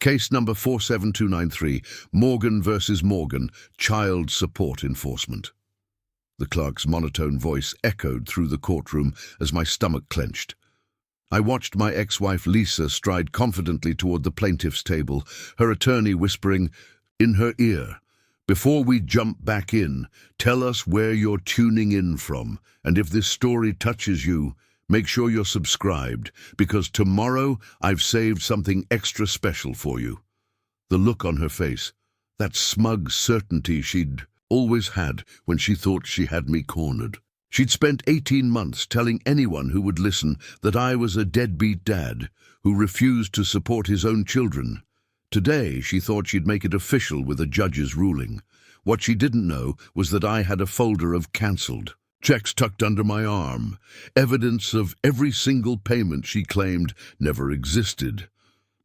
Case number 47293, Morgan versus Morgan, Child Support Enforcement. The clerk's monotone voice echoed through the courtroom as my stomach clenched. I watched my ex-wife Lisa stride confidently toward the plaintiff's table, her attorney whispering in her ear, "Before we jump back in, tell us where you're tuning in from, and if this story touches you, make sure you're subscribed, because tomorrow I've saved something extra special for you." The look on her face, that smug certainty she'd always had when she thought she had me cornered. She'd spent 18 months telling anyone who would listen that I was a deadbeat dad who refused to support his own children. Today, she thought she'd make it official with a judge's ruling. What she didn't know was that I had a folder of cancelled checks tucked under my arm, evidence of every single payment she claimed never existed.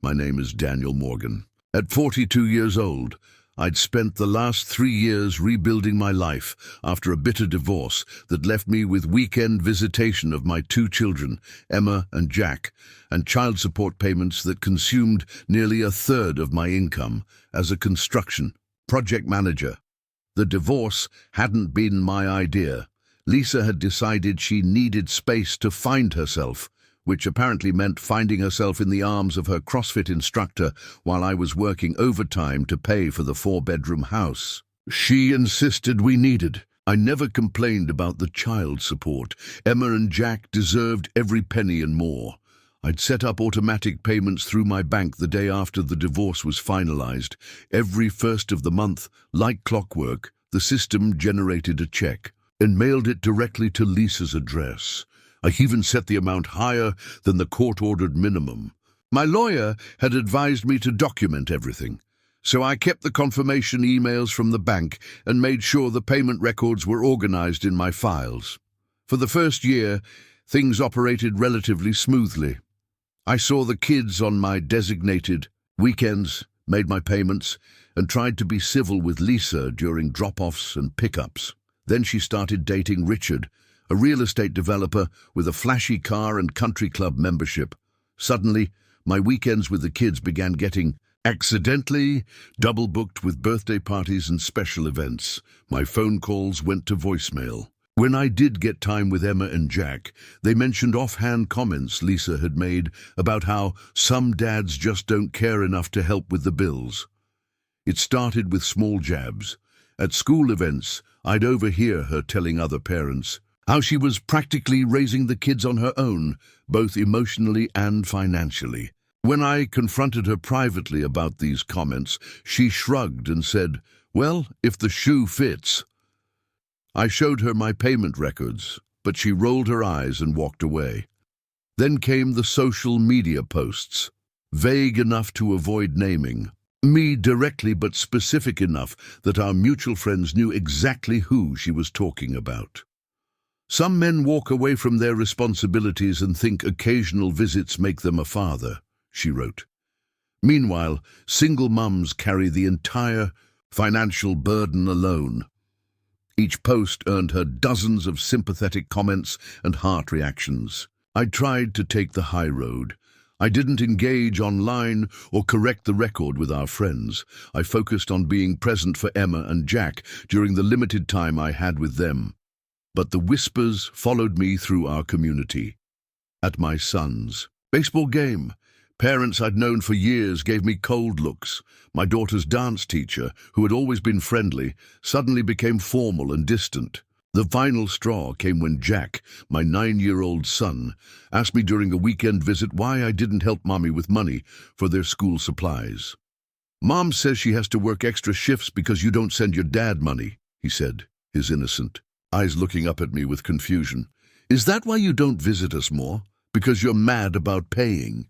My name is Daniel Morgan. At 42 years old, I'd spent the last 3 years rebuilding my life after a bitter divorce that left me with weekend visitation of my 2 children, Emma and Jack, and child support payments that consumed nearly a third of my income as a construction project manager. The divorce hadn't been my idea. Lisa had decided she needed space to find herself, which apparently meant finding herself in the arms of her CrossFit instructor while I was working overtime to pay for the 4-bedroom house she insisted we needed. I never complained about the child support. Emma and Jack deserved every penny and more. I'd set up automatic payments through my bank the day after the divorce was finalized. Every first of the month, like clockwork, the system generated a check and mailed it directly to Lisa's address. I even set the amount higher than the court-ordered minimum. My lawyer had advised me to document everything, so I kept the confirmation emails from the bank and made sure the payment records were organized in my files. For the first year, things operated relatively smoothly. I saw the kids on my designated weekends, made my payments, and tried to be civil with Lisa during drop-offs and pickups. Then she started dating Richard, a real estate developer with a flashy car and country club membership. Suddenly, my weekends with the kids began getting accidentally double-booked with birthday parties and special events. My phone calls went to voicemail. When I did get time with Emma and Jack, they mentioned offhand comments Lisa had made about how some dads just don't care enough to help with the bills. It started with small jabs. At school events, I'd overhear her telling other parents how she was practically raising the kids on her own, both emotionally and financially. When I confronted her privately about these comments, she shrugged and said, "Well, if the shoe fits." I showed her my payment records, but she rolled her eyes and walked away. Then came the social media posts, vague enough to avoid naming me directly but specific enough that our mutual friends knew exactly who she was talking about. "Some men walk away from their responsibilities and think occasional visits make them a father," she wrote. Meanwhile, single mums carry the entire financial burden alone. Each post earned her dozens of sympathetic comments and heart reactions. I tried to take the high road. I didn't engage online or correct the record with our friends. I focused on being present for Emma and Jack during the limited time I had with them. But the whispers followed me through our community. At my son's baseball game, parents I'd known for years gave me cold looks. My daughter's dance teacher, who had always been friendly, suddenly became formal and distant. The final straw came when Jack, my 9-year-old son, asked me during a weekend visit why I didn't help Mommy with money for their school supplies. "Mom says she has to work extra shifts because you don't send your dad money," he said, his innocent eyes looking up at me with confusion. "Is that why you don't visit us more? Because you're mad about paying?"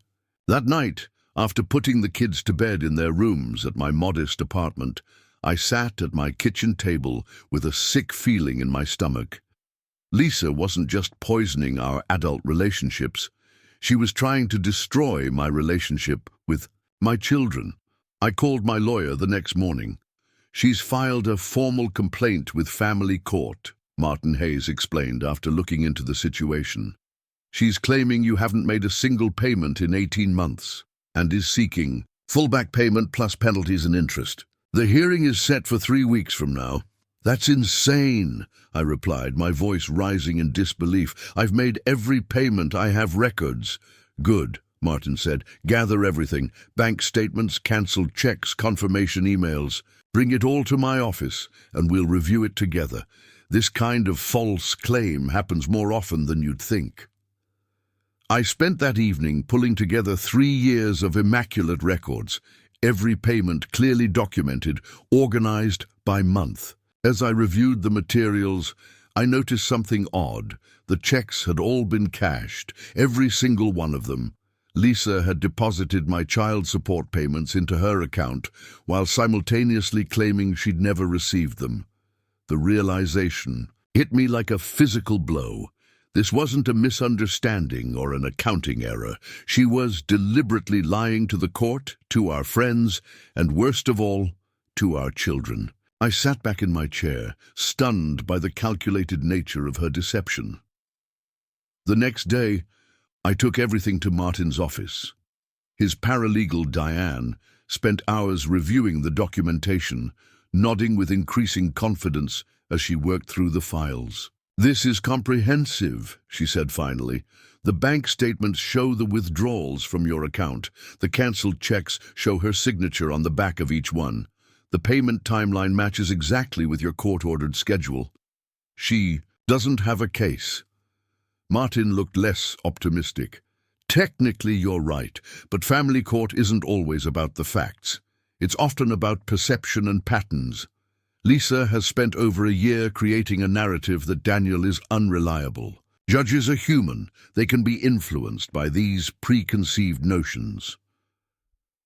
That night, after putting the kids to bed in their rooms at my modest apartment, I sat at my kitchen table with a sick feeling in my stomach. Lisa wasn't just poisoning our adult relationships. She was trying to destroy my relationship with my children. I called my lawyer the next morning. "She's filed a formal complaint with family court," Martin Hayes explained after looking into the situation. "She's claiming you haven't made a single payment in 18 months and is seeking Full back payment plus penalties and interest. The hearing is set for 3 weeks from now. That's insane, I replied, my voice rising in disbelief. I've made every payment. I have records. Good, Martin said. Gather everything. Bank statements, cancelled checks, confirmation emails. Bring it all to my office, and we'll review it together. This kind of false claim happens more often than you'd think. I spent that evening pulling together 3 years of immaculate records, every payment clearly documented, organized by month. As I reviewed the materials, I noticed something odd. The checks had all been cashed, every single one of them. Lisa had deposited my child support payments into her account, while simultaneously claiming she'd never received them. The realization hit me like a physical blow. This wasn't a misunderstanding or an accounting error. She was deliberately lying to the court, to our friends, and worst of all, to our children. I sat back in my chair, stunned by the calculated nature of her deception. The next day, I took everything to Martin's office. His paralegal, Diane, spent hours reviewing the documentation, nodding with increasing confidence as she worked through the files. "This is comprehensive," she said finally. "The bank statements show the withdrawals from your account. The cancelled checks show her signature on the back of each one. The payment timeline matches exactly with your court-ordered schedule. She doesn't have a case." Martin looked less optimistic. "Technically, you're right, but family court isn't always about the facts. It's often about perception and patterns. Lisa has spent over a year creating a narrative that Daniel is unreliable. Judges are human. They can be influenced by these preconceived notions."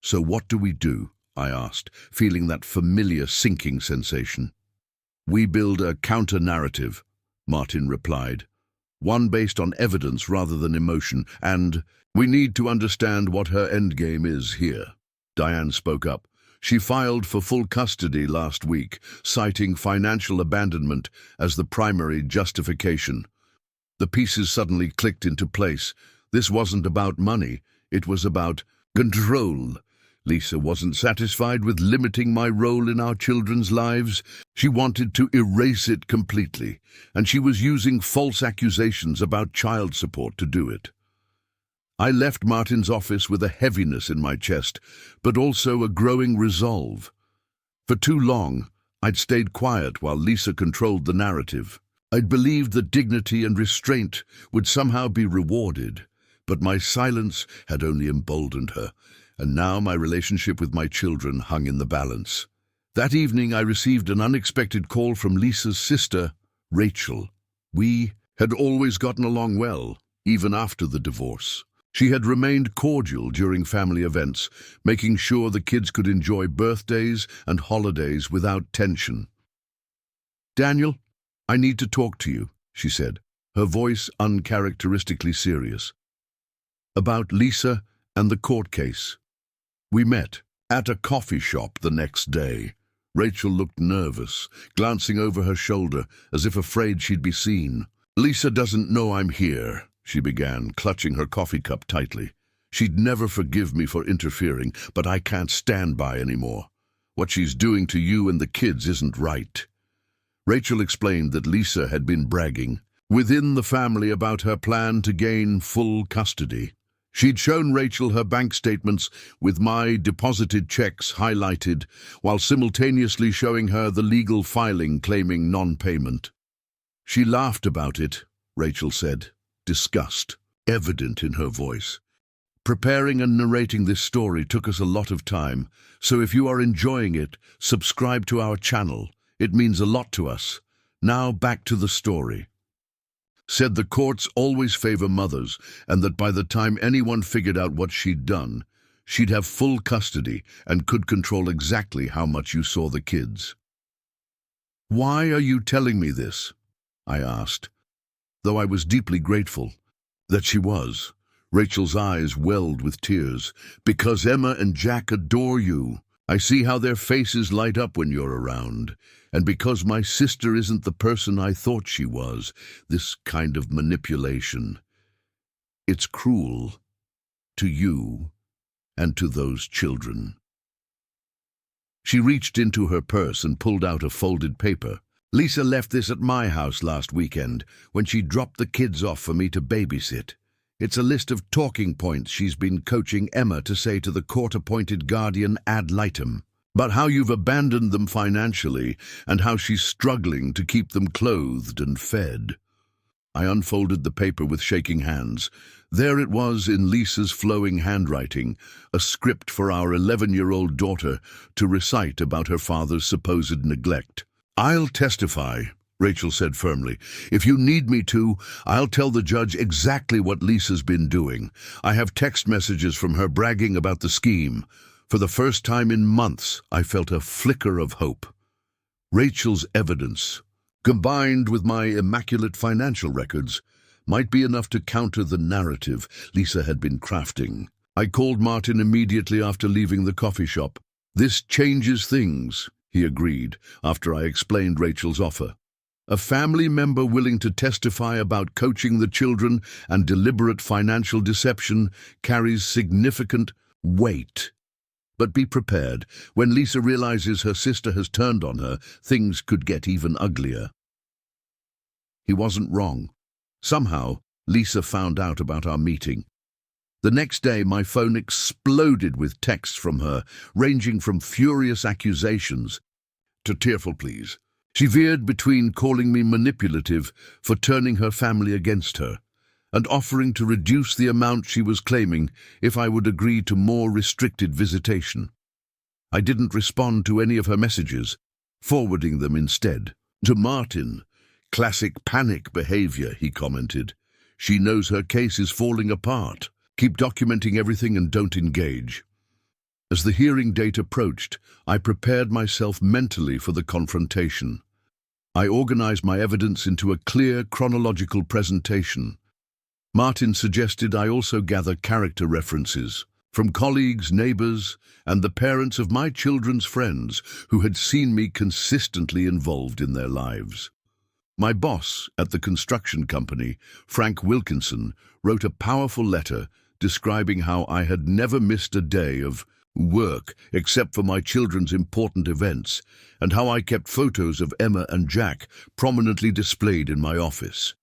"So what do we do?" I asked, feeling that familiar sinking sensation. "We build a counter-narrative," Martin replied. "One based on evidence rather than emotion, and we need to understand what her endgame is here." Diane spoke up. "She filed for full custody last week, citing financial abandonment as the primary justification." The pieces suddenly clicked into place. This wasn't about money, it was about control. Lisa wasn't satisfied with limiting my role in our children's lives. She wanted to erase it completely, and she was using false accusations about child support to do it. I left Martin's office with a heaviness in my chest, but also a growing resolve. For too long, I'd stayed quiet while Lisa controlled the narrative. I'd believed that dignity and restraint would somehow be rewarded, but my silence had only emboldened her, and now my relationship with my children hung in the balance. That evening I received an unexpected call from Lisa's sister, Rachel. We had always gotten along well, even after the divorce. She had remained cordial during family events, making sure the kids could enjoy birthdays and holidays without tension. "Daniel, I need to talk to you," she said, her voice uncharacteristically serious. "About Lisa and the court case." We met at a coffee shop the next day. Rachel looked nervous, glancing over her shoulder as if afraid she'd be seen. "Lisa doesn't know I'm here," she began, clutching her coffee cup tightly. "She'd never forgive me for interfering, but I can't stand by anymore. What she's doing to you and the kids isn't right." Rachel explained that Lisa had been bragging within the family about her plan to gain full custody. She'd shown Rachel her bank statements with my deposited checks highlighted, while simultaneously showing her the legal filing claiming non-payment. "She laughed about it," Rachel said, disgust evident in her voice. "Preparing and narrating this story took us a lot of time, so if you are enjoying it, subscribe to our channel. It means a lot to us. Now back to the story." Said the courts always favor mothers, and that by the time anyone figured out what she'd done, she'd have full custody and could control exactly how much you saw the kids. "Why are you telling me this?" I asked, though I was deeply grateful that she was. Rachel's eyes welled with tears. "Because Emma and Jack adore you. I see how their faces light up when you're around. And because my sister isn't the person I thought she was, this kind of manipulation. It's cruel. To you, and to those children. She reached into her purse and pulled out a folded paper. Lisa left this at my house last weekend when she dropped the kids off for me to babysit. It's a list of talking points she's been coaching Emma to say to the court-appointed guardian ad litem, but how you've abandoned them financially and how she's struggling to keep them clothed and fed. I unfolded the paper with shaking hands. There it was in Lisa's flowing handwriting, a script for our 11-year-old daughter to recite about her father's supposed neglect. "I'll testify," Rachel said firmly. "If you need me to, I'll tell the judge exactly what Lisa's been doing. I have text messages from her bragging about the scheme. For the first time in months, I felt a flicker of hope. Rachel's evidence, combined with my immaculate financial records, might be enough to counter the narrative Lisa had been crafting. I called Martin immediately after leaving the coffee shop. "This changes things," he agreed after I explained Rachel's offer. "A family member willing to testify about coaching the children and deliberate financial deception carries significant weight. But be prepared. When Lisa realizes her sister has turned on her, things could get even uglier." He wasn't wrong. Somehow, Lisa found out about our meeting. The next day, my phone exploded with texts from her, ranging from furious accusations to tearful pleas. She veered between calling me manipulative for turning her family against her and offering to reduce the amount she was claiming if I would agree to more restricted visitation. I didn't respond to any of her messages, forwarding them instead. To Martin, "Classic panic behavior," he commented. "She knows her case is falling apart. Keep documenting everything and don't engage." As the hearing date approached, I prepared myself mentally for the confrontation. I organized my evidence into a clear chronological presentation. Martin suggested I also gather character references from colleagues, neighbors, and the parents of my children's friends who had seen me consistently involved in their lives. My boss at the construction company, Frank Wilkinson, wrote a powerful letter describing how I had never missed a day of work except for my children's important events, and how I kept photos of Emma and Jack prominently displayed in my office.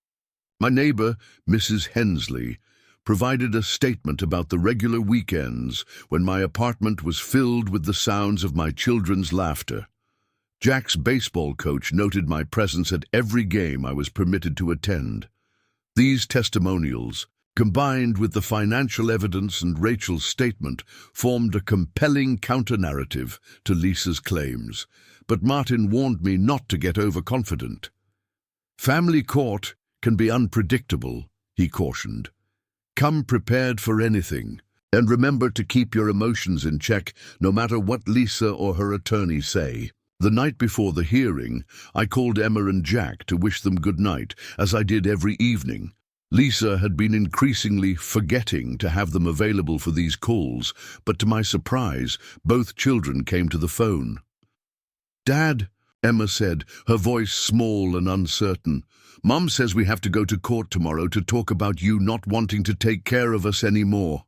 My neighbor, Mrs. Hensley, provided a statement about the regular weekends when my apartment was filled with the sounds of my children's laughter. Jack's baseball coach noted my presence at every game I was permitted to attend. These testimonials, combined with the financial evidence and Rachel's statement, formed a compelling counter-narrative to Lisa's claims, but Martin warned me not to get overconfident. "Family court can be unpredictable," he cautioned. "Come prepared for anything, and remember to keep your emotions in check no matter what Lisa or her attorney say." The night before the hearing, I called Emma and Jack to wish them good night, as I did every evening. Lisa had been increasingly forgetting to have them available for these calls, but to my surprise, both children came to the phone. "Dad," Emma said, her voice small and uncertain, "Mum says we have to go to court tomorrow to talk about you not wanting to take care of us anymore."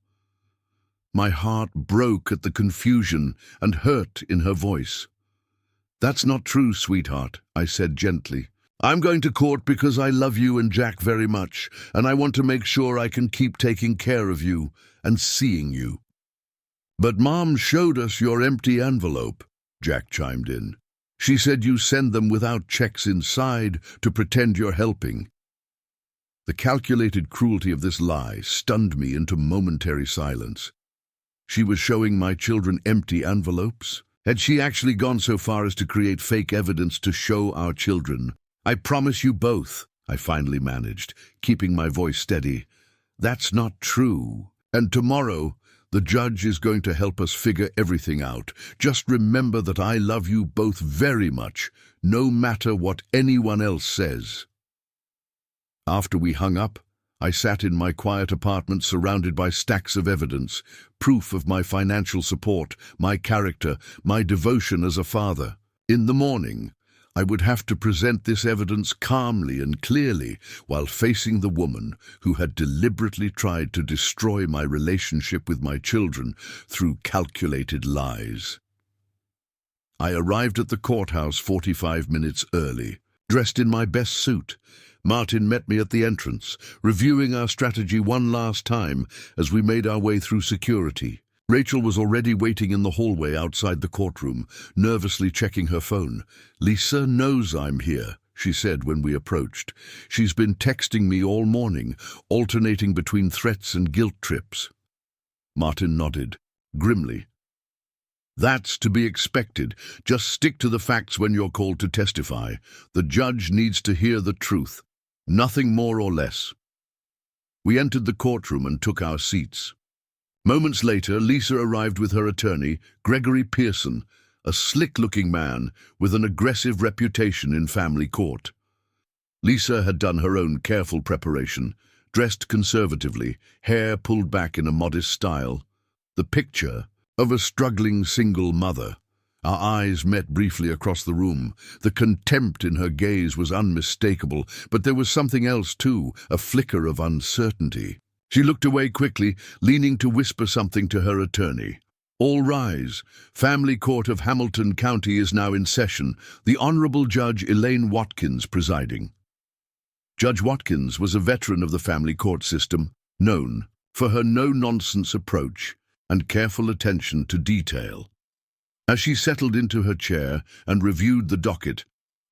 My heart broke at the confusion and hurt in her voice. "That's not true, sweetheart," I said gently. "I'm going to court because I love you and Jack very much, and I want to make sure I can keep taking care of you and seeing you." "But Mom showed us your empty envelope," Jack chimed in. "She said you send them without checks inside to pretend you're helping." The calculated cruelty of this lie stunned me into momentary silence. She was showing my children empty envelopes? Had she actually gone so far as to create fake evidence to show our children? "I promise you both," I finally managed, keeping my voice steady. "That's not true. And tomorrow, the judge is going to help us figure everything out. Just remember that I love you both very much, no matter what anyone else says." After we hung up, I sat in my quiet apartment surrounded by stacks of evidence, proof of my financial support, my character, my devotion as a father. In the morning, I would have to present this evidence calmly and clearly while facing the woman who had deliberately tried to destroy my relationship with my children through calculated lies. I arrived at the courthouse 45 minutes early, dressed in my best suit. Martin met me at the entrance, reviewing our strategy one last time as we made our way through security. Rachel was already waiting in the hallway outside the courtroom, nervously checking her phone. "Lisa knows I'm here," she said when we approached. "She's been texting me all morning, alternating between threats and guilt trips." Martin nodded, grimly. "That's to be expected. Just stick to the facts when you're called to testify. The judge needs to hear the truth. Nothing more or less." We entered the courtroom and took our seats. Moments later, Lisa arrived with her attorney, Gregory Pearson, a slick-looking man with an aggressive reputation in family court. Lisa had done her own careful preparation, dressed conservatively, hair pulled back in a modest style. The picture of a struggling single mother. Our eyes met briefly across the room. The contempt in her gaze was unmistakable, but there was something else too, a flicker of uncertainty. She looked away quickly, leaning to whisper something to her attorney. "All rise. Family Court of Hamilton County is now in session. The Honorable Judge Elaine Watkins presiding." Judge Watkins was a veteran of the family court system, known for her no-nonsense approach and careful attention to detail. As she settled into her chair and reviewed the docket,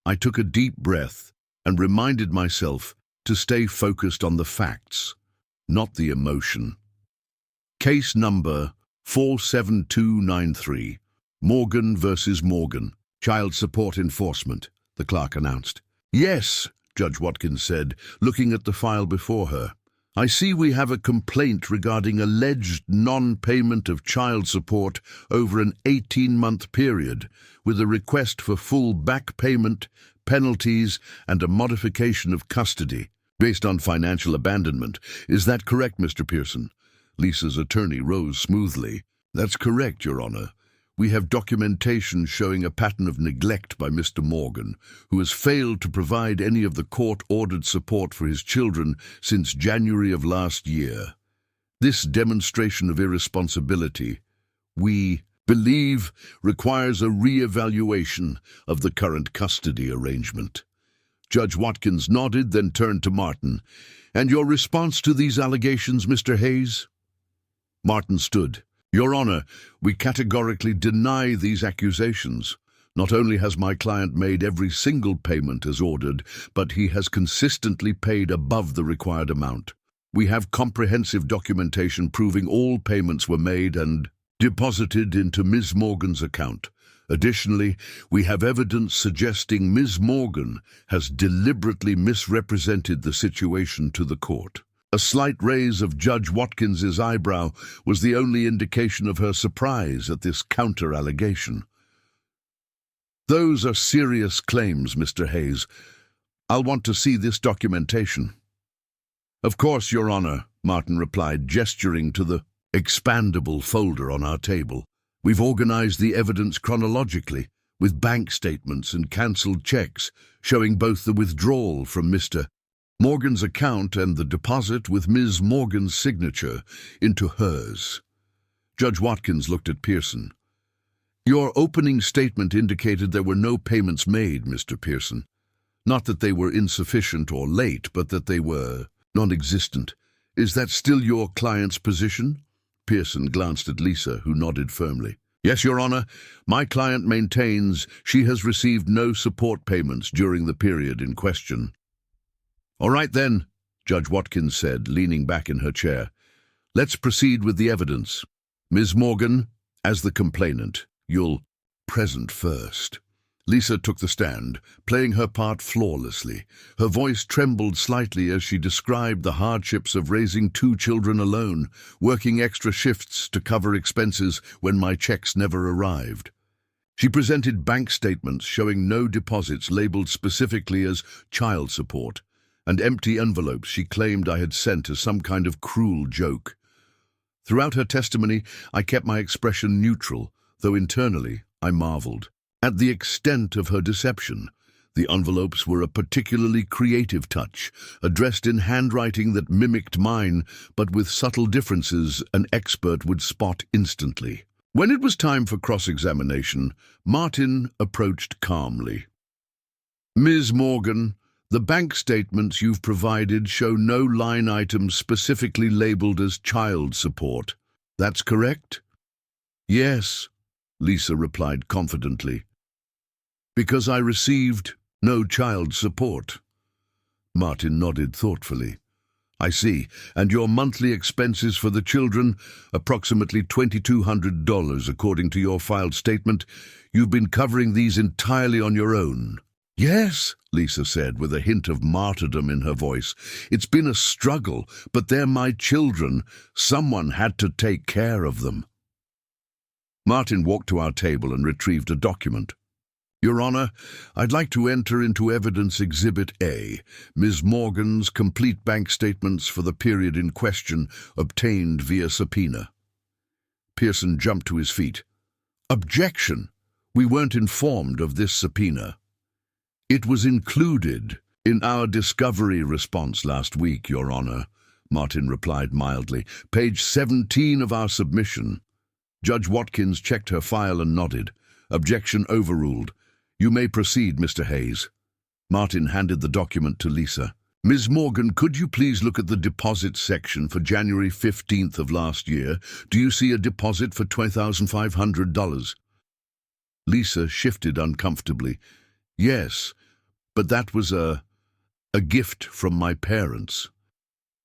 I took a deep breath and reminded myself to stay focused on the facts, not the emotion. Case number 47293, Morgan versus Morgan, Child Support Enforcement, the clerk announced. "Yes," Judge Watkins said, looking at the file before her. "I see we have a complaint regarding alleged non-payment of child support over an 18-month period, with a request for full back payment, penalties, and a modification of custody, based on financial abandonment. Is that correct, Mr. Pearson?" Lisa's attorney rose smoothly. "That's correct, Your Honor. We have documentation showing a pattern of neglect by Mr. Morgan, who has failed to provide any of the court-ordered support for his children since January of last year. This demonstration of irresponsibility, we believe, requires a re-evaluation of the current custody arrangement." Judge Watkins nodded, then turned to Martin. "And your response to these allegations, Mr. Hayes?" Martin stood. "Your Honor, we categorically deny these accusations. Not only has my client made every single payment as ordered, but he has consistently paid above the required amount. We have comprehensive documentation proving all payments were made and deposited into Ms. Morgan's account. Additionally, we have evidence suggesting Ms. Morgan has deliberately misrepresented the situation to the court." A slight raise of Judge Watkins's eyebrow was the only indication of her surprise at this counter-allegation. "Those are serious claims, Mr. Hayes. I'll want to see this documentation." "Of course, Your Honor," Martin replied, gesturing to the expandable folder on our table. "We've organized the evidence chronologically, with bank statements and cancelled checks, showing both the withdrawal from Mr. Morgan's account and the deposit with Ms. Morgan's signature into hers." Judge Watkins looked at Pearson. "Your opening statement indicated there were no payments made, Mr. Pearson. Not that they were insufficient or late, but that they were non-existent. Is that still your client's position?" Pearson glanced at Lisa, who nodded firmly. "Yes, Your Honor. My client maintains she has received no support payments during the period in question." "All right then," Judge Watkins said, leaning back in her chair. "Let's proceed with the evidence. Ms. Morgan, as the complainant, you'll present first." Lisa took the stand, playing her part flawlessly. Her voice trembled slightly as she described the hardships of raising 2 children alone, working extra shifts to cover expenses when my checks never arrived. She presented bank statements showing no deposits labeled specifically as child support, and empty envelopes she claimed I had sent as some kind of cruel joke. Throughout her testimony, I kept my expression neutral, though internally I marveled at the extent of her deception. The envelopes were a particularly creative touch, addressed in handwriting that mimicked mine, but with subtle differences an expert would spot instantly. When it was time for cross-examination, Martin approached calmly. "Ms. Morgan, the bank statements you've provided show no line items specifically labeled as child support. That's correct?" "Yes," Lisa replied confidently. "Because I received no child support." Martin nodded thoughtfully. "I see. And your monthly expenses for the children, approximately $2,200 according to your filed statement. You've been covering these entirely on your own." "Yes," Lisa said, with a hint of martyrdom in her voice. "It's been a struggle, but they're my children. Someone had to take care of them." Martin walked to our table and retrieved a document. "Your Honor, I'd like to enter into evidence Exhibit A, Ms. Morgan's complete bank statements for the period in question, obtained via subpoena." Pearson jumped to his feet. "Objection! We weren't informed of this subpoena." "It was included in our discovery response last week, Your Honor," Martin replied mildly. "Page 17 of our submission." Judge Watkins checked her file and nodded. "Objection overruled. You may proceed, Mr. Hayes." Martin handed the document to Lisa. "Ms. Morgan, could you please look at the deposit section for January 15th of last year? Do you see a deposit for $2,500? Lisa shifted uncomfortably. "Yes, but that was a gift from my parents."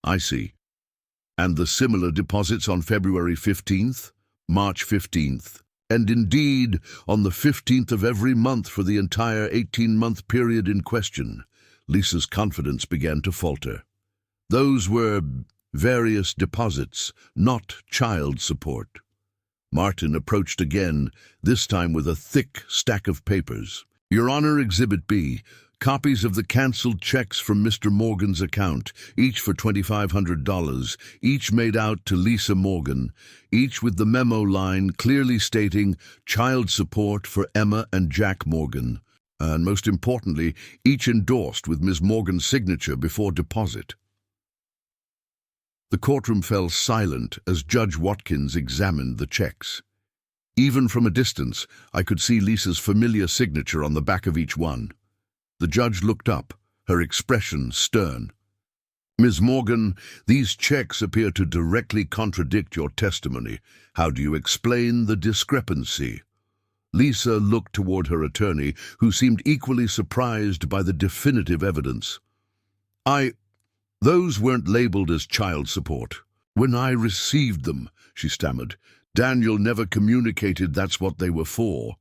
"I see. And the similar deposits on February 15th, March 15th, and indeed on the 15th of every month for the entire 18-month period in question." Lisa's confidence began to falter. "Those were various deposits, not child support." Martin approached again, this time with a thick stack of papers. "Your Honor, Exhibit B, copies of the cancelled checks from Mr. Morgan's account, each for $2,500, each made out to Lisa Morgan, each with the memo line clearly stating child support for Emma and Jack Morgan, and most importantly, each endorsed with Ms. Morgan's signature before deposit." The courtroom fell silent as Judge Watkins examined the checks. Even from a distance, I could see Lisa's familiar signature on the back of each one. The judge looked up, her expression stern. "Ms. Morgan, these checks appear to directly contradict your testimony. How do you explain the discrepancy?" Lisa looked toward her attorney, who seemed equally surprised by the definitive evidence. Those weren't labeled as child support. When I received them," she stammered, "Daniel never communicated that's what they were for."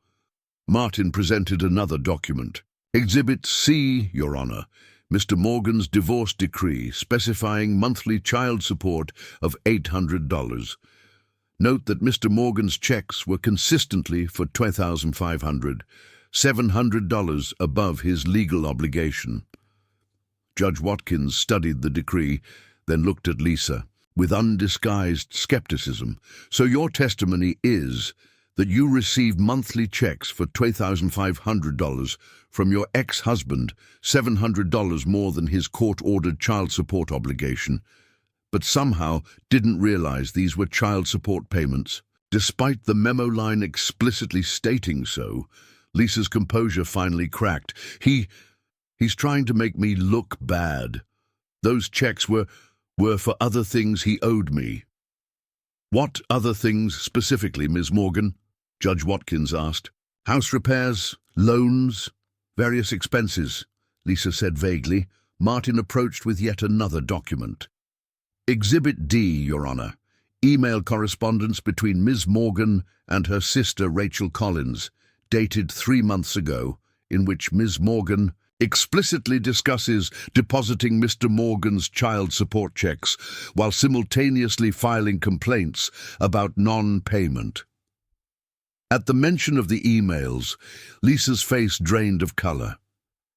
Martin presented another document. "Exhibit C, Your Honor, Mr. Morgan's divorce decree specifying monthly child support of $800. Note that Mr. Morgan's checks were consistently for $2,500, $700 above his legal obligation." Judge Watkins studied the decree, then looked at Lisa with undisguised skepticism. "So your testimony is that you received monthly checks for $2,500 from your ex-husband, $700 more than his court-ordered child support obligation, but somehow didn't realize these were child support payments, despite the memo line explicitly stating so." Lisa's composure finally cracked. He's trying to make me look bad. Those checks were for other things he owed me." "What other things specifically, Ms. Morgan?" Judge Watkins asked. "House repairs, loans, various expenses," Lisa said vaguely. Martin approached with yet another document. "Exhibit D, Your Honor. Email correspondence between Ms. Morgan and her sister Rachel Collins, dated 3 months ago, in which Ms. Morgan explicitly discusses depositing Mr. Morgan's child support checks while simultaneously filing complaints about non-payment." At the mention of the emails, Lisa's face drained of color.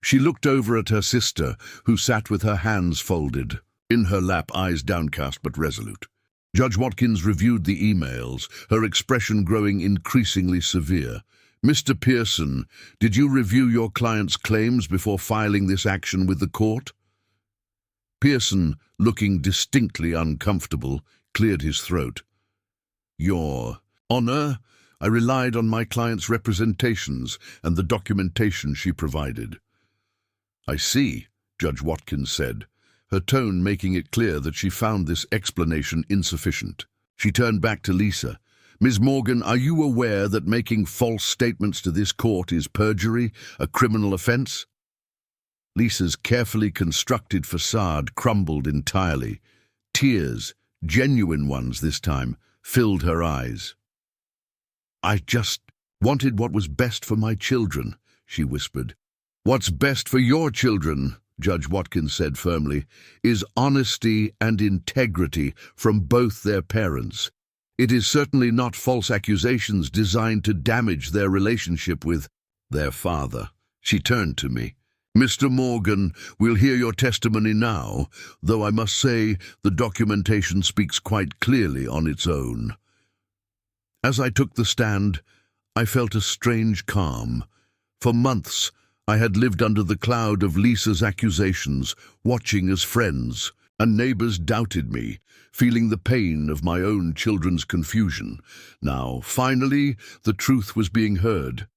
She looked over at her sister, who sat with her hands folded, in her lap, eyes downcast but resolute. Judge Watkins reviewed the emails, her expression growing increasingly severe. Mr. Pearson, did you review your client's claims before filing this action with the court? Pearson, looking distinctly uncomfortable, cleared his throat. Your Honor, I relied on my client's representations and the documentation she provided. I see, Judge Watkins said, her tone making it clear that she found this explanation insufficient. She turned back to Lisa. Ms. Morgan, are you aware that making false statements to this court is perjury, a criminal offense? Lisa's carefully constructed facade crumbled entirely. Tears, genuine ones this time, filled her eyes. I just wanted what was best for my children, she whispered. What's best for your children, Judge Watkins said firmly, is honesty and integrity from both their parents. It is certainly not false accusations designed to damage their relationship with their father. She turned to me. Mr. Morgan, we'll hear your testimony now, though I must say the documentation speaks quite clearly on its own. As I took the stand, I felt a strange calm. For months, I had lived under the cloud of Lisa's accusations, watching as friends and neighbors doubted me, feeling the pain of my own children's confusion. Now, finally, the truth was being heard.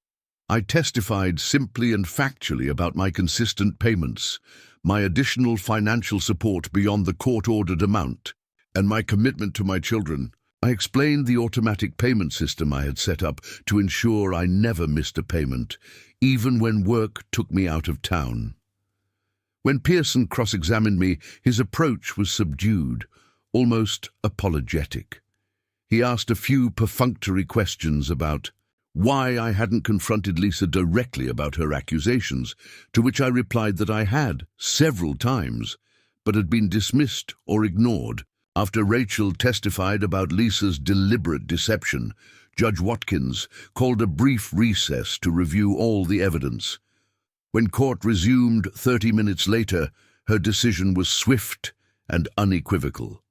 I testified simply and factually about my consistent payments, my additional financial support beyond the court-ordered amount, and my commitment to my children. I explained the automatic payment system I had set up to ensure I never missed a payment, even when work took me out of town. When Pearson cross-examined me, his approach was subdued, almost apologetic. He asked a few perfunctory questions about why I hadn't confronted Lisa directly about her accusations, to which I replied that I had, several times, but had been dismissed or ignored. After Rachel testified about Lisa's deliberate deception, Judge Watkins called a brief recess to review all the evidence. When court resumed 30 minutes later, her decision was swift and unequivocal.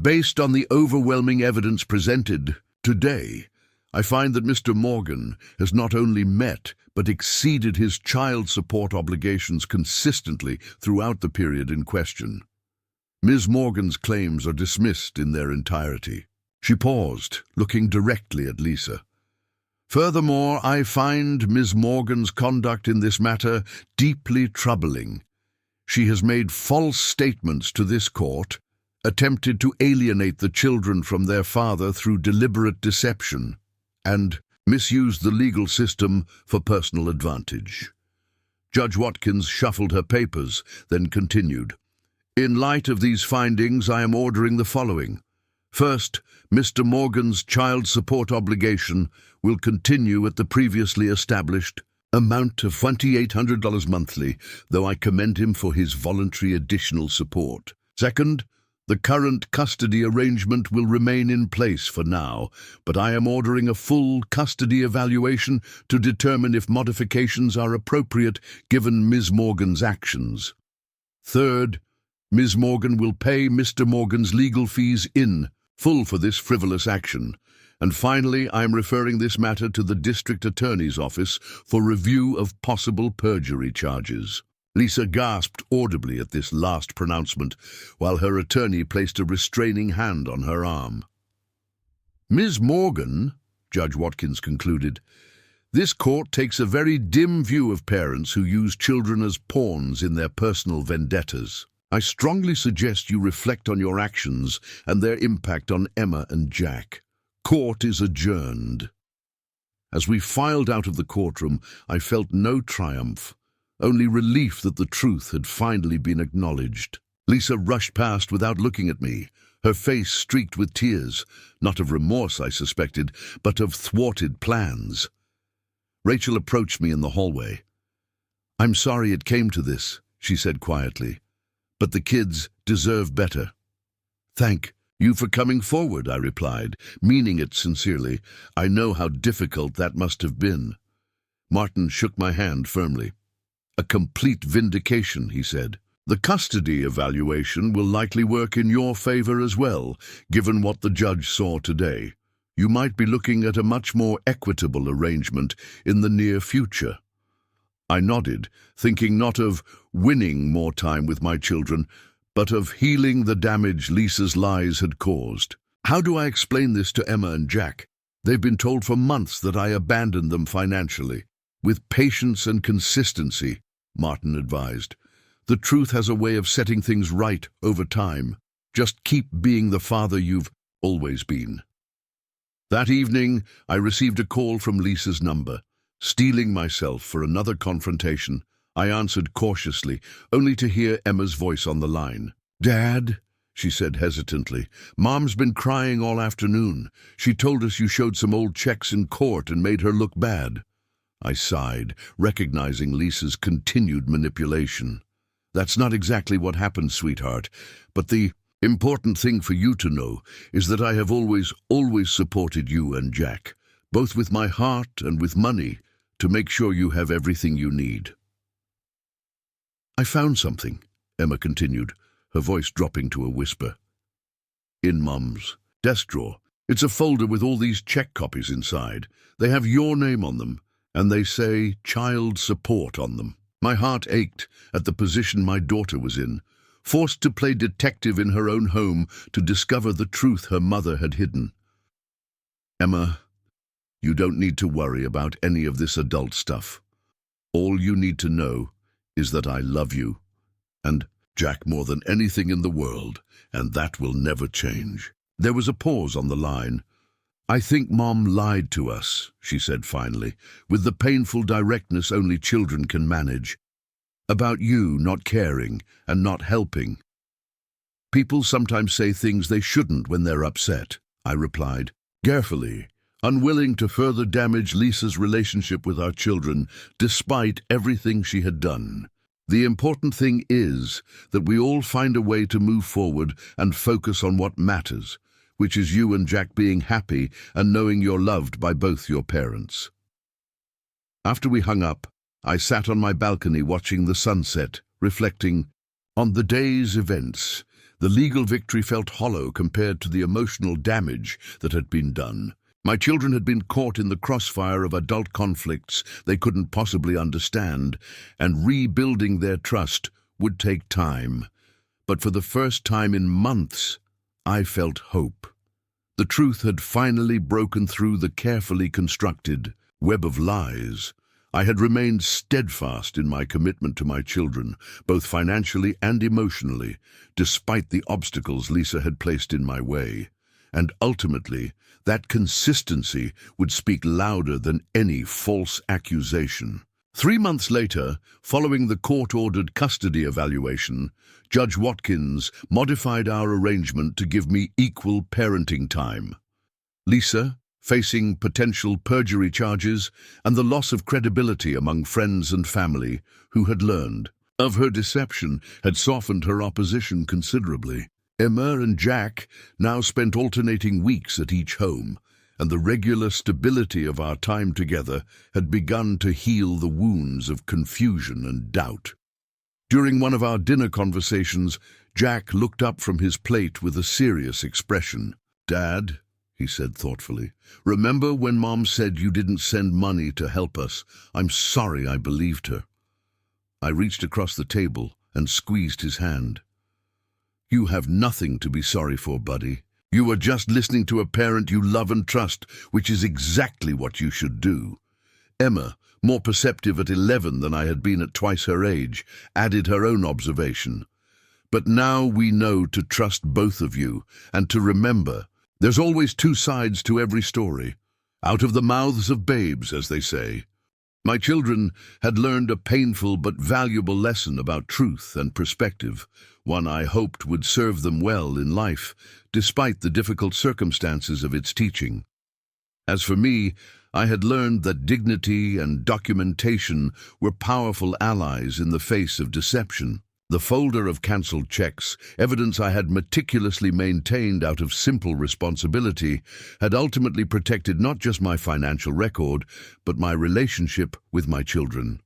Based on the overwhelming evidence presented today, I find that Mr. Morgan has not only met but exceeded his child support obligations consistently throughout the period in question. Ms. Morgan's claims are dismissed in their entirety. She paused, looking directly at Lisa. Furthermore, I find Ms. Morgan's conduct in this matter deeply troubling. She has made false statements to this court, attempted to alienate the children from their father through deliberate deception, and misused the legal system for personal advantage. Judge Watkins shuffled her papers, then continued. In light of these findings, I am ordering the following. First, Mr. Morgan's child support obligation will continue at the previously established amount of $2,800 monthly, though I commend him for his voluntary additional support. Second, the current custody arrangement will remain in place for now, but I am ordering a full custody evaluation to determine if modifications are appropriate given Ms. Morgan's actions. Third, Ms. Morgan will pay Mr. Morgan's legal fees in full for this frivolous action. And finally, I am referring this matter to the District Attorney's Office for review of possible perjury charges. Lisa gasped audibly at this last pronouncement, while her attorney placed a restraining hand on her arm. Ms. Morgan, Judge Watkins concluded, this court takes a very dim view of parents who use children as pawns in their personal vendettas. I strongly suggest you reflect on your actions and their impact on Emma and Jack. Court is adjourned. As we filed out of the courtroom, I felt no triumph, only relief that the truth had finally been acknowledged. Lisa rushed past without looking at me, her face streaked with tears, not of remorse, I suspected, but of thwarted plans. Rachel approached me in the hallway. I'm sorry it came to this, she said quietly, but the kids deserve better. Thank you for coming forward, I replied, meaning it sincerely. I know how difficult that must have been. Martin shook my hand firmly. A complete vindication, he said. The custody evaluation will likely work in your favor as well, given what the judge saw today. You might be looking at a much more equitable arrangement in the near future." I nodded, thinking not of winning more time with my children, but of healing the damage Lisa's lies had caused. How do I explain this to Emma and Jack? They've been told for months that I abandoned them financially. "With patience and consistency," Martin advised. "The truth has a way of setting things right over time. Just keep being the father you've always been." That evening, I received a call from Lisa's number. Steeling myself for another confrontation, I answered cautiously, only to hear Emma's voice on the line. "Dad," she said hesitantly, "Mom's been crying all afternoon. She told us you showed some old checks in court and made her look bad." I sighed, recognizing Lisa's continued manipulation. "That's not exactly what happened, sweetheart, but the important thing for you to know is that I have always supported you and Jack, both with my heart and with money, to make sure you have everything you need." "I found something," Emma continued, her voice dropping to a whisper. "In Mum's desk drawer. It's a folder with all these check copies inside. They have your name on them, and they say child support on them." My heart ached at the position my daughter was in, forced to play detective in her own home to discover the truth her mother had hidden. "Emma, you don't need to worry about any of this adult stuff. All you need to know is that I love you, and Jack more than anything in the world, and that will never change." There was a pause on the line. "I think Mom lied to us," she said finally, with the painful directness only children can manage. "About you not caring and not helping." "People sometimes say things they shouldn't when they're upset," I replied, carefully, unwilling to further damage Lisa's relationship with our children, despite everything she had done. "The important thing is that we all find a way to move forward and focus on what matters, which is you and Jack being happy and knowing you're loved by both your parents." After we hung up, I sat on my balcony watching the sunset, reflecting on the day's events. The legal victory felt hollow compared to the emotional damage that had been done. My children had been caught in the crossfire of adult conflicts they couldn't possibly understand, and rebuilding their trust would take time. But for the first time in months, I felt hope. The truth had finally broken through the carefully constructed web of lies. I had remained steadfast in my commitment to my children, both financially and emotionally, despite the obstacles Lisa had placed in my way. And ultimately, that consistency would speak louder than any false accusation. 3 months later, following the court-ordered custody evaluation, Judge Watkins modified our arrangement to give me equal parenting time. Lisa, facing potential perjury charges and the loss of credibility among friends and family who had learned of her deception, had softened her opposition considerably. Emma and Jack now spent alternating weeks at each home, and the regular stability of our time together had begun to heal the wounds of confusion and doubt. During one of our dinner conversations, Jack looked up from his plate with a serious expression. "Dad," he said thoughtfully, "remember when Mom said you didn't send money to help us? I'm sorry I believed her." I reached across the table and squeezed his hand. "You have nothing to be sorry for, buddy. You were just listening to a parent you love and trust, which is exactly what you should do." Emma, more perceptive at 11 than I had been at twice her age, added her own observation. "But now we know to trust both of you, and to remember, there's always 2 sides to every story. Out of the mouths of babes, as they say." My children had learned a painful but valuable lesson about truth and perspective, one I hoped would serve them well in life, despite the difficult circumstances of its teaching. As for me, I had learned that dignity and documentation were powerful allies in the face of deception. The folder of cancelled checks, evidence I had meticulously maintained out of simple responsibility, had ultimately protected not just my financial record, but my relationship with my children.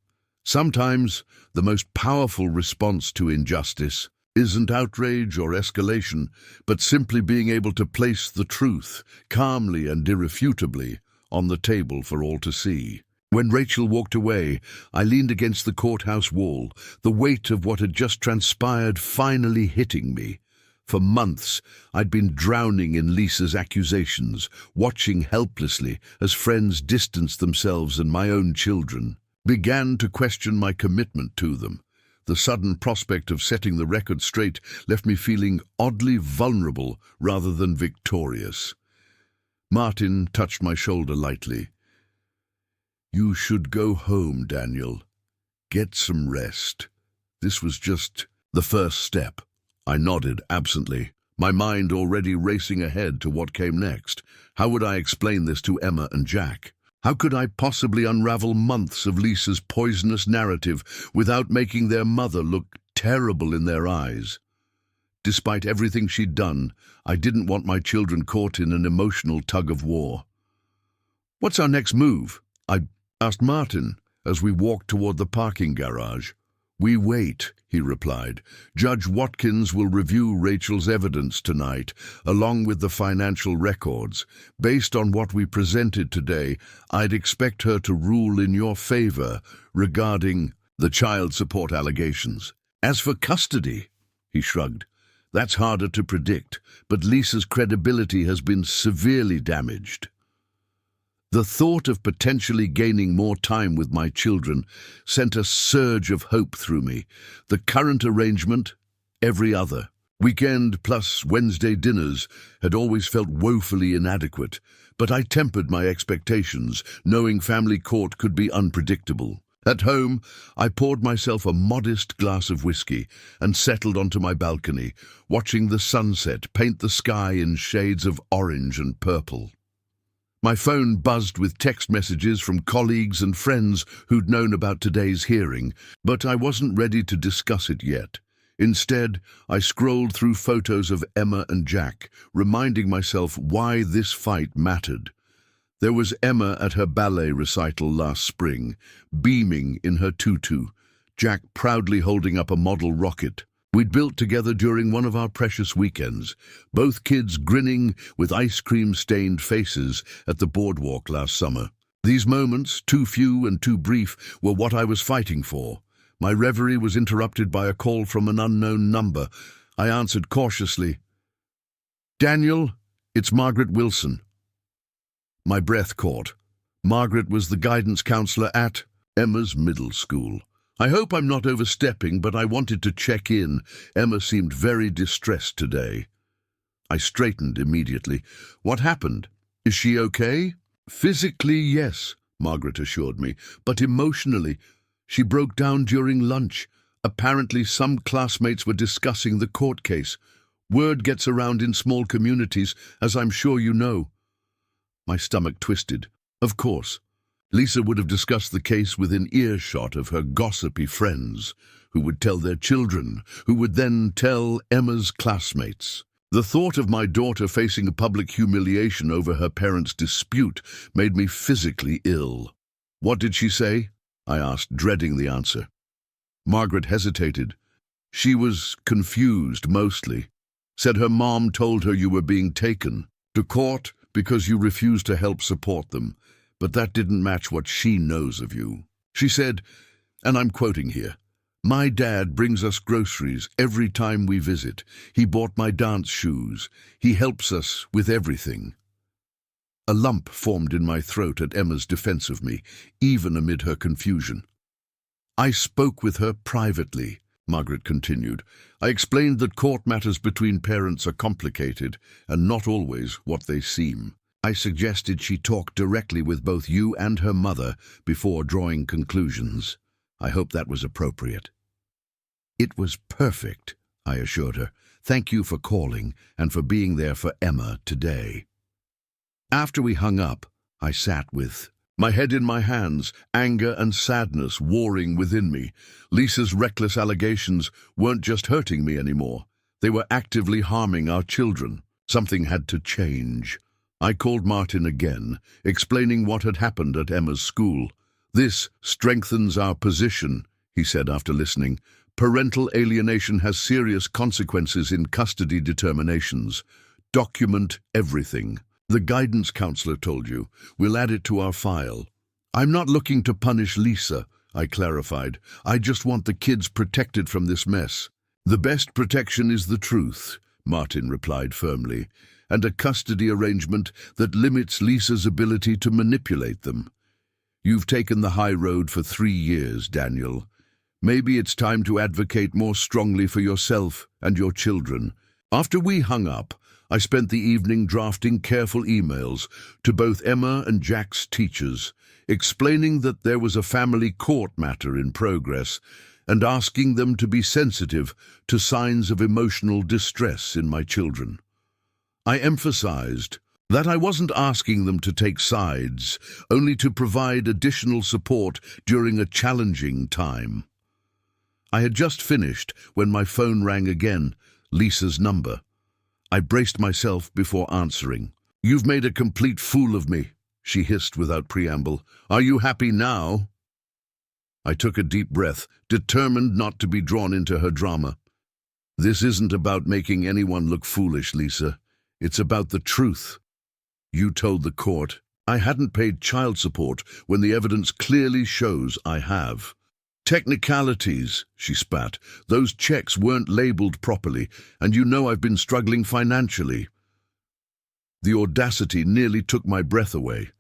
Sometimes, the most powerful response to injustice isn't outrage or escalation, but simply being able to place the truth, calmly and irrefutably, on the table for all to see. When Rachel walked away, I leaned against the courthouse wall, the weight of what had just transpired finally hitting me. For months, I'd been drowning in Lisa's accusations, watching helplessly as friends distanced themselves and my own children began to question my commitment to them. The sudden prospect of setting the record straight left me feeling oddly vulnerable rather than victorious. Martin touched my shoulder lightly. "You should go home, Daniel. Get some rest." This was just the first step. I nodded absently, my mind already racing ahead to what came next. How would I explain this to Emma and Jack? How could I possibly unravel months of Lisa's poisonous narrative without making their mother look terrible in their eyes? Despite everything she'd done, I didn't want my children caught in an emotional tug-of-war. "What's our next move?" I asked Martin as we walked toward the parking garage. "We wait," he replied. "Judge Watkins will review Rachel's evidence tonight, along with the financial records. Based on what we presented today, I'd expect her to rule in your favor regarding the child support allegations. As for custody," he shrugged, "that's harder to predict, but Lisa's credibility has been severely damaged." The thought of potentially gaining more time with my children sent a surge of hope through me. The current arrangement, every other weekend plus Wednesday dinners, had always felt woefully inadequate, but I tempered my expectations, knowing family court could be unpredictable. At home, I poured myself a modest glass of whiskey and settled onto my balcony, watching the sunset paint the sky in shades of orange and purple. My phone buzzed with text messages from colleagues and friends who'd known about today's hearing, but I wasn't ready to discuss it yet. Instead, I scrolled through photos of Emma and Jack, reminding myself why this fight mattered. There was Emma at her ballet recital last spring, beaming in her tutu, Jack proudly holding up a model rocket we'd built together during one of our precious weekends, both kids grinning with ice cream-stained faces at the boardwalk last summer. These moments, too few and too brief, were what I was fighting for. My reverie was interrupted by a call from an unknown number. I answered cautiously. "Daniel, it's Margaret Wilson." My breath caught. Margaret was the guidance counselor at Emma's middle school. "I hope I'm not overstepping, but I wanted to check in. Emma seemed very distressed today." I straightened immediately. "What happened? Is she okay?" "Physically, yes," Margaret assured me, "but emotionally, she broke down during lunch. Apparently some classmates were discussing the court case. Word gets around in small communities, as I'm sure you know." My stomach twisted. Of course. Lisa would have discussed the case within earshot of her gossipy friends, who would tell their children, who would then tell Emma's classmates. The thought of my daughter facing a public humiliation over her parents' dispute made me physically ill. "What did she say?" I asked, dreading the answer. Margaret hesitated. "She was confused, mostly. Said her mom told her you were being taken to court because you refused to help support them. But that didn't match what she knows of you. She said, and I'm quoting here, 'My dad brings us groceries every time we visit. He bought my dance shoes. He helps us with everything.'" A lump formed in my throat at Emma's defense of me, even amid her confusion. "I spoke with her privately," Margaret continued. "I explained that court matters between parents are complicated and not always what they seem. I suggested she talk directly with both you and her mother before drawing conclusions. I hope that was appropriate." "It was perfect," I assured her. "Thank you for calling and for being there for Emma today." After we hung up, I sat with my head in my hands, anger and sadness warring within me. Lisa's reckless allegations weren't just hurting me anymore. They were actively harming our children. Something had to change. I called Martin again, explaining what had happened at Emma's school. "This strengthens our position," he said after listening, Parental alienation has serious consequences in custody determinations. Document everything. The guidance counselor told you. We'll add it to our file. I'm not looking to punish Lisa, I clarified. I just want the kids protected from this mess. The best protection is the truth, Martin replied firmly, and a custody arrangement that limits Lisa's ability to manipulate them. You've taken the high road for 3 years, Daniel. Maybe it's time to advocate more strongly for yourself and your children. After we hung up, I spent the evening drafting careful emails to both Emma and Jack's teachers, explaining that there was a family court matter in progress and asking them to be sensitive to signs of emotional distress in my children. I emphasized that I wasn't asking them to take sides, only to provide additional support during a challenging time. I had just finished when my phone rang again, Lisa's number. I braced myself before answering. "You've made a complete fool of me," she hissed without preamble. "Are you happy now?" I took a deep breath, determined not to be drawn into her drama. "This isn't about making anyone look foolish, Lisa. It's about the truth. You told the court I hadn't paid child support when the evidence clearly shows I have." "Technicalities," she spat. "Those checks weren't labeled properly, and you know I've been struggling financially." The audacity nearly took my breath away.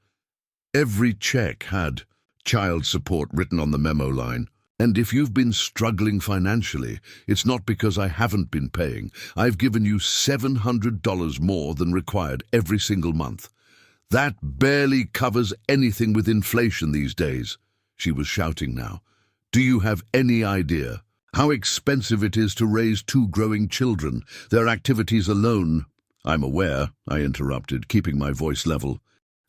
Every check had child support written on the memo line. "And if you've been struggling financially, it's not because I haven't been paying. I've given you $700 more than required every single month. That barely covers anything with inflation these days." She was shouting now. "Do you have any idea how expensive it is to raise 2 growing children, their activities alone?" "I'm aware," I interrupted, keeping my voice level.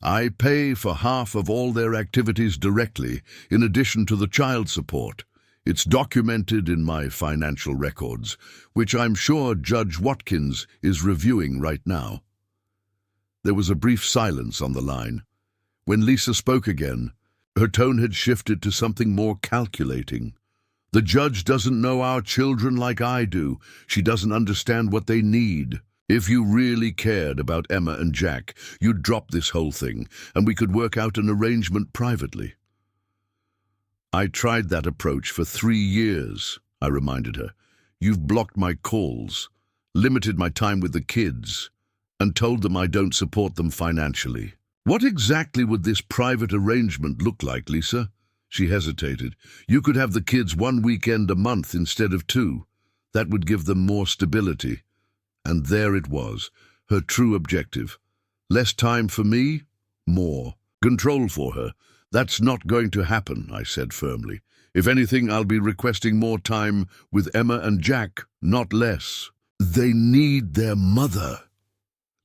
"I pay for half of all their activities directly, in addition to the child support. It's documented in my financial records, which I'm sure Judge Watkins is reviewing right now." There was a brief silence on the line. When Lisa spoke again, her tone had shifted to something more calculating. "The judge doesn't know our children like I do. She doesn't understand what they need. If you really cared about Emma and Jack, you'd drop this whole thing, and we could work out an arrangement privately." "I tried that approach for 3 years, I reminded her. "You've blocked my calls, limited my time with the kids, and told them I don't support them financially." "What exactly would this private arrangement look like, Lisa?" She hesitated. "You could have the kids 1 weekend a month instead of 2. That would give them more stability." And there it was, her true objective. Less time for me, more control for her. "That's not going to happen," I said firmly. "If anything, I'll be requesting more time with Emma and Jack, not less." "They need their mother."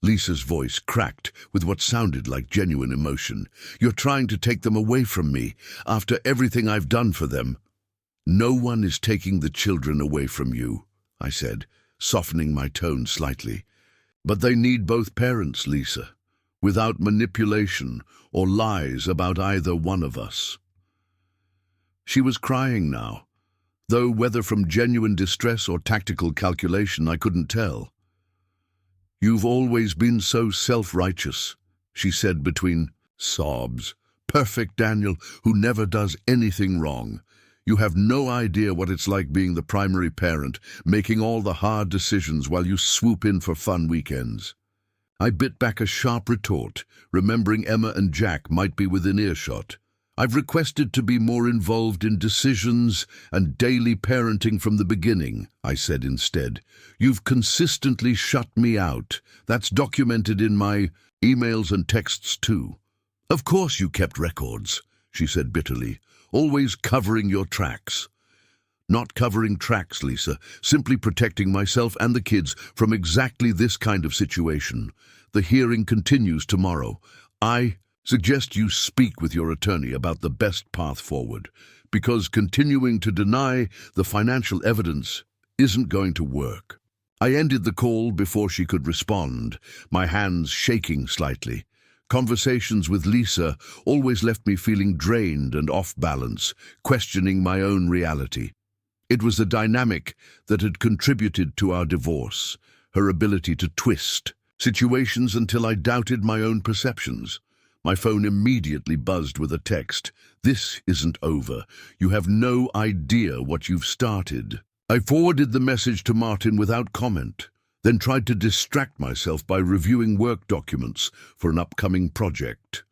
Lisa's voice cracked with what sounded like genuine emotion. "You're trying to take them away from me, after everything I've done for them." "No one is taking the children away from you," I said, softening my tone slightly. "But they need both parents, Lisa, without manipulation or lies about either one of us." She was crying now, though whether from genuine distress or tactical calculation I couldn't tell. "You've always been so self-righteous," she said between sobs. "Perfect Daniel, who never does anything wrong. You have no idea what it's like being the primary parent, making all the hard decisions while you swoop in for fun weekends." I bit back a sharp retort, remembering Emma and Jack might be within earshot. "I've requested to be more involved in decisions and daily parenting from the beginning," I said instead. "You've consistently shut me out. That's documented in my emails and texts too." "Of course you kept records," she said bitterly. "Always covering your tracks." "Not covering tracks, Lisa. Simply protecting myself and the kids from exactly this kind of situation. The hearing continues tomorrow. I suggest you speak with your attorney about the best path forward, because continuing to deny the financial evidence isn't going to work." I ended the call before she could respond, my hands shaking slightly. Conversations with Lisa always left me feeling drained and off balance, questioning my own reality. It was the dynamic that had contributed to our divorce, her ability to twist situations until I doubted my own perceptions. My phone immediately buzzed with a text. "This isn't over. You have no idea what you've started." I forwarded the message to Martin without comment, then tried to distract myself by reviewing work documents for an upcoming project.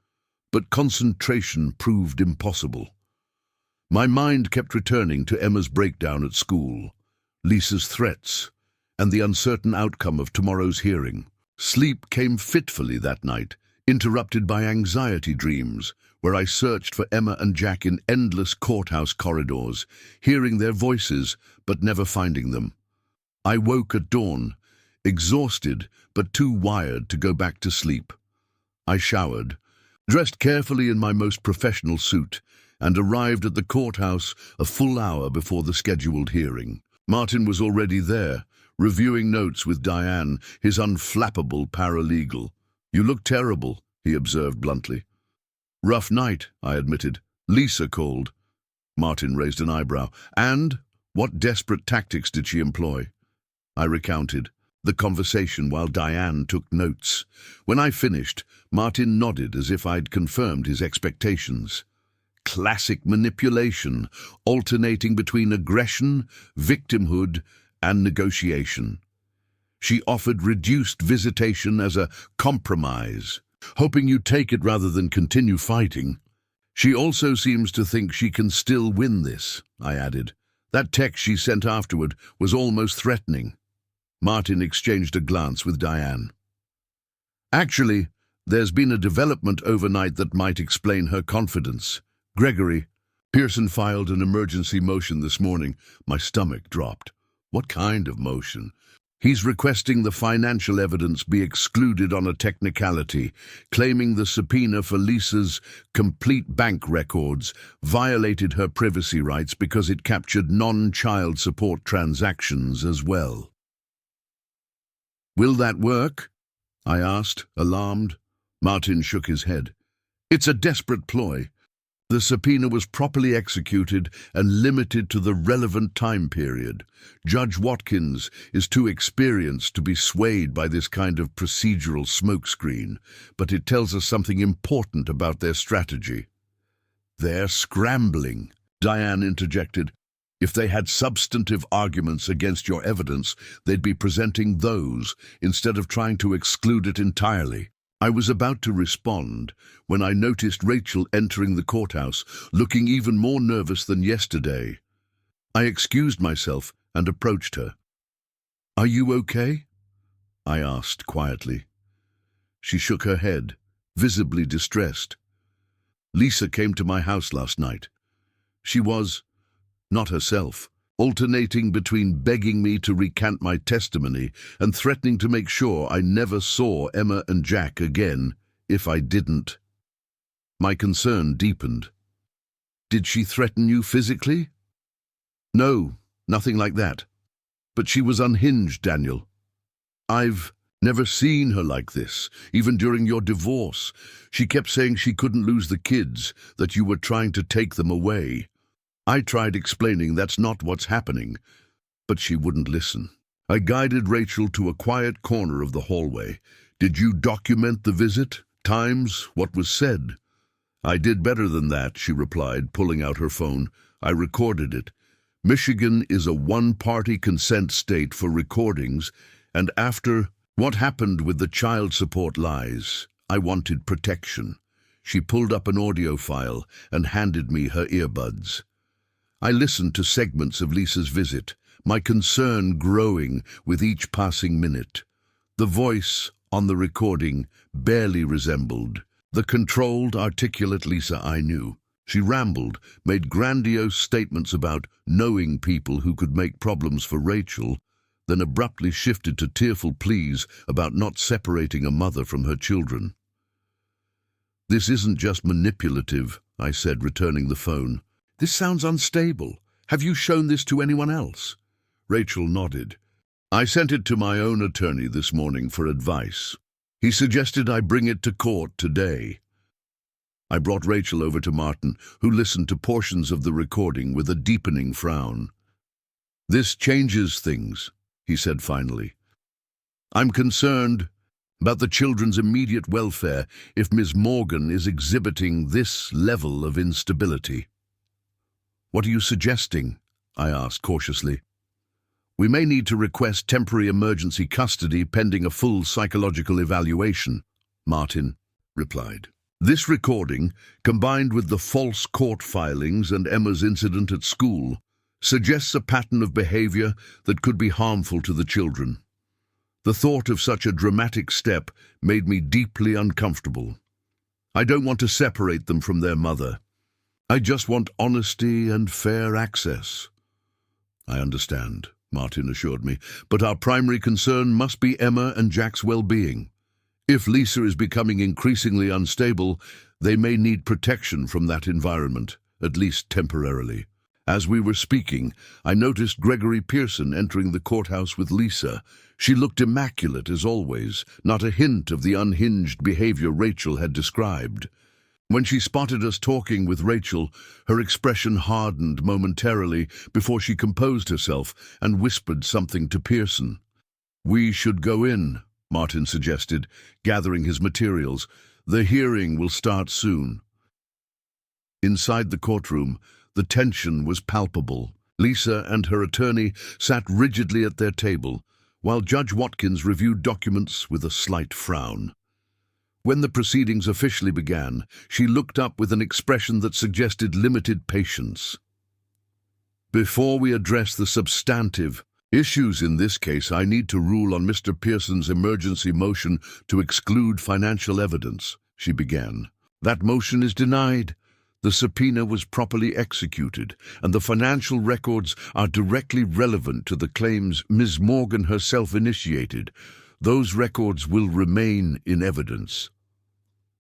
But concentration proved impossible. My mind kept returning to Emma's breakdown at school, Lisa's threats, and the uncertain outcome of tomorrow's hearing. Sleep came fitfully that night, interrupted by anxiety dreams, where I searched for Emma and Jack in endless courthouse corridors, hearing their voices but never finding them. I woke at dawn, exhausted but too wired to go back to sleep. I showered, dressed carefully in my most professional suit, and arrived at the courthouse a full hour before the scheduled hearing. Martin was already there, reviewing notes with Diane, his unflappable paralegal. "You look terrible," he observed bluntly. "Rough night," I admitted. "Lisa called." Martin raised an eyebrow. "And? What desperate tactics did she employ?" I recounted the conversation while Diane took notes. When I finished, Martin nodded as if I'd confirmed his expectations. Classic manipulation, alternating between aggression, victimhood, and negotiation. She offered reduced visitation as a compromise, hoping you'd take it rather than continue fighting. "She also seems to think she can still win this," I added. "That text she sent afterward was almost threatening." Martin exchanged a glance with Diane. "Actually, there's been a development overnight that might explain her confidence. Gregory, Pearson filed an emergency motion this morning." My stomach dropped. "What kind of motion?" "He's requesting the financial evidence be excluded on a technicality, claiming the subpoena for Lisa's complete bank records violated her privacy rights because it captured non-child support transactions as well." "Will that work?" I asked, alarmed. Martin shook his head. "It's a desperate ploy. The subpoena was properly executed and limited to the relevant time period. Judge Watkins is too experienced to be swayed by this kind of procedural smokescreen, but it tells us something important about their strategy." "They're scrambling," Diane interjected. "If they had substantive arguments against your evidence, they'd be presenting those instead of trying to exclude it entirely." I was about to respond when I noticed Rachel entering the courthouse, looking even more nervous than yesterday. I excused myself and approached her. "Are you okay?" I asked quietly. She shook her head, visibly distressed. "Lisa came to my house last night. She was not herself, alternating between begging me to recant my testimony and threatening to make sure I never saw Emma and Jack again if I didn't." My concern deepened. "Did she threaten you physically?" "No, nothing like that. But she was unhinged, Daniel. I've never seen her like this, even during your divorce. She kept saying she couldn't lose the kids, that you were trying to take them away. I tried explaining that's not what's happening, but she wouldn't listen. I guided Rachel to a quiet corner of the hallway. "Did you document the visit? Times? What was said?" "I did better than that," she replied, pulling out her phone. "I recorded it. Michigan is a one-party consent state for recordings, and after what happened with the child support lies, I wanted protection." She pulled up an audio file and handed me her earbuds. I listened to segments of Lisa's visit, my concern growing with each passing minute. The voice on the recording barely resembled the controlled, articulate Lisa I knew. She rambled, made grandiose statements about knowing people who could make problems for Rachel, then abruptly shifted to tearful pleas about not separating a mother from her children. "This isn't just manipulative," I said, returning the phone. "This sounds unstable. Have you shown this to anyone else?" Rachel nodded. "I sent it to my own attorney this morning for advice. He suggested I bring it to court today." I brought Rachel over to Martin, who listened to portions of the recording with a deepening frown. "This changes things," he said finally. "I'm concerned about the children's immediate welfare if Miss Morgan is exhibiting this level of instability." "What are you suggesting?" I asked cautiously. "We may need to request temporary emergency custody pending a full psychological evaluation," Martin replied. "This recording, combined with the false court filings and Emma's incident at school, suggests a pattern of behavior that could be harmful to the children. The thought of such a dramatic step made me deeply uncomfortable. I don't want to separate them from their mother. I just want honesty and fair access." "I understand," Martin assured me, "but our primary concern must be Emma and Jack's well-being. If Lisa is becoming increasingly unstable, they may need protection from that environment, at least temporarily." As we were speaking, I noticed Gregory Pearson entering the courthouse with Lisa. She looked immaculate as always, not a hint of the unhinged behavior Rachel had described. When she spotted us talking with Rachel, her expression hardened momentarily before she composed herself and whispered something to Pearson. "We should go in," Martin suggested, gathering his materials. "The hearing will start soon." Inside the courtroom, the tension was palpable. Lisa and her attorney sat rigidly at their table, while Judge Watkins reviewed documents with a slight frown. When the proceedings officially began, she looked up with an expression that suggested limited patience. "Before we address the substantive issues in this case, I need to rule on Mr. Pearson's emergency motion to exclude financial evidence," she began. "That motion is denied. The subpoena was properly executed, and the financial records are directly relevant to the claims Ms. Morgan herself initiated. Those records will remain in evidence."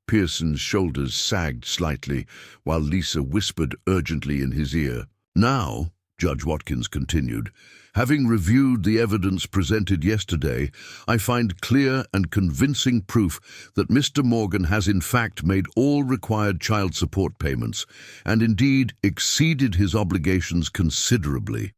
Pearson's shoulders sagged slightly, while Lisa whispered urgently in his ear. "Now," Judge Watkins continued, "having reviewed the evidence presented yesterday, I find clear and convincing proof that Mr. Morgan has in fact made all required child support payments, and indeed exceeded his obligations considerably.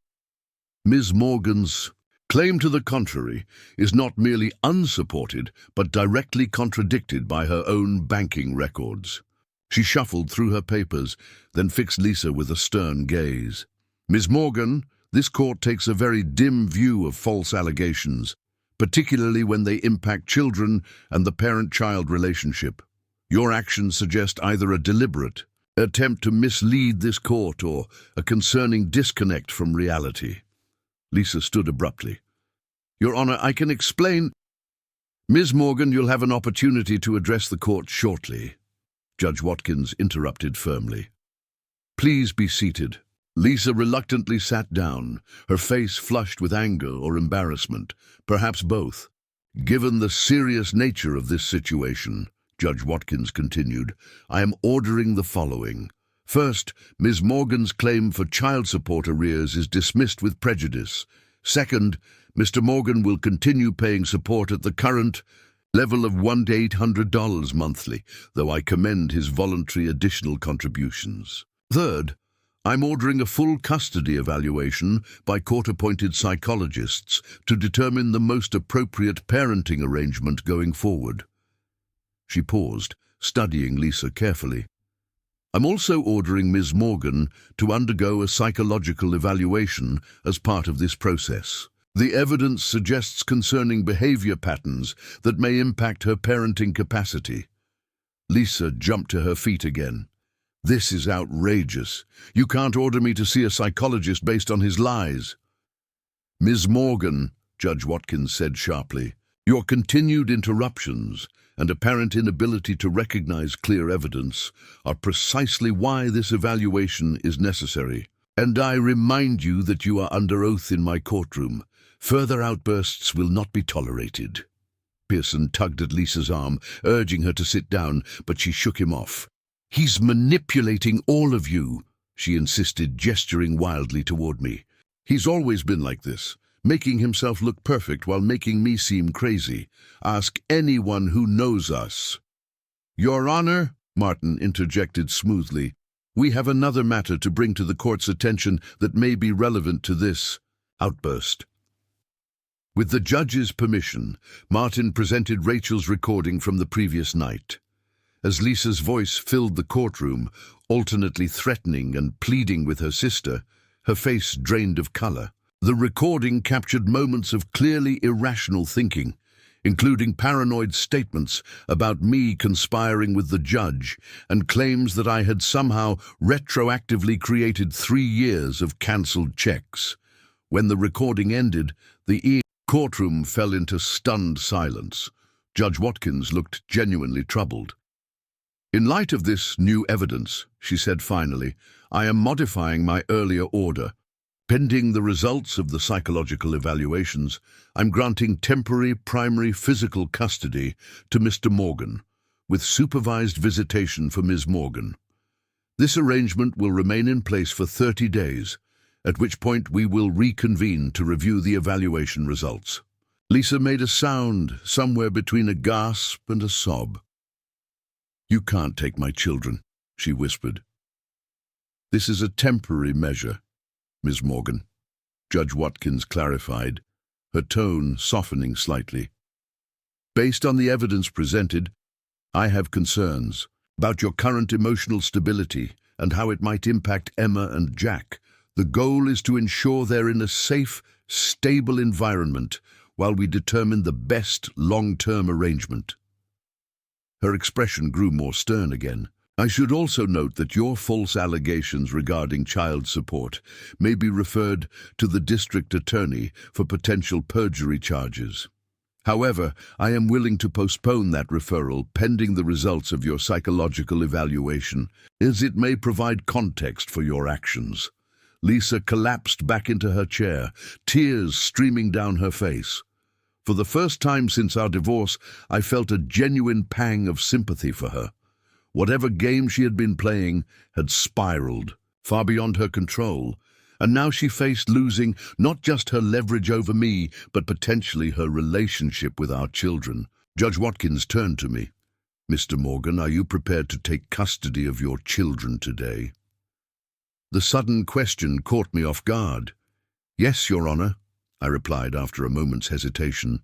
Ms. Morgan's claim to the contrary is not merely unsupported, but directly contradicted by her own banking records." She shuffled through her papers, then fixed Lisa with a stern gaze. "Ms. Morgan, this court takes a very dim view of false allegations, particularly when they impact children and the parent-child relationship. Your actions suggest either a deliberate attempt to mislead this court or a concerning disconnect from reality." Lisa stood abruptly. "Your Honor, I can explain—" "Ms. Morgan, you'll have an opportunity to address the court shortly," Judge Watkins interrupted firmly. "Please be seated." Lisa reluctantly sat down, her face flushed with anger or embarrassment, perhaps both. "Given the serious nature of this situation," Judge Watkins continued, "I am ordering the following. First, Ms. Morgan's claim for child support arrears is dismissed with prejudice. Second, Mr. Morgan will continue paying support at the current level of $100 to $800 monthly, though I commend his voluntary additional contributions. Third, I'm ordering a full custody evaluation by court-appointed psychologists to determine the most appropriate parenting arrangement going forward." She paused, studying Lisa carefully. "I'm also ordering Ms. Morgan to undergo a psychological evaluation as part of this process. The evidence suggests concerning behavior patterns that may impact her parenting capacity." Lisa jumped to her feet again. "This is outrageous. You can't order me to see a psychologist based on his lies." "Ms. Morgan," Judge Watkins said sharply, "your continued interruptions and apparent inability to recognize clear evidence are precisely why this evaluation is necessary. And I remind you that you are under oath in my courtroom. Further outbursts will not be tolerated." Pearson tugged at Lisa's arm, urging her to sit down, but she shook him off. "He's manipulating all of you," she insisted, gesturing wildly toward me. "He's always been like this, making himself look perfect while making me seem crazy. Ask anyone who knows us." "Your Honor," Martin interjected smoothly, "we have another matter to bring to the court's attention that may be relevant to this." outburst. With the judge's permission, Martin presented Rachel's recording from the previous night. As Lisa's voice filled the courtroom, alternately threatening and pleading with her sister, her face drained of color. The recording captured moments of clearly irrational thinking, including paranoid statements about me conspiring with the judge and claims that I had somehow retroactively created 3 years of cancelled checks. When the recording ended, the courtroom fell into stunned silence. Judge Watkins looked genuinely troubled. "In light of this new evidence," she said finally, "I am modifying my earlier order. Pending the results of the psychological evaluations, I'm granting temporary primary physical custody to Mr. Morgan, with supervised visitation for Ms. Morgan. This arrangement will remain in place for 30 days, at which point we will reconvene to review the evaluation results." Lisa made a sound somewhere between a gasp and a sob. "You can't take my children," she whispered. "This is a temporary measure, Ms. Morgan," Judge Watkins clarified, her tone softening slightly. "Based on the evidence presented, I have concerns about your current emotional stability and how it might impact Emma and Jack. The goal is to ensure they're in a safe, stable environment while we determine the best long-term arrangement." Her expression grew more stern again. "I should also note that your false allegations regarding child support may be referred to the district attorney for potential perjury charges. However, I am willing to postpone that referral pending the results of your psychological evaluation, as it may provide context for your actions." Lisa collapsed back into her chair, tears streaming down her face. For the first time since our divorce, I felt a genuine pang of sympathy for her. Whatever game she had been playing had spiraled, far beyond her control, and now she faced losing not just her leverage over me, but potentially her relationship with our children. Judge Watkins turned to me. "Mr. Morgan, are you prepared to take custody of your children today?" The sudden question caught me off guard. "Yes, Your Honor," I replied after a moment's hesitation.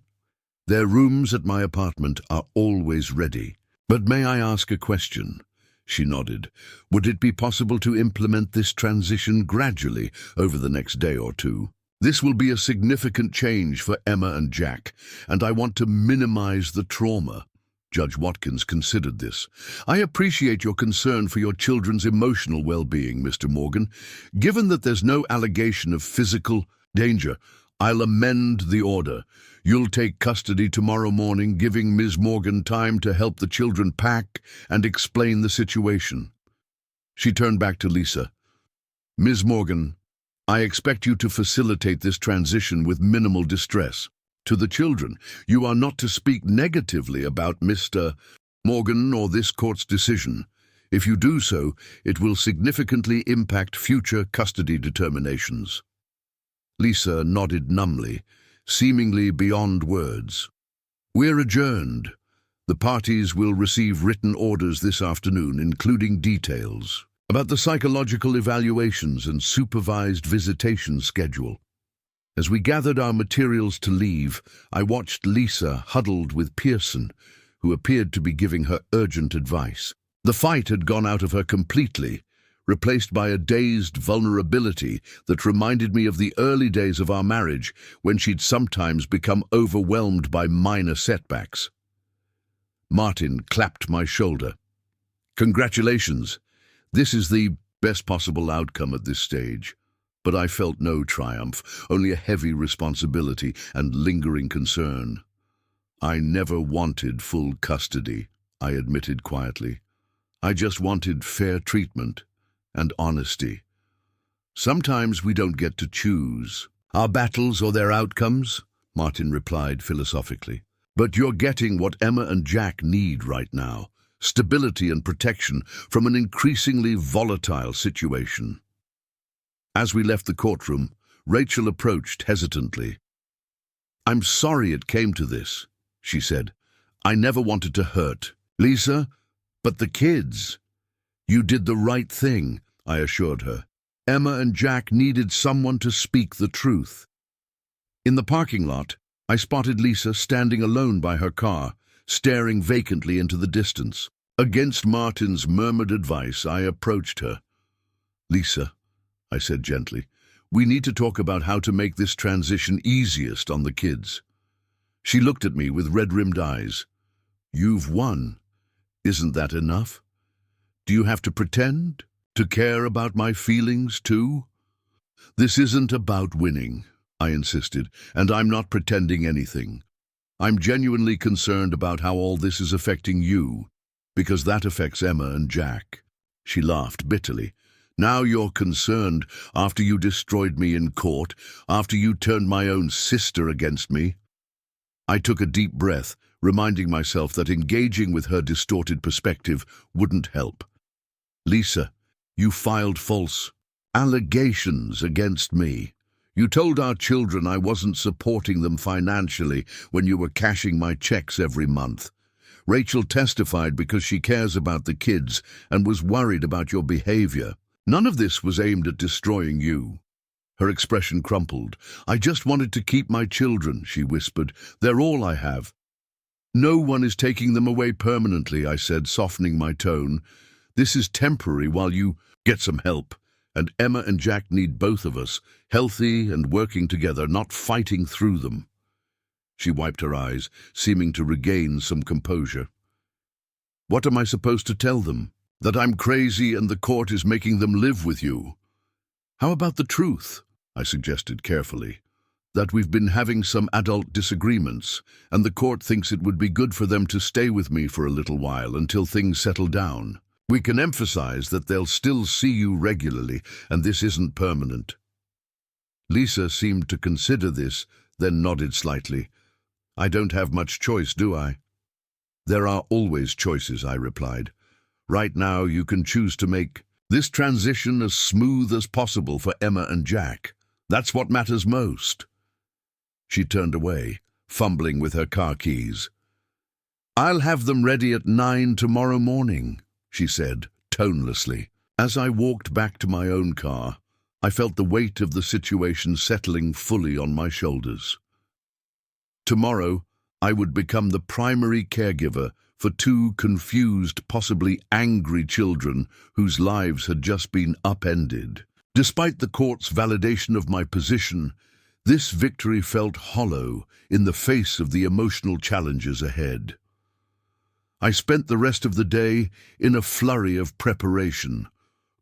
"Their rooms at my apartment are always ready. But may I ask a question?" She nodded. "Would it be possible to implement this transition gradually over the next day or two? This will be a significant change for Emma and Jack, and I want to minimize the trauma." Judge Watkins considered this. "I appreciate your concern for your children's emotional well-being, Mr. Morgan. Given that there's no allegation of physical danger, I'll amend the order. You'll take custody tomorrow morning, giving Ms. Morgan time to help the children pack and explain the situation." She turned back to Lisa. "Ms. Morgan, I expect you to facilitate this transition with minimal distress. To the children, you are not to speak negatively about Mr. Morgan or this court's decision. If you do so, it will significantly impact future custody determinations." Lisa nodded numbly, seemingly beyond words. "We're adjourned. The parties will receive written orders this afternoon, including details about the psychological evaluations and supervised visitation schedule." As we gathered our materials to leave, I watched Lisa huddled with Pearson, who appeared to be giving her urgent advice. The fight had gone out of her completely, replaced by a dazed vulnerability that reminded me of the early days of our marriage, when she'd sometimes become overwhelmed by minor setbacks. Martin clapped my shoulder. "Congratulations. This is the best possible outcome at this stage." But I felt no triumph, only a heavy responsibility and lingering concern. "I never wanted full custody," I admitted quietly. "I just wanted fair treatment and honesty. Sometimes we don't get to choose our battles or their outcomes," Martin replied philosophically. "But you're getting what Emma and Jack need right now, stability and protection from an increasingly volatile situation." As we left the courtroom, Rachel approached hesitantly. "I'm sorry it came to this," she said. "I never wanted to hurt Lisa, but the kids." "You did the right thing," I assured her. "Emma and Jack needed someone to speak the truth." In the parking lot, I spotted Lisa standing alone by her car, staring vacantly into the distance. Against Martin's murmured advice, I approached her. "Lisa," I said gently, "we need to talk about how to make this transition easiest on the kids." She looked at me with red-rimmed eyes. "You've won. Isn't that enough? Do you have to pretend to care about my feelings too?" "This isn't about winning," I insisted, "and I'm not pretending anything. I'm genuinely concerned about how all this is affecting you, because that affects Emma and Jack." She laughed bitterly. "Now you're concerned, after you destroyed me in court, after you turned my own sister against me." I took a deep breath, reminding myself that engaging with her distorted perspective wouldn't help. "Lisa, you filed false allegations against me. You told our children I wasn't supporting them financially when you were cashing my checks every month. Rachel testified because she cares about the kids and was worried about your behavior. None of this was aimed at destroying you." Her expression crumpled. "I just wanted to keep my children," she whispered. "They're all I have." "No one is taking them away permanently," I said, softening my tone. "This is temporary while you get some help. And Emma and Jack need both of us, healthy and working together, not fighting through them." She wiped her eyes, seeming to regain some composure. "What am I supposed to tell them? That I'm crazy and the court is making them live with you?" "How about the truth?" I suggested carefully. "That we've been having some adult disagreements, and the court thinks it would be good for them to stay with me for a little while until things settle down. We can emphasize that they'll still see you regularly, and this isn't permanent." Lisa seemed to consider this, then nodded slightly. "I don't have much choice, do I?" "There are always choices," I replied. "Right now you can choose to make this transition as smooth as possible for Emma and Jack. That's what matters most." She turned away, fumbling with her car keys. "I'll have them ready at 9 tomorrow morning," she said, tonelessly. As I walked back to my own car, I felt the weight of the situation settling fully on my shoulders. Tomorrow, I would become the primary caregiver for two confused, possibly angry children whose lives had just been upended. Despite the court's validation of my position, this victory felt hollow in the face of the emotional challenges ahead. I spent the rest of the day in a flurry of preparation,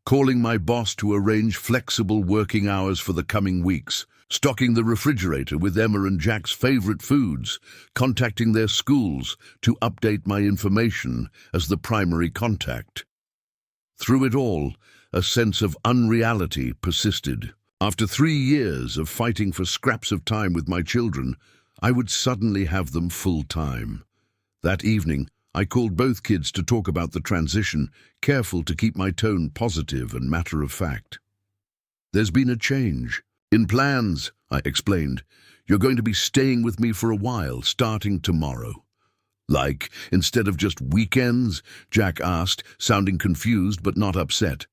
calling my boss to arrange flexible working hours for the coming weeks, stocking the refrigerator with Emma and Jack's favorite foods, contacting their schools to update my information as the primary contact. Through it all, a sense of unreality persisted. After 3 years of fighting for scraps of time with my children, I would suddenly have them full-time. That evening, I called both kids to talk about the transition, careful to keep my tone positive and matter-of-fact. "There's been a change. In plans," I explained. "You're going to be staying with me for a while, starting tomorrow." "Like, instead of just weekends?" Jack asked, sounding confused but not upset.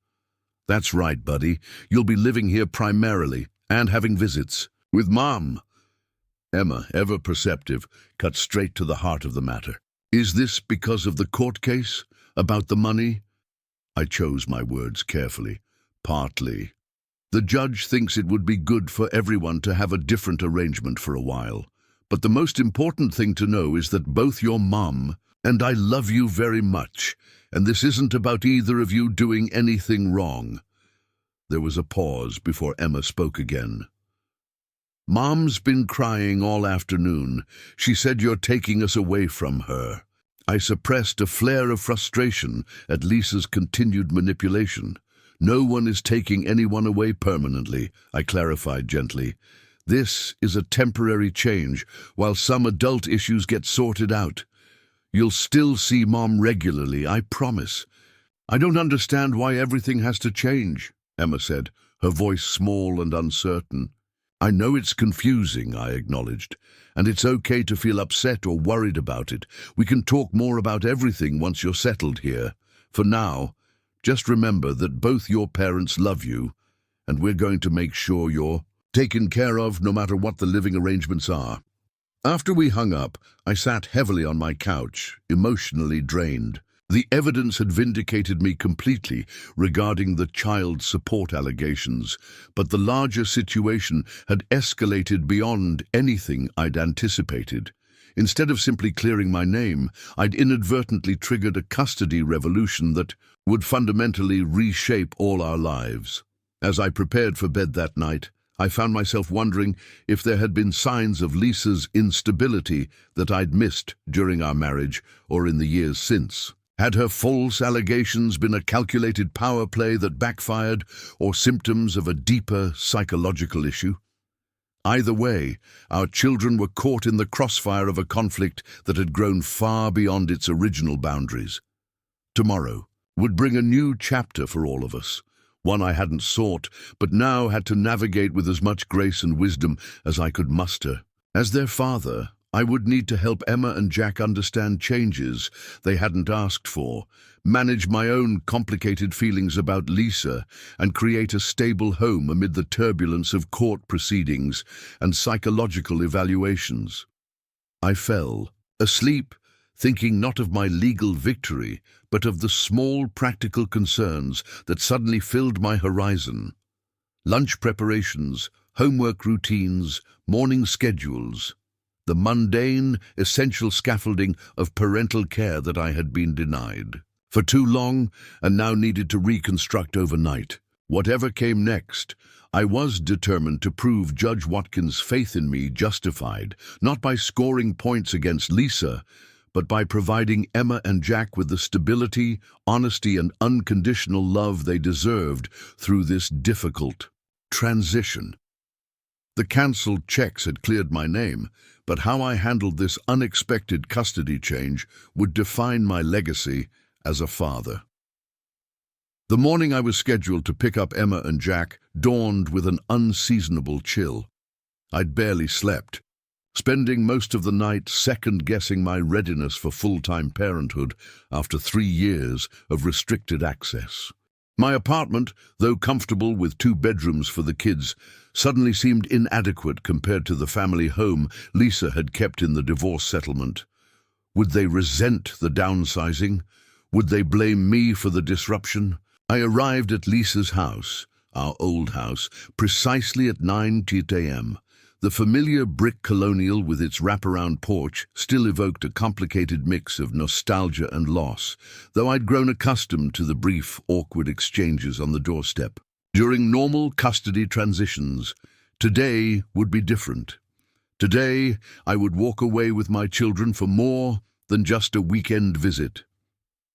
"That's right, buddy. You'll be living here primarily, and having visits. With Mom." Emma, ever perceptive, cut straight to the heart of the matter. "Is this because of the court case? About the money?" I chose my words carefully. "Partly. The judge thinks it would be good for everyone to have a different arrangement for a while. But the most important thing to know is that both your mom and I love you very much, and this isn't about either of you doing anything wrong." There was a pause before Emma spoke again. "Mom's been crying all afternoon. She said you're taking us away from her." I suppressed a flare of frustration at Lisa's continued manipulation. "No one is taking anyone away permanently," I clarified gently. "This is a temporary change while some adult issues get sorted out. You'll still see Mom regularly, I promise." "I don't understand why everything has to change," Emma said, her voice small and uncertain. "I know it's confusing," I acknowledged, "and it's okay to feel upset or worried about it. We can talk more about everything once you're settled here. For now, just remember that both your parents love you, and we're going to make sure you're taken care of no matter what the living arrangements are. After we hung up, I sat heavily on my couch, emotionally drained. The evidence had vindicated me completely regarding the child support allegations, but the larger situation had escalated beyond anything I'd anticipated. Instead of simply clearing my name, I'd inadvertently triggered a custody revolution that would fundamentally reshape all our lives. As I prepared for bed that night, I found myself wondering if there had been signs of Lisa's instability that I'd missed during our marriage or in the years since. Had her false allegations been a calculated power play that backfired, or symptoms of a deeper psychological issue? Either way, our children were caught in the crossfire of a conflict that had grown far beyond its original boundaries. Tomorrow would bring a new chapter for all of us, one I hadn't sought, but now had to navigate with as much grace and wisdom as I could muster. As their father, I would need to help Emma and Jack understand changes they hadn't asked for, manage my own complicated feelings about Lisa, and create a stable home amid the turbulence of court proceedings and psychological evaluations. I fell asleep, thinking not of my legal victory, but of the small practical concerns that suddenly filled my horizon. Lunch preparations, homework routines, morning schedules, the mundane, essential scaffolding of parental care that I had been denied for too long and now needed to reconstruct overnight. Whatever came next, I was determined to prove Judge Watkins' faith in me justified, not by scoring points against Lisa, but by providing Emma and Jack with the stability, honesty, and unconditional love they deserved through this difficult transition. The cancelled checks had cleared my name, but how I handled this unexpected custody change would define my legacy as a father. The morning I was scheduled to pick up Emma and Jack dawned with an unseasonable chill. I'd barely slept, spending most of the night second-guessing my readiness for full-time parenthood after 3 years of restricted access. My apartment, though comfortable with 2 bedrooms for the kids, suddenly seemed inadequate compared to the family home Lisa had kept in the divorce settlement. Would they resent the downsizing? Would they blame me for the disruption? I arrived at Lisa's house, our old house, precisely at 9:00 a.m. The familiar brick colonial with its wraparound porch still evoked a complicated mix of nostalgia and loss, though I'd grown accustomed to the brief, awkward exchanges on the doorstep. During normal custody transitions, today would be different. Today, I would walk away with my children for more than just a weekend visit.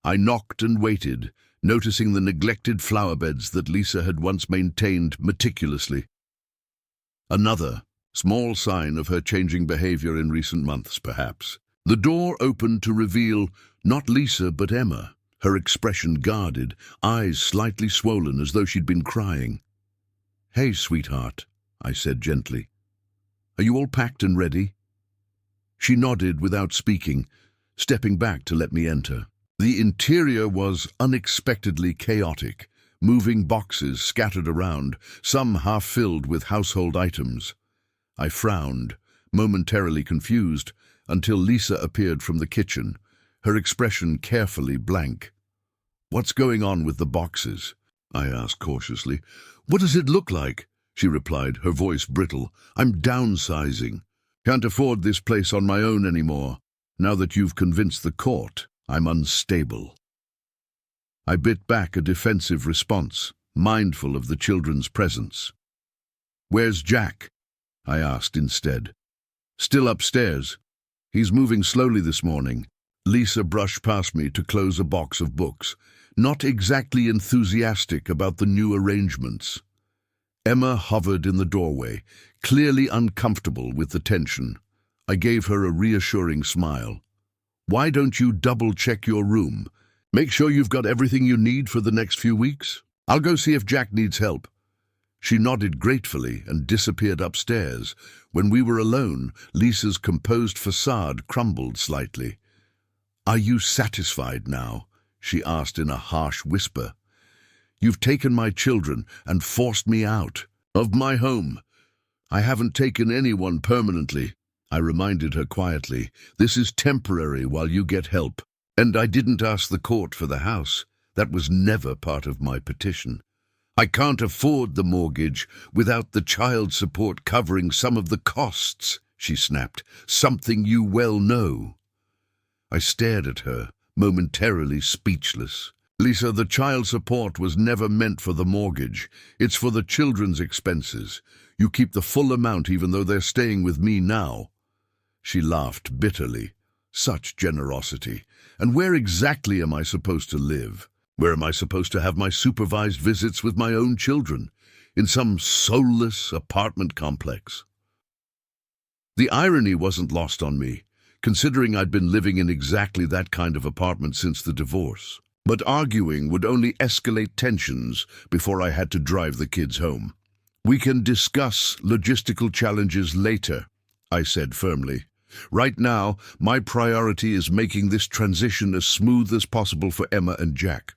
I knocked and waited, noticing the neglected flower beds that Lisa had once maintained meticulously. Another small sign of her changing behavior in recent months, perhaps. The door opened to reveal not Lisa but Emma, her expression guarded, eyes slightly swollen as though she'd been crying. "Hey, sweetheart," I said gently. "Are you all packed and ready?" She nodded without speaking, stepping back to let me enter. The interior was unexpectedly chaotic, moving boxes scattered around, some half-filled with household items. I frowned, momentarily confused, until Lisa appeared from the kitchen, her expression carefully blank. "What's going on with the boxes?" I asked cautiously. "What does it look like?" she replied, her voice brittle. "I'm downsizing. Can't afford this place on my own anymore. Now that you've convinced the court, I'm unstable." I bit back a defensive response, mindful of the children's presence. "Where's Jack?" I asked instead. "Still upstairs. He's moving slowly this morning." Lisa brushed past me to close a box of books, not exactly enthusiastic about the new arrangements. Emma hovered in the doorway, clearly uncomfortable with the tension. I gave her a reassuring smile. "Why don't you double-check your room? Make sure you've got everything you need for the next few weeks. I'll go see if Jack needs help." She nodded gratefully and disappeared upstairs. When we were alone, Lisa's composed facade crumbled slightly. "Are you satisfied now?" she asked in a harsh whisper. "You've taken my children and forced me out of my home. I haven't taken anyone permanently. I reminded her quietly, this is temporary while you get help. And I didn't ask the court for the house. That was never part of my petition. I can't afford the mortgage without the child support covering some of the costs, she snapped, something you well know. I stared at her, momentarily speechless. Lisa, the child support was never meant for the mortgage. It's for the children's expenses. You keep the full amount even though they're staying with me now. She laughed bitterly. Such generosity. And where exactly am I supposed to live? Where am I supposed to have my supervised visits with my own children? In some soulless apartment complex? The irony wasn't lost on me, considering I'd been living in exactly that kind of apartment since the divorce. But arguing would only escalate tensions before I had to drive the kids home. We can discuss logistical challenges later, I said firmly. Right now, my priority is making this transition as smooth as possible for Emma and Jack.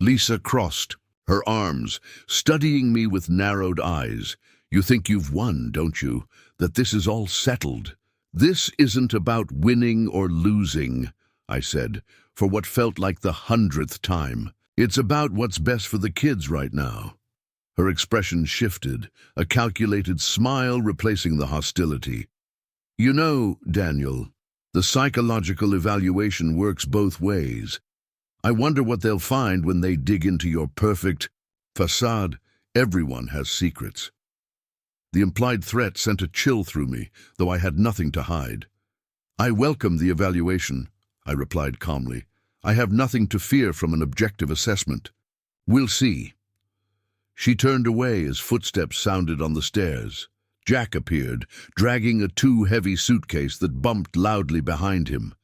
Lisa crossed her arms, studying me with narrowed eyes. You think you've won, don't you? That this is all settled. This isn't about winning or losing, I said, for what felt like the 100th time. It's about what's best for the kids right now. Her expression shifted, a calculated smile replacing the hostility. You know, Daniel, the psychological evaluation works both ways. I wonder what they'll find when they dig into your perfect facade. Everyone has secrets. The implied threat sent a chill through me, though I had nothing to hide. I welcome the evaluation, I replied calmly. I have nothing to fear from an objective assessment. We'll see. She turned away as footsteps sounded on the stairs. Jack appeared, dragging a too-heavy suitcase that bumped loudly behind him.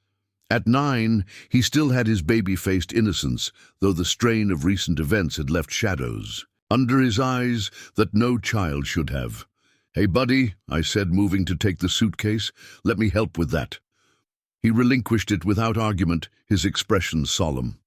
At 9, he still had his baby-faced innocence, though the strain of recent events had left shadows under his eyes that no child should have. Hey, buddy, I said, moving to take the suitcase. Let me help with that. He relinquished it without argument, his expression solemn.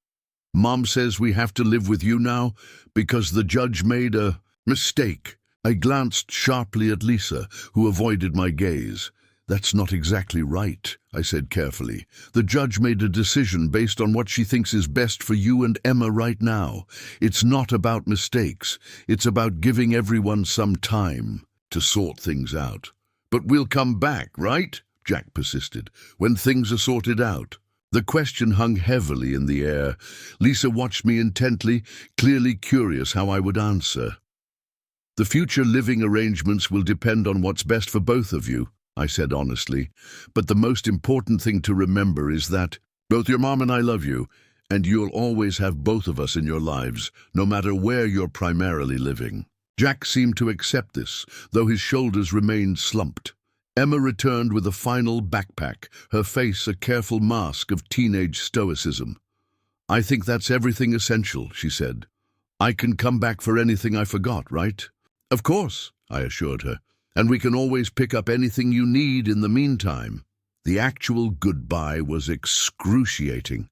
Mom says we have to live with you now because the judge made a mistake. I glanced sharply at Lisa, who avoided my gaze. That's not exactly right, I said carefully. The judge made a decision based on what she thinks is best for you and Emma right now. It's not about mistakes. It's about giving everyone some time to sort things out. But we'll come back, right? Jack persisted, when things are sorted out. The question hung heavily in the air. Lisa watched me intently, clearly curious how I would answer. The future living arrangements will depend on what's best for both of you, I said honestly. But the most important thing to remember is that both your mom and I love you, and you'll always have both of us in your lives, no matter where you're primarily living. Jack seemed to accept this, though his shoulders remained slumped. Emma returned with a final backpack, her face a careful mask of teenage stoicism. I think that's everything essential, she said. I can come back for anything I forgot, right? Of course, I assured her, and we can always pick up anything you need in the meantime. The actual goodbye was excruciating.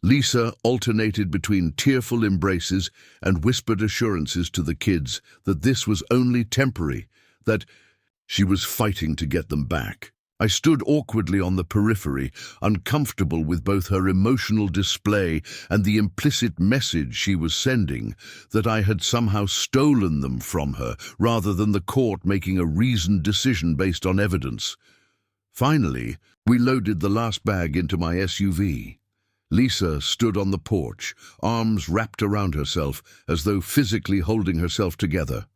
Lisa alternated between tearful embraces and whispered assurances to the kids that this was only temporary, that she was fighting to get them back. I stood awkwardly on the periphery, uncomfortable with both her emotional display and the implicit message she was sending, that I had somehow stolen them from her, rather than the court making a reasoned decision based on evidence. Finally, we loaded the last bag into my SUV. Lisa stood on the porch, arms wrapped around herself, as though physically holding herself together.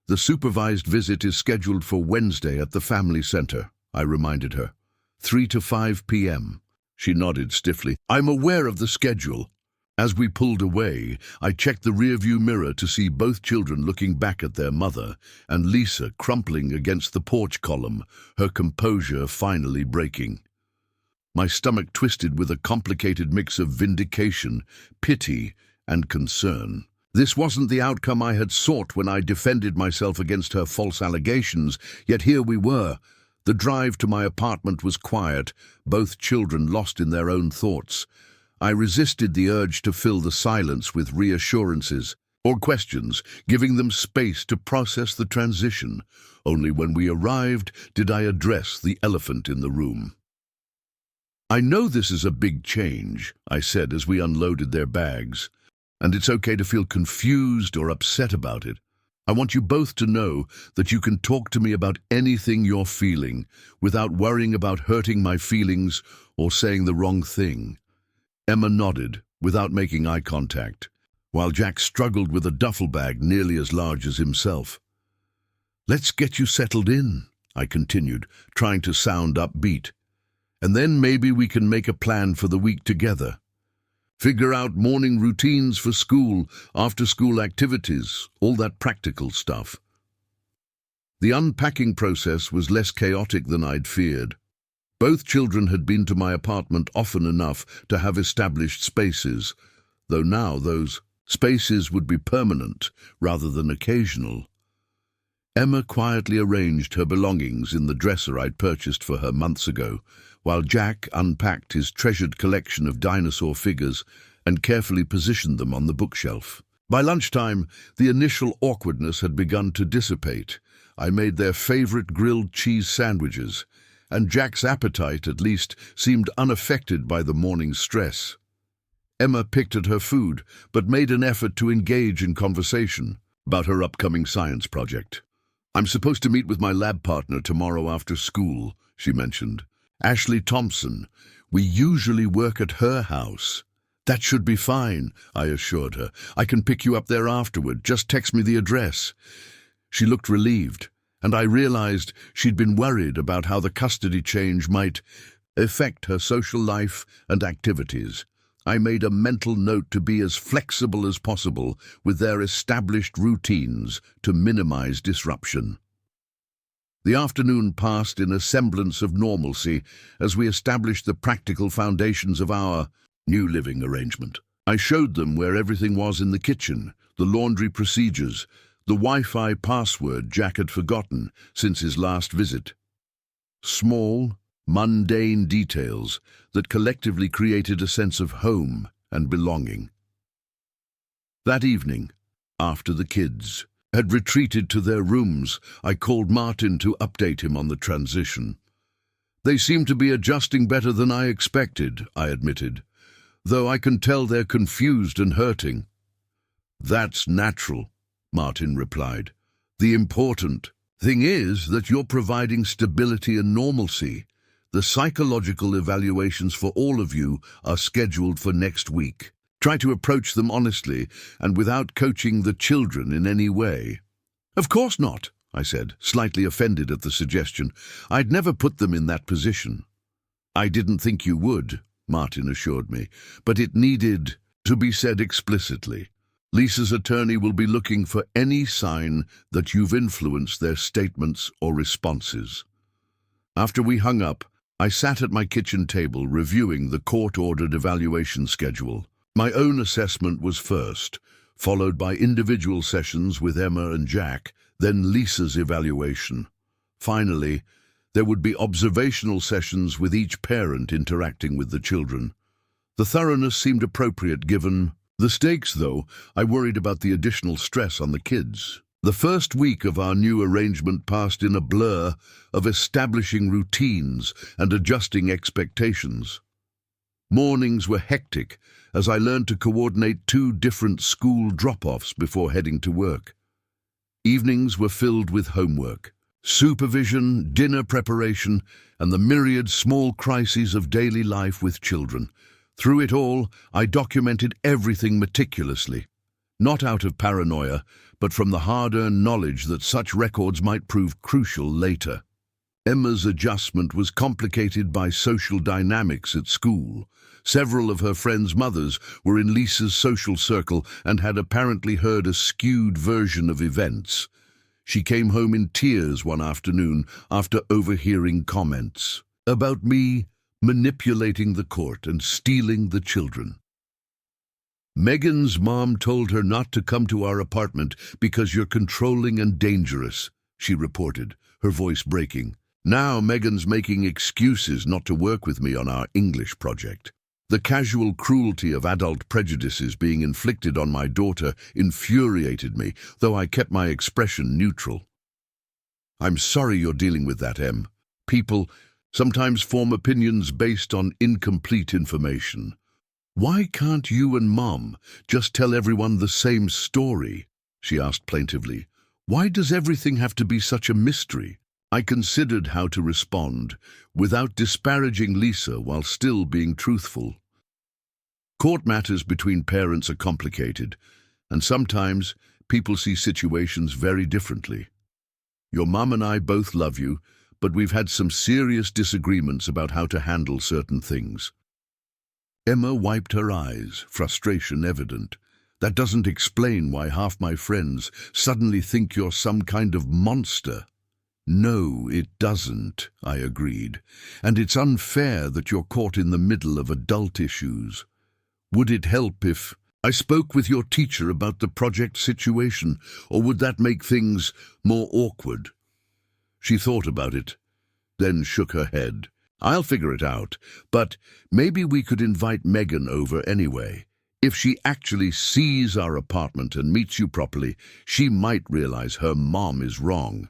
The supervised visit is scheduled for Wednesday at the family center, I reminded her. 3 to 5 p.m. She nodded stiffly. I'm aware of the schedule. As we pulled away, I checked the rearview mirror to see both children looking back at their mother, and Lisa crumpling against the porch column, her composure finally breaking. My stomach twisted with a complicated mix of vindication, pity, and concern. This wasn't the outcome I had sought when I defended myself against her false allegations, yet here we were. The drive to my apartment was quiet, both children lost in their own thoughts. I resisted the urge to fill the silence with reassurances. or questions, giving them space to process the transition. Only when we arrived did I address the elephant in the room. "I know this is a big change," I said as we unloaded their bags, "and it's okay to feel confused or upset about it. I want you both to know that you can talk to me about anything you're feeling without worrying about hurting my feelings or saying the wrong thing." Emma nodded without making eye contact, while Jack struggled with a duffel bag nearly as large as himself. "Let's get you settled in," I continued, trying to sound upbeat. "And then maybe we can make a plan for the week together. Figure out morning routines for school, after-school activities, all that practical stuff." The unpacking process was less chaotic than I'd feared. Both children had been to my apartment often enough to have established spaces, though now those spaces would be permanent rather than occasional. Emma quietly arranged her belongings in the dresser I'd purchased for her months ago, while Jack unpacked his treasured collection of dinosaur figures and carefully positioned them on the bookshelf. By lunchtime, the initial awkwardness had begun to dissipate. I made their favorite grilled cheese sandwiches, and Jack's appetite, at least, seemed unaffected by the morning's stress. Emma picked at her food, but made an effort to engage in conversation about her upcoming science project. "I'm supposed to meet with my lab partner tomorrow after school," she mentioned. "Ashley Thompson. We usually work at her house." "That should be fine," I assured her. "I can pick you up there afterward. Just text me the address." She looked relieved, and I realized she'd been worried about how the custody change might affect her social life and activities. I made a mental note to be as flexible as possible with their established routines to minimize disruption. The afternoon passed in a semblance of normalcy as we established the practical foundations of our new living arrangement. I showed them where everything was in the kitchen, the laundry procedures, the Wi-Fi password Jack had forgotten since his last visit. Small, mundane details that collectively created a sense of home and belonging. That evening, after the kids had retreated to their rooms, I called Martin to update him on the transition. "They seem to be adjusting better than I expected," I admitted, "though I can tell they're confused and hurting." "That's natural," Martin replied. "The important thing is that you're providing stability and normalcy. The psychological evaluations for all of you are scheduled for next week. Try to approach them honestly and without coaching the children in any way." "Of course not," I said, slightly offended at the suggestion. "I'd never put them in that position." "I didn't think you would," Martin assured me, "but it needed to be said explicitly. Lisa's attorney will be looking for any sign that you've influenced their statements or responses." After we hung up, I sat at my kitchen table reviewing the court-ordered evaluation schedule. My own assessment was first, followed by individual sessions with Emma and Jack, then Lisa's evaluation. Finally, there would be observational sessions with each parent interacting with the children. The thoroughness seemed appropriate given the stakes, though I worried about the additional stress on the kids. The first week of our new arrangement passed in a blur of establishing routines and adjusting expectations. Mornings were hectic as I learned to coordinate 2 different school drop-offs before heading to work. Evenings were filled with homework, supervision, dinner preparation, and the myriad small crises of daily life with children. Through it all, I documented everything meticulously, not out of paranoia, but from the hard-earned knowledge that such records might prove crucial later. Emma's adjustment was complicated by social dynamics at school. Several of her friends' mothers were in Lisa's social circle and had apparently heard a skewed version of events. She came home in tears one afternoon after overhearing comments about me manipulating the court and stealing the children. "Megan's mom told her not to come to our apartment because you're controlling and dangerous," she reported, her voice breaking. "Now Megan's making excuses not to work with me on our English project." The casual cruelty of adult prejudices being inflicted on my daughter infuriated me, though I kept my expression neutral. I'm sorry you're dealing with that, Em. People sometimes form opinions based on incomplete information. Why can't you and Mom just tell everyone the same story? She asked plaintively. Why does everything have to be such a mystery? I considered how to respond without disparaging Lisa while still being truthful. Court matters between parents are complicated, and sometimes people see situations very differently. Your mom and I both love you, but we've had some serious disagreements about how to handle certain things. Emma wiped her eyes, frustration evident. That doesn't explain why half my friends suddenly think you're some kind of monster. No, it doesn't, I agreed, and it's unfair that you're caught in the middle of adult issues. Would it help if I spoke with your teacher about the project situation, or would that make things more awkward? She thought about it, then shook her head. I'll figure it out, but maybe we could invite Megan over anyway. If she actually sees our apartment and meets you properly, she might realize her mom is wrong.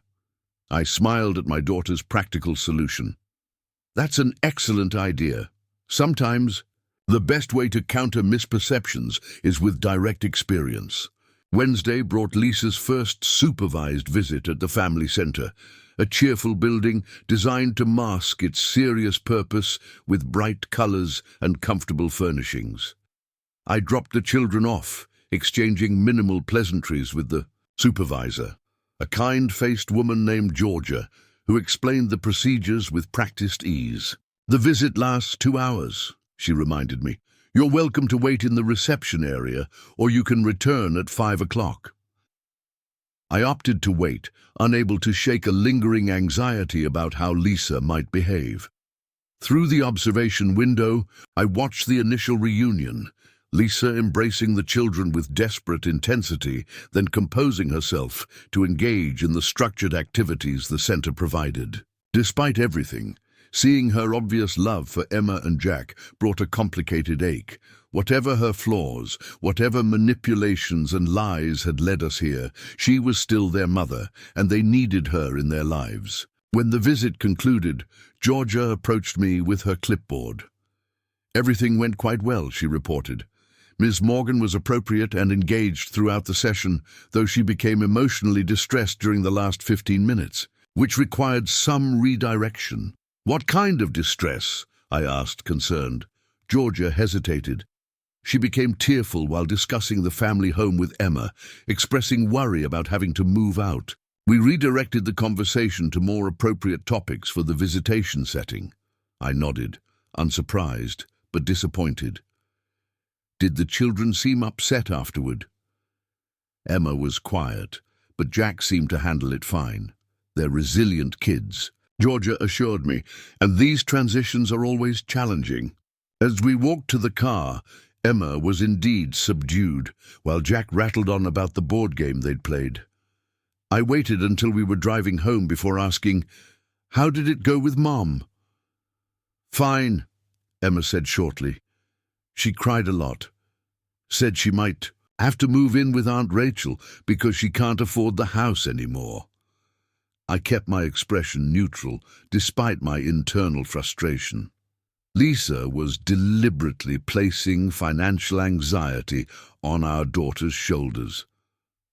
I smiled at my daughter's practical solution. That's an excellent idea. Sometimes the best way to counter misperceptions is with direct experience. Wednesday brought Lisa's first supervised visit at the family center, a cheerful building designed to mask its serious purpose with bright colors and comfortable furnishings. I dropped the children off, exchanging minimal pleasantries with the supervisor, a kind-faced woman named Georgia, who explained the procedures with practiced ease. The visit lasts 2 hours, she reminded me. You're welcome to wait in the reception area, or you can return at 5 o'clock. I opted to wait, unable to shake a lingering anxiety about how Lisa might behave. Through the observation window, I watched the initial reunion, Lisa embracing the children with desperate intensity, then composing herself to engage in the structured activities the center provided. Despite everything, seeing her obvious love for Emma and Jack brought a complicated ache. Whatever her flaws, whatever manipulations and lies had led us here, she was still their mother, and they needed her in their lives. When the visit concluded, Georgia approached me with her clipboard. Everything went quite well, she reported. Ms. Morgan was appropriate and engaged throughout the session, though she became emotionally distressed during the last 15 minutes, which required some redirection. What kind of distress? I asked, concerned. Georgia hesitated. She became tearful while discussing the family home with Emma, expressing worry about having to move out. We redirected the conversation to more appropriate topics for the visitation setting. I nodded, unsurprised, but disappointed. Did the children seem upset afterward? Emma was quiet, but Jack seemed to handle it fine. They're resilient kids, Georgia assured me, and these transitions are always challenging. As we walked to the car, Emma was indeed subdued, while Jack rattled on about the board game they'd played. I waited until we were driving home before asking, "How did it go with Mom?" "Fine," Emma said shortly. She cried a lot, said she might have to move in with Aunt Rachel because she can't afford the house anymore. I kept my expression neutral, despite my internal frustration. Lisa was deliberately placing financial anxiety on our daughter's shoulders,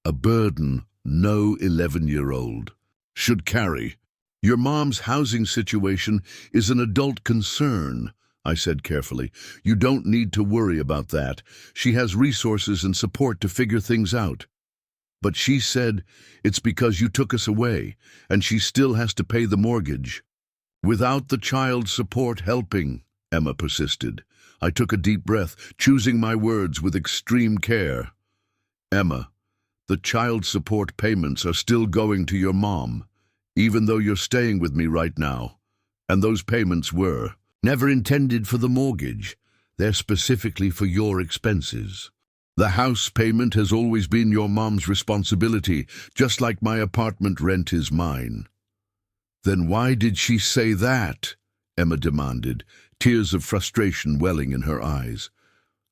a burden no 11-year-old should carry. Your mom's housing situation is an adult concern, I said carefully. You don't need to worry about that. She has resources and support to figure things out. But she said, it's because you took us away, and she still has to pay the mortgage. Without the child support helping, Emma persisted. I took a deep breath, choosing my words with extreme care. Emma, the child support payments are still going to your mom, even though you're staying with me right now. And those payments were never intended for the mortgage. They're specifically for your expenses. The house payment has always been your mom's responsibility, just like my apartment rent is mine. Then why did she say that? Emma demanded, tears of frustration welling in her eyes.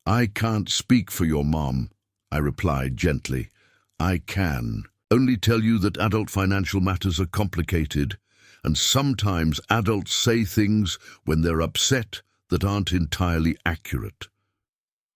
I can't speak for your mom, I replied gently. I can only tell you that adult financial matters are complicated, and sometimes adults say things when they're upset that aren't entirely accurate.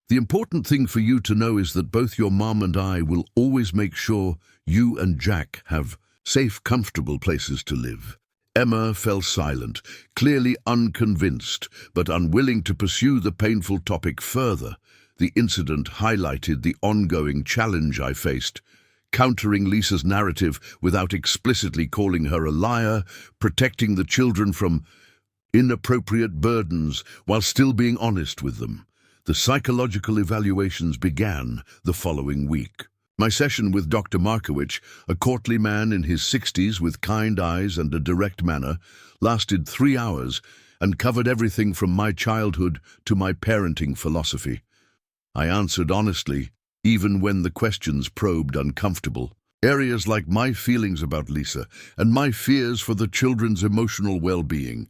The important thing for you to know is that both your mom and I will always make sure you and Jack have safe, comfortable places to live. Emma fell silent, clearly unconvinced, but unwilling to pursue the painful topic further. The incident highlighted the ongoing challenge I faced, countering Lisa's narrative without explicitly calling her a liar, protecting the children from inappropriate burdens while still being honest with them. The psychological evaluations began the following week. My session with Dr. Markowicz, a courtly man in his 60s with kind eyes and a direct manner, lasted 3 hours and covered everything from my childhood to my parenting philosophy. I answered honestly, even when the questions probed uncomfortable. Areas like my feelings about Lisa and my fears for the children's emotional well-being.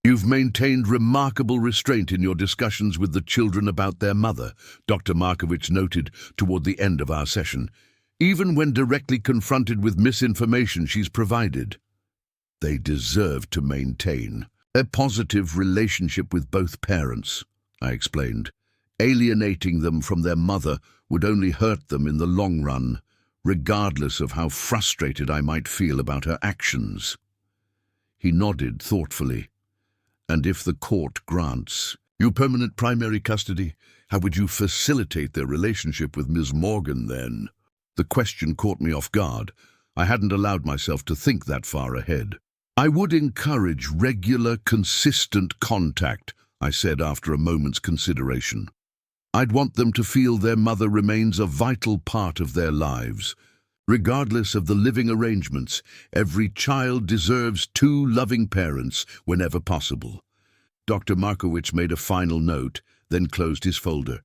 You've maintained remarkable restraint in your discussions with the children about their mother, Dr. Markowicz noted toward the end of our session, even when directly confronted with misinformation she's provided. They deserve to maintain a positive relationship with both parents, I explained. Alienating them from their mother would only hurt them in the long run, regardless of how frustrated I might feel about her actions. He nodded thoughtfully. And if the court grants you permanent primary custody, how would you facilitate their relationship with Ms. Morgan then? The question caught me off guard. I hadn't allowed myself to think that far ahead. I would encourage regular, consistent contact, I said after a moment's consideration. I'd want them to feel their mother remains a vital part of their lives. Regardless of the living arrangements, every child deserves 2 loving parents whenever possible. Dr. Markowicz made a final note, then closed his folder.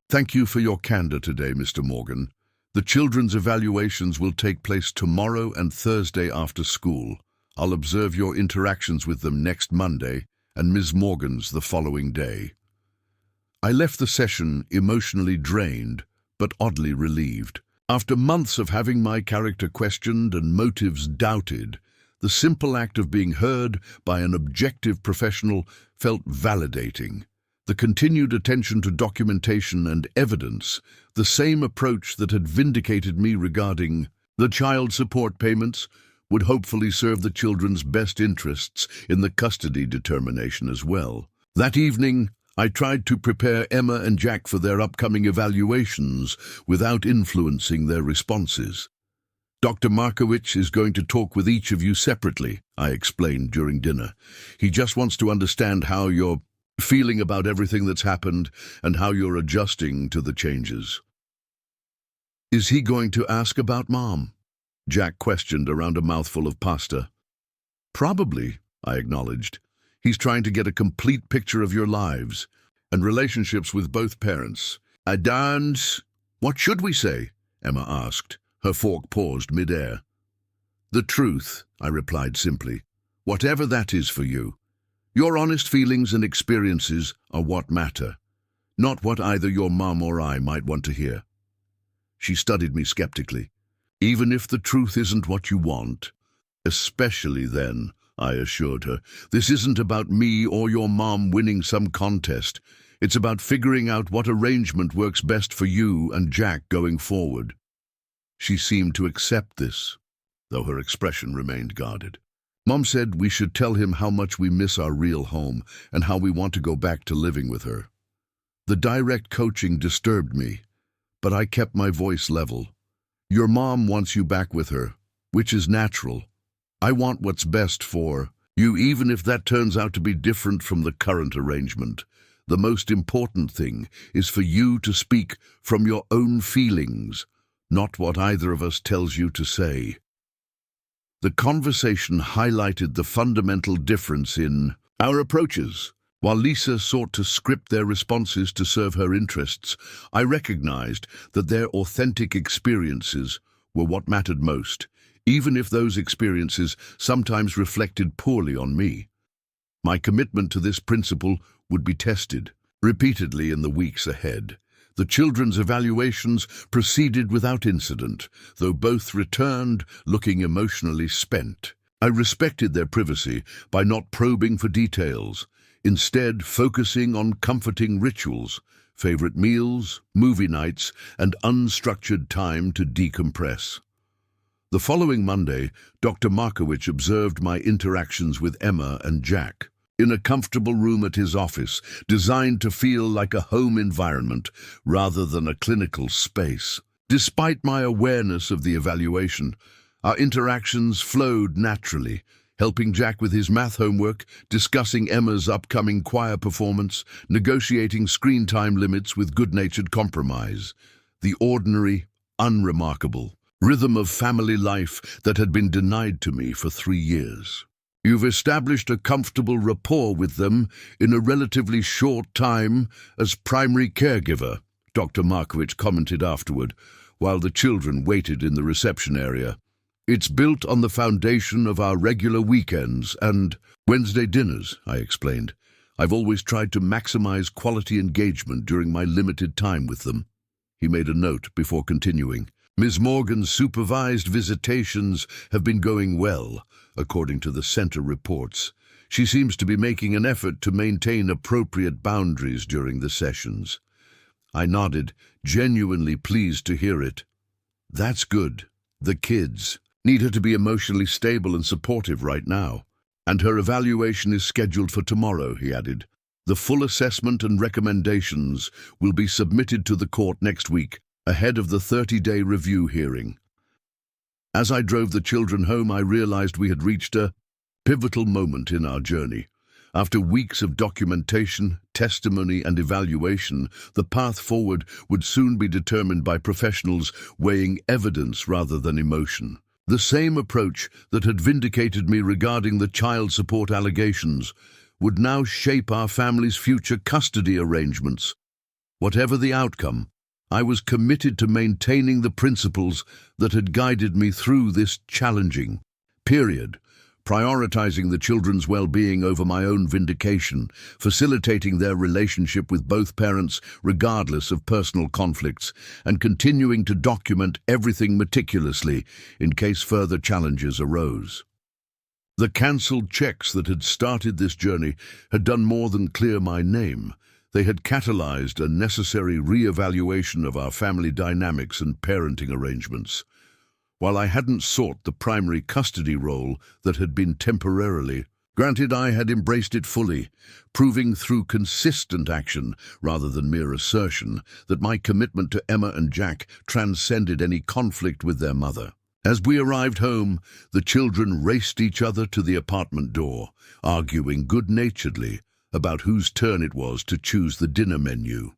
Thank you for your candor today, Mr. Morgan. The children's evaluations will take place tomorrow and Thursday after school. I'll observe your interactions with them next Monday and Ms. Morgan's the following day. I left the session emotionally drained, but oddly relieved. After months of having my character questioned and motives doubted, the simple act of being heard by an objective professional felt validating. The continued attention to documentation and evidence, the same approach that had vindicated me regarding the child support payments, would hopefully serve the children's best interests in the custody determination as well. That evening, I tried to prepare Emma and Jack for their upcoming evaluations without influencing their responses. Dr. Markowicz is going to talk with each of you separately, I explained during dinner. He just wants to understand how you're feeling about everything that's happened and how you're adjusting to the changes. Is he going to ask about Mom? Jack questioned around a mouthful of pasta. Probably, I acknowledged. He's trying to get a complete picture of your lives and relationships with both parents. And what should we say? Emma asked. Her fork paused mid-air. The truth, I replied simply. Whatever that is for you. Your honest feelings and experiences are what matter, not what either your mom or I might want to hear. She studied me skeptically. Even if the truth isn't what you want, especially then, I assured her, this isn't about me or your mom winning some contest. It's about figuring out what arrangement works best for you and Jack going forward. She seemed to accept this, though her expression remained guarded. Mom said we should tell him how much we miss our real home and how we want to go back to living with her. The direct coaching disturbed me, but I kept my voice level. Your mom wants you back with her, which is natural. I want what's best for you, even if that turns out to be different from the current arrangement. The most important thing is for you to speak from your own feelings, not what either of us tells you to say. The conversation highlighted the fundamental difference in our approaches. While Lisa sought to script their responses to serve her interests, I recognized that their authentic experiences were what mattered most, even if those experiences sometimes reflected poorly on me. My commitment to this principle would be tested repeatedly in the weeks ahead. The children's evaluations proceeded without incident, though both returned looking emotionally spent. I respected their privacy by not probing for details, instead focusing on comforting rituals, favorite meals, movie nights, and unstructured time to decompress. The following Monday, Dr. Markowicz observed my interactions with Emma and Jack in a comfortable room at his office, designed to feel like a home environment rather than a clinical space. Despite my awareness of the evaluation, our interactions flowed naturally, helping Jack with his math homework, discussing Emma's upcoming choir performance, negotiating screen time limits with good-natured compromise. The ordinary, unremarkable rhythm of family life that had been denied to me for 3 years. You've established a comfortable rapport with them in a relatively short time as primary caregiver, Dr. Markowicz commented afterward, while the children waited in the reception area. It's built on the foundation of our regular weekends and Wednesday dinners, I explained. I've always tried to maximize quality engagement during my limited time with them. He made a note before continuing. Ms. Morgan's supervised visitations have been going well, according to the center reports. She seems to be making an effort to maintain appropriate boundaries during the sessions. I nodded, genuinely pleased to hear it. That's good. The kids need her to be emotionally stable and supportive right now. And her evaluation is scheduled for tomorrow, he added. The full assessment and recommendations will be submitted to the court next week, ahead of the 30-day review hearing. As I drove the children home, I realized we had reached a pivotal moment in our journey. After weeks of documentation, testimony, and evaluation, the path forward would soon be determined by professionals weighing evidence rather than emotion. The same approach that had vindicated me regarding the child support allegations would now shape our family's future custody arrangements. Whatever the outcome, I was committed to maintaining the principles that had guided me through this challenging period, prioritizing the children's well-being over my own vindication, facilitating their relationship with both parents regardless of personal conflicts, and continuing to document everything meticulously in case further challenges arose. The cancelled checks that had started this journey had done more than clear my name. They had catalyzed a necessary re-evaluation of our family dynamics and parenting arrangements. While I hadn't sought the primary custody role that had been temporarily granted, I had embraced it fully, proving through consistent action rather than mere assertion that my commitment to Emma and Jack transcended any conflict with their mother. As we arrived home, the children raced each other to the apartment door, arguing good-naturedly about whose turn it was to choose the dinner menu.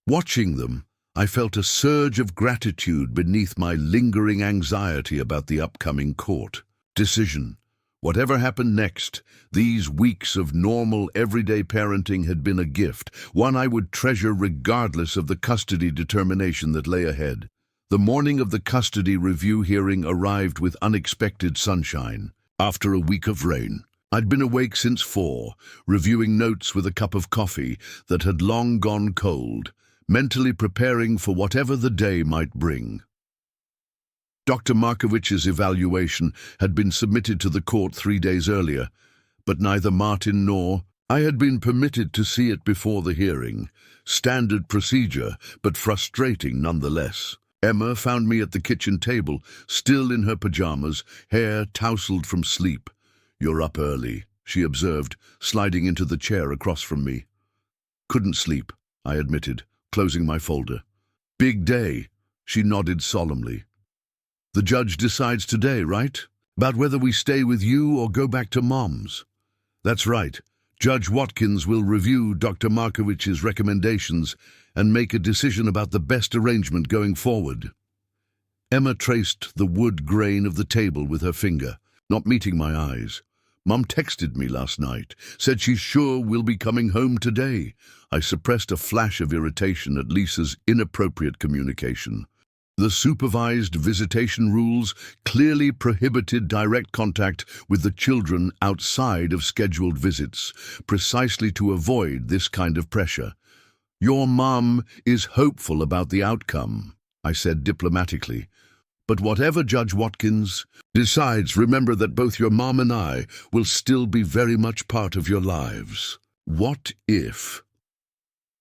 Watching them, I felt a surge of gratitude beneath my lingering anxiety about the upcoming court decision. Whatever happened next, these weeks of normal, everyday parenting had been a gift, one I would treasure regardless of the custody determination that lay ahead. The morning of the custody review hearing arrived with unexpected sunshine. After a week of rain, I'd been awake since 4, reviewing notes with a cup of coffee that had long gone cold, mentally preparing for whatever the day might bring. Dr. Markowicz's evaluation had been submitted to the court 3 days earlier, but neither Martin nor I had been permitted to see it before the hearing. Standard procedure, but frustrating nonetheless. Emma found me at the kitchen table, still in her pajamas, hair tousled from sleep. "You're up early," she observed, sliding into the chair across from me. "Couldn't sleep," I admitted, closing my folder. "Big day," she nodded solemnly. "The judge decides today, right? About whether we stay with you or go back to Mom's." "That's right. Judge Watkins will review Dr. Markowicz's recommendations and make a decision about the best arrangement going forward." Emma traced the wood grain of the table with her finger, not meeting my eyes. "Mum texted me last night, said she's sure we'll be coming home today." I suppressed a flash of irritation at Lisa's inappropriate communication. The supervised visitation rules clearly prohibited direct contact with the children outside of scheduled visits, precisely to avoid this kind of pressure. "Your mom is hopeful about the outcome," I said diplomatically. "But whatever Judge Watkins decides, remember that both your mom and I will still be very much part of your lives." "What if?"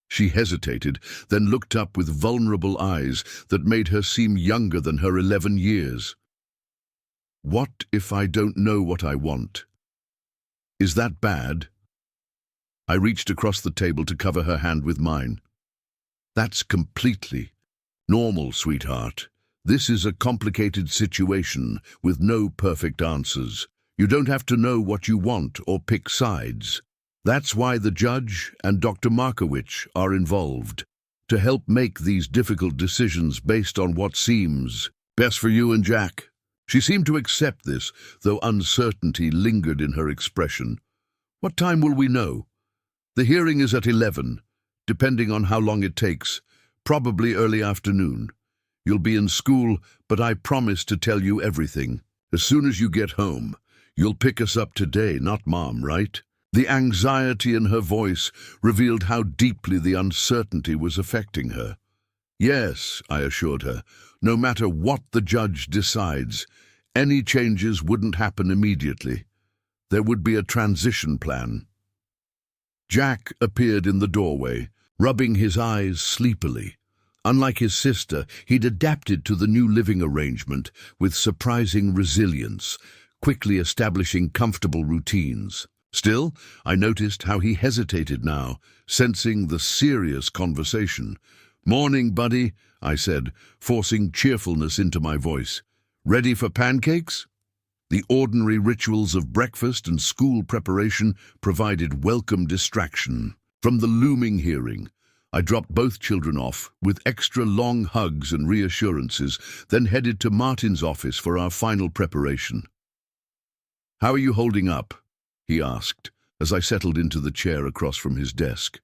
She hesitated, then looked up with vulnerable eyes that made her seem younger than her 11 years. "What if I don't know what I want? Is that bad?" I reached across the table to cover her hand with mine. "That's completely normal, sweetheart. This is a complicated situation with no perfect answers. You don't have to know what you want or pick sides. That's why the judge and Dr. Markowitz are involved, to help make these difficult decisions based on what seems best for you and Jack." She seemed to accept this, though uncertainty lingered in her expression. "What time will we know?" "The hearing is at 11, depending on how long it takes, probably early afternoon. You'll be in school, but I promise to tell you everything. As soon as you get home, you'll pick us up today, not Mom, right?" The anxiety in her voice revealed how deeply the uncertainty was affecting her. "Yes," I assured her, "no matter what the judge decides, any changes wouldn't happen immediately. There would be a transition plan." Jack appeared in the doorway, rubbing his eyes sleepily. Unlike his sister, he'd adapted to the new living arrangement with surprising resilience, quickly establishing comfortable routines. Still, I noticed how he hesitated now, sensing the serious conversation. "Morning, buddy," I said, forcing cheerfulness into my voice. "Ready for pancakes?" The ordinary rituals of breakfast and school preparation provided welcome distraction from the looming hearing. I dropped both children off with extra long hugs and reassurances, then headed to Martin's office for our final preparation. "How are you holding up?" he asked, as I settled into the chair across from his desk.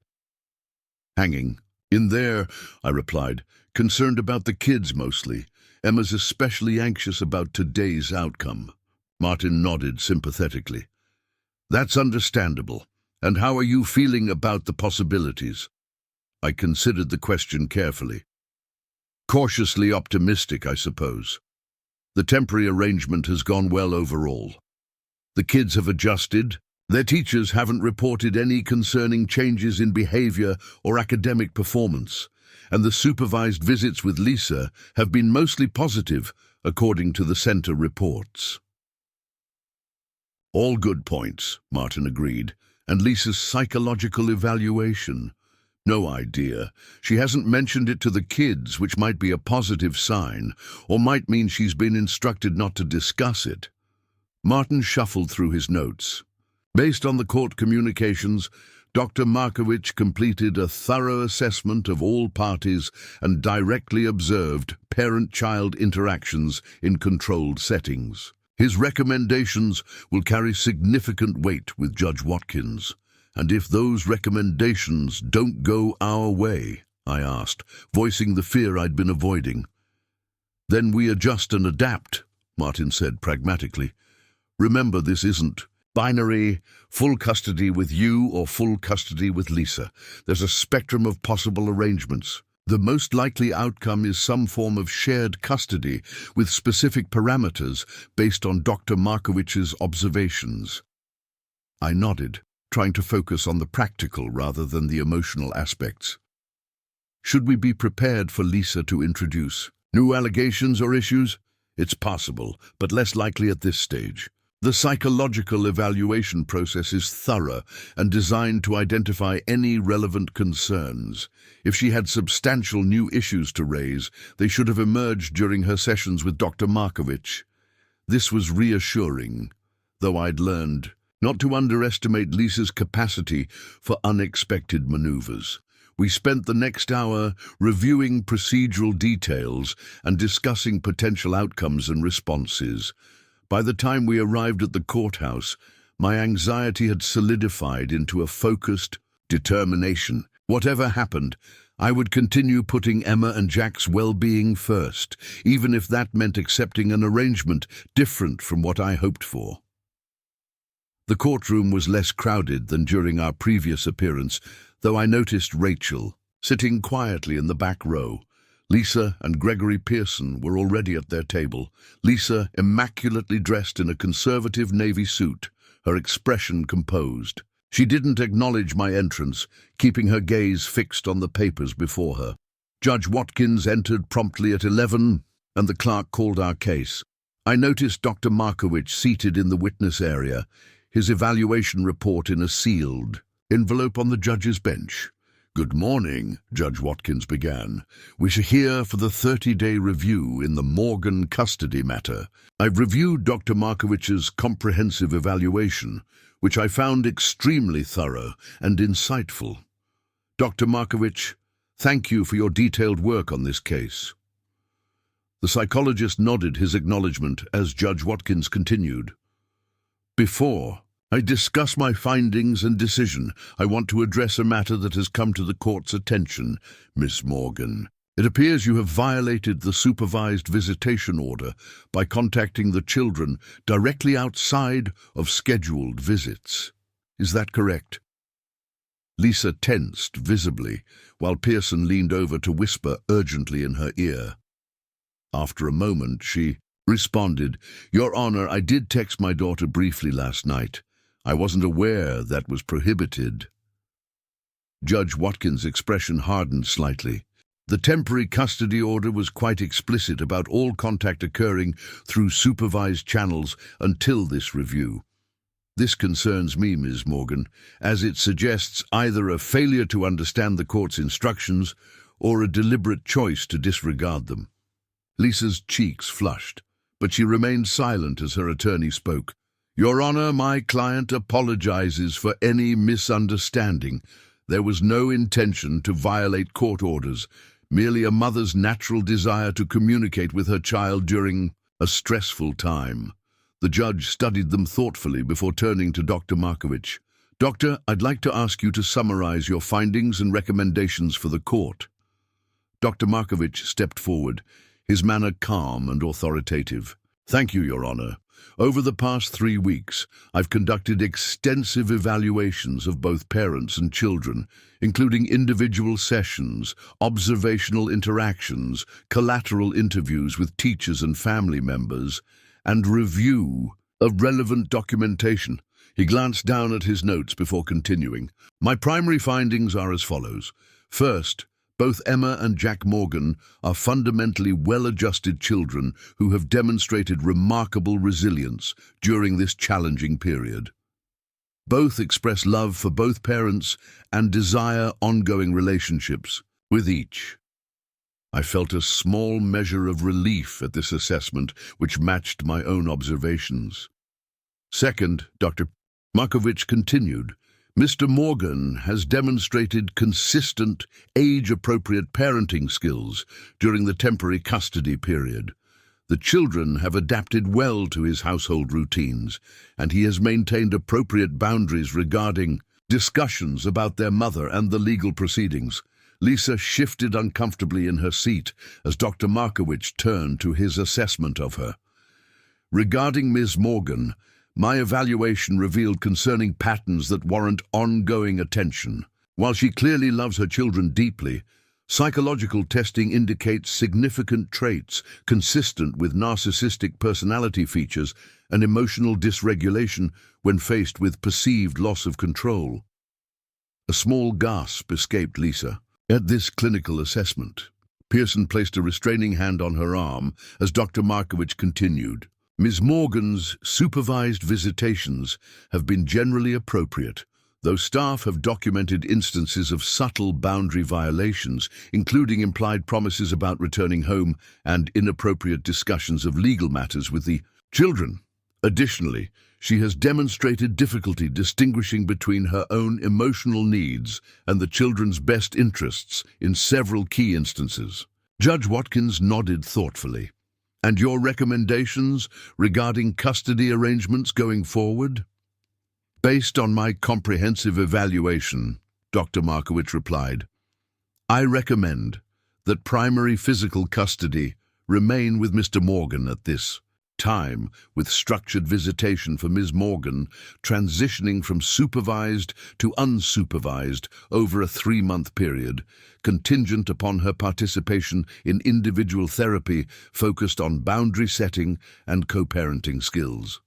"Hanging in there," I replied, concerned about the kids mostly. Emma's especially anxious about today's outcome. Martin nodded sympathetically. "That's understandable. And how are you feeling about the possibilities?" I considered the question carefully. "Cautiously optimistic, I suppose. The temporary arrangement has gone well overall. The kids have adjusted. Their teachers haven't reported any concerning changes in behavior or academic performance, and the supervised visits with Lisa have been mostly positive, according to the center reports." "All good points," Martin agreed. "And Lisa's psychological evaluation? No idea. She hasn't mentioned it to the kids, which might be a positive sign, or might mean she's been instructed not to discuss it." Martin shuffled through his notes. "Based on the court communications, Dr. Markowitz completed a thorough assessment of all parties and directly observed parent-child interactions in controlled settings. His recommendations will carry significant weight with Judge Watkins. And if those recommendations don't go our way," I asked, voicing the fear I'd been avoiding. "Then we adjust and adapt," Martin said pragmatically. "Remember, this isn't binary, full custody with you or full custody with Lisa. There's a spectrum of possible arrangements. The most likely outcome is some form of shared custody with specific parameters based on Dr. Markowitz's observations." I nodded, trying to focus on the practical rather than the emotional aspects. "Should we be prepared for Lisa to introduce new allegations or issues?" "It's possible, but less likely at this stage. The psychological evaluation process is thorough and designed to identify any relevant concerns. If she had substantial new issues to raise, they should have emerged during her sessions with Dr. Markowitz." This was reassuring, though I'd learned not to underestimate Lisa's capacity for unexpected maneuvers. We spent the next hour reviewing procedural details and discussing potential outcomes and responses. By the time we arrived at the courthouse, my anxiety had solidified into a focused determination. Whatever happened, I would continue putting Emma and Jack's well-being first, even if that meant accepting an arrangement different from what I hoped for. The courtroom was less crowded than during our previous appearance, though I noticed Rachel, sitting quietly in the back row. Lisa and Gregory Pearson were already at their table, Lisa immaculately dressed in a conservative navy suit, her expression composed. She didn't acknowledge my entrance, keeping her gaze fixed on the papers before her. Judge Watkins entered promptly at 11, and the clerk called our case. I noticed Dr. Markowitz seated in the witness area, his evaluation report in a sealed envelope on the judge's bench. "Good morning," Judge Watkins began. "We are here for the 30-day review in the Morgan custody matter. I've reviewed Dr. Markowitz's comprehensive evaluation, which I found extremely thorough and insightful. Dr. Markowitz, thank you for your detailed work on this case." The psychologist nodded his acknowledgement as Judge Watkins continued. "Before I discuss my findings and decision, I want to address a matter that has come to the court's attention, Miss Morgan. It appears you have violated the supervised visitation order by contacting the children directly outside of scheduled visits. Is that correct?" Lisa tensed visibly, while Pearson leaned over to whisper urgently in her ear. After a moment, she responded, "Your Honor, I did text my daughter briefly last night. I wasn't aware that was prohibited." Judge Watkins' expression hardened slightly. The temporary custody order was quite explicit about all contact occurring through supervised channels until this review. This concerns me, Ms. Morgan, as it suggests either a failure to understand the court's instructions or a deliberate choice to disregard them. Lisa's cheeks flushed, but she remained silent as her attorney spoke. "Your Honor, my client apologizes for any misunderstanding. There was no intention to violate court orders, merely a mother's natural desire to communicate with her child during a stressful time." The judge studied them thoughtfully before turning to Dr. Markowitz. "Doctor, I'd like to ask you to summarize your findings and recommendations for the court." Dr. Markowitz stepped forward, his manner calm and authoritative. "Thank you, Your Honor. Over the past 3 weeks, I've conducted extensive evaluations of both parents and children, including individual sessions, observational interactions, collateral interviews with teachers and family members, and review of relevant documentation." He glanced down at his notes before continuing. "My primary findings are as follows. First, both Emma and Jack Morgan are fundamentally well-adjusted children who have demonstrated remarkable resilience during this challenging period. Both express love for both parents and desire ongoing relationships with each." I felt a small measure of relief at this assessment, which matched my own observations. Second, Dr. Markowitz continued, "Mr. Morgan has demonstrated consistent, age-appropriate parenting skills during the temporary custody period. The children have adapted well to his household routines, and he has maintained appropriate boundaries regarding discussions about their mother and the legal proceedings." Lisa shifted uncomfortably in her seat as Dr. Markowitz turned to his assessment of her. "Regarding Ms. Morgan, my evaluation revealed concerning patterns that warrant ongoing attention. While she clearly loves her children deeply, psychological testing indicates significant traits consistent with narcissistic personality features and emotional dysregulation when faced with perceived loss of control." A small gasp escaped Lisa at this clinical assessment. Pearson placed a restraining hand on her arm as Dr. Markowitz continued. "Ms. Morgan's supervised visitations have been generally appropriate, though staff have documented instances of subtle boundary violations, including implied promises about returning home and inappropriate discussions of legal matters with the children. Additionally, she has demonstrated difficulty distinguishing between her own emotional needs and the children's best interests in several key instances." Judge Watkins nodded thoughtfully. "And your recommendations regarding custody arrangements going forward?" "Based on my comprehensive evaluation," Dr. Markowitz replied, I recommend that primary physical custody remain with Mr. Morgan at this time, with structured visitation for Ms. Morgan transitioning from supervised to unsupervised over a 3-month period, contingent upon her participation in individual therapy focused on boundary setting and co-parenting skills.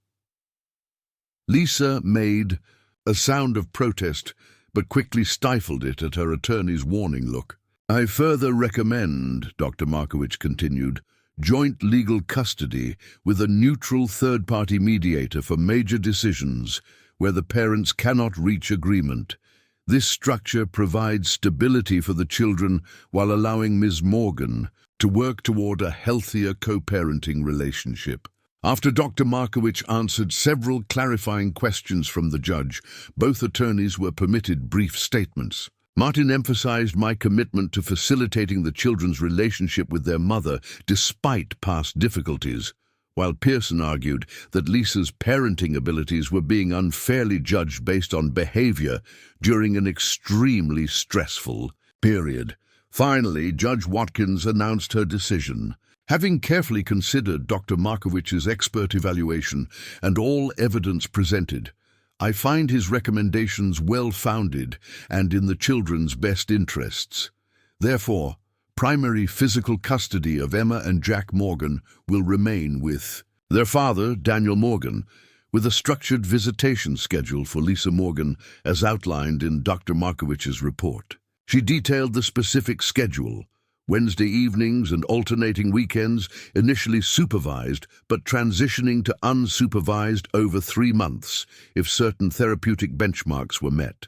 Lisa made a sound of protest, but quickly stifled it at her attorney's warning look. I further recommend, Dr. Markowitz continued, joint legal custody with a neutral third-party mediator for major decisions where the parents cannot reach agreement. This structure provides stability for the children while allowing Ms. Morgan to work toward a healthier co-parenting relationship. After Dr. Markowitz answered several clarifying questions from the judge, both attorneys were permitted brief statements. Martin emphasized my commitment to facilitating the children's relationship with their mother despite past difficulties, while Pearson argued that Lisa's parenting abilities were being unfairly judged based on behavior during an extremely stressful period. Finally, Judge Watkins announced her decision. Having carefully considered Dr. Markowitz's expert evaluation and all evidence presented, I find his recommendations well-founded and in the children's best interests. Therefore, primary physical custody of Emma and Jack Morgan will remain with their father, Daniel Morgan, with a structured visitation schedule for Lisa Morgan as outlined in Dr. Markowitz's report. She detailed the specific schedule: Wednesday evenings and alternating weekends, initially supervised, but transitioning to unsupervised over 3 months if certain therapeutic benchmarks were met.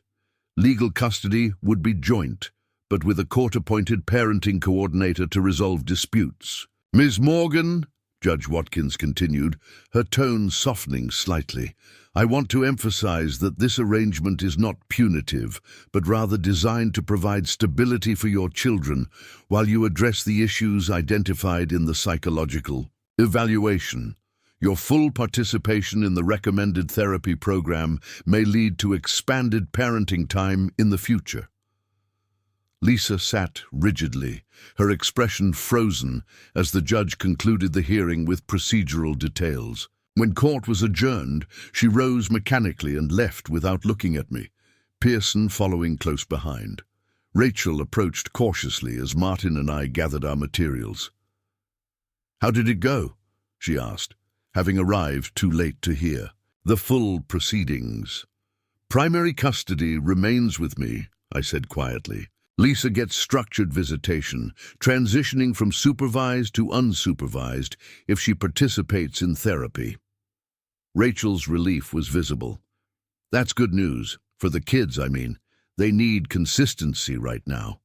Legal custody would be joint, but with a court-appointed parenting coordinator to resolve disputes. Ms. Morgan, Judge Watkins continued, her tone softening slightly, I want to emphasize that this arrangement is not punitive, but rather designed to provide stability for your children while you address the issues identified in the psychological evaluation. Your full participation in the recommended therapy program may lead to expanded parenting time in the future. Lisa sat rigidly, her expression frozen as the judge concluded the hearing with procedural details. When court was adjourned, she rose mechanically and left without looking at me, Pearson following close behind. Rachel approached cautiously as Martin and I gathered our materials. "How did it go?" she asked, having arrived too late to hear. "The full proceedings. Primary custody remains with me," I said quietly. Lisa gets structured visitation, transitioning from supervised to unsupervised if she participates in therapy. Rachel's relief was visible. "That's good news. For the kids, I mean. They need consistency right now."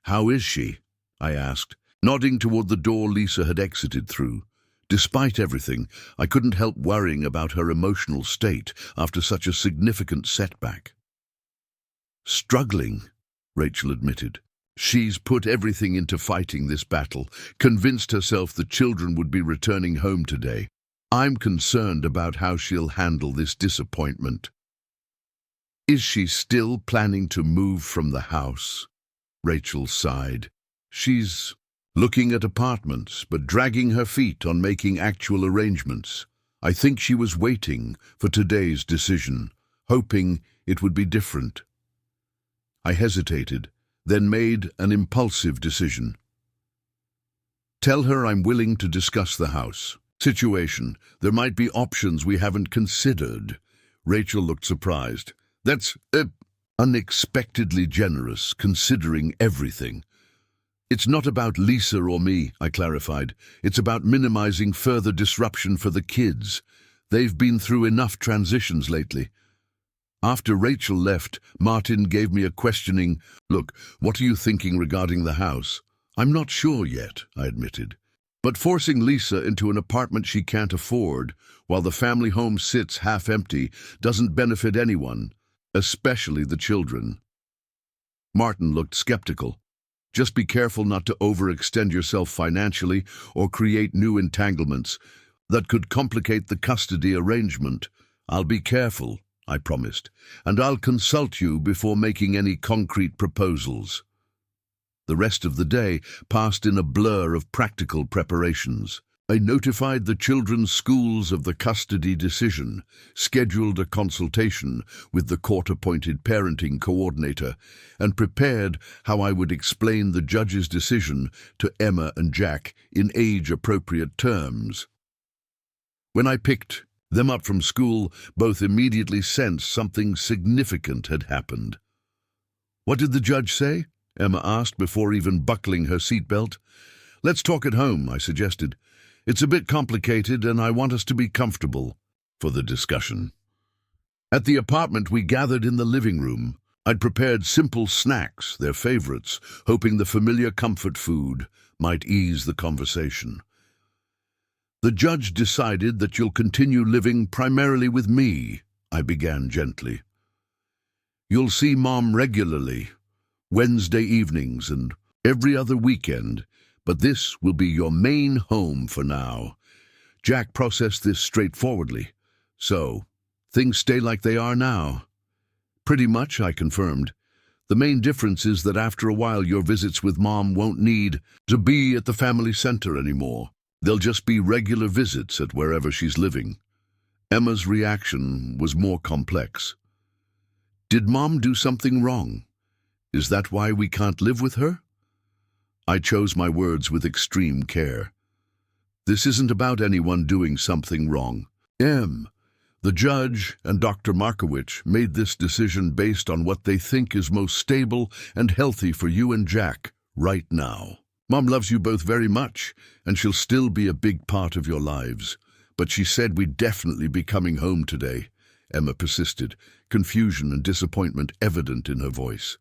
"How is she?" I asked, nodding toward the door Lisa had exited through. Despite everything, I couldn't help worrying about her emotional state after such a significant setback. "Struggling," Rachel admitted. "She's put everything into fighting this battle, convinced herself the children would be returning home today. I'm concerned about how she'll handle this disappointment." "Is she still planning to move from the house?" Rachel sighed. "She's looking at apartments, but dragging her feet on making actual arrangements. I think she was waiting for today's decision, hoping it would be different." I hesitated, then made an impulsive decision. "Tell her I'm willing to discuss the house situation. There might be options we haven't considered." Rachel looked surprised. "That's unexpectedly generous, considering everything." "It's not about Lisa or me," I clarified. "It's about minimizing further disruption for the kids. They've been through enough transitions lately." After Rachel left, Martin gave me a questioning, "Look, what are you thinking regarding the house?" "I'm not sure yet," I admitted. "But forcing Lisa into an apartment she can't afford, while the family home sits half empty, doesn't benefit anyone, especially the children." Martin looked skeptical. "Just be careful not to overextend yourself financially or create new entanglements that could complicate the custody arrangement." "I'll be careful," I promised, "and I'll consult you before making any concrete proposals." The rest of the day passed in a blur of practical preparations. I notified the children's schools of the custody decision, scheduled a consultation with the court-appointed parenting coordinator, and prepared how I would explain the judge's decision to Emma and Jack in age-appropriate terms. When I picked them up from school, both immediately sensed something significant had happened. "What did the judge say?" Emma asked before even buckling her seatbelt. "Let's talk at home," I suggested. "It's a bit complicated and I want us to be comfortable for the discussion." At the apartment, we gathered in the living room. I'd prepared simple snacks, their favorites, hoping the familiar comfort food might ease the conversation. "The judge decided that you'll continue living primarily with me," I began gently. "You'll see Mom regularly, Wednesday evenings and every other weekend, but this will be your main home for now." Jack processed this straightforwardly. "So, things stay like they are now?" "Pretty much," I confirmed. "The main difference is that after a while your visits with Mom won't need to be at the family center anymore. They'll just be regular visits at wherever she's living." Emma's reaction was more complex. "Did Mom do something wrong? Is that why we can't live with her?" I chose my words with extreme care. "This isn't about anyone doing something wrong. The judge and Dr. Markowitz made this decision based on what they think is most stable and healthy for you and Jack right now. Mom loves you both very much, and she'll still be a big part of your lives. But she said we'd definitely be coming home today," Emma persisted, confusion and disappointment evident in her voice.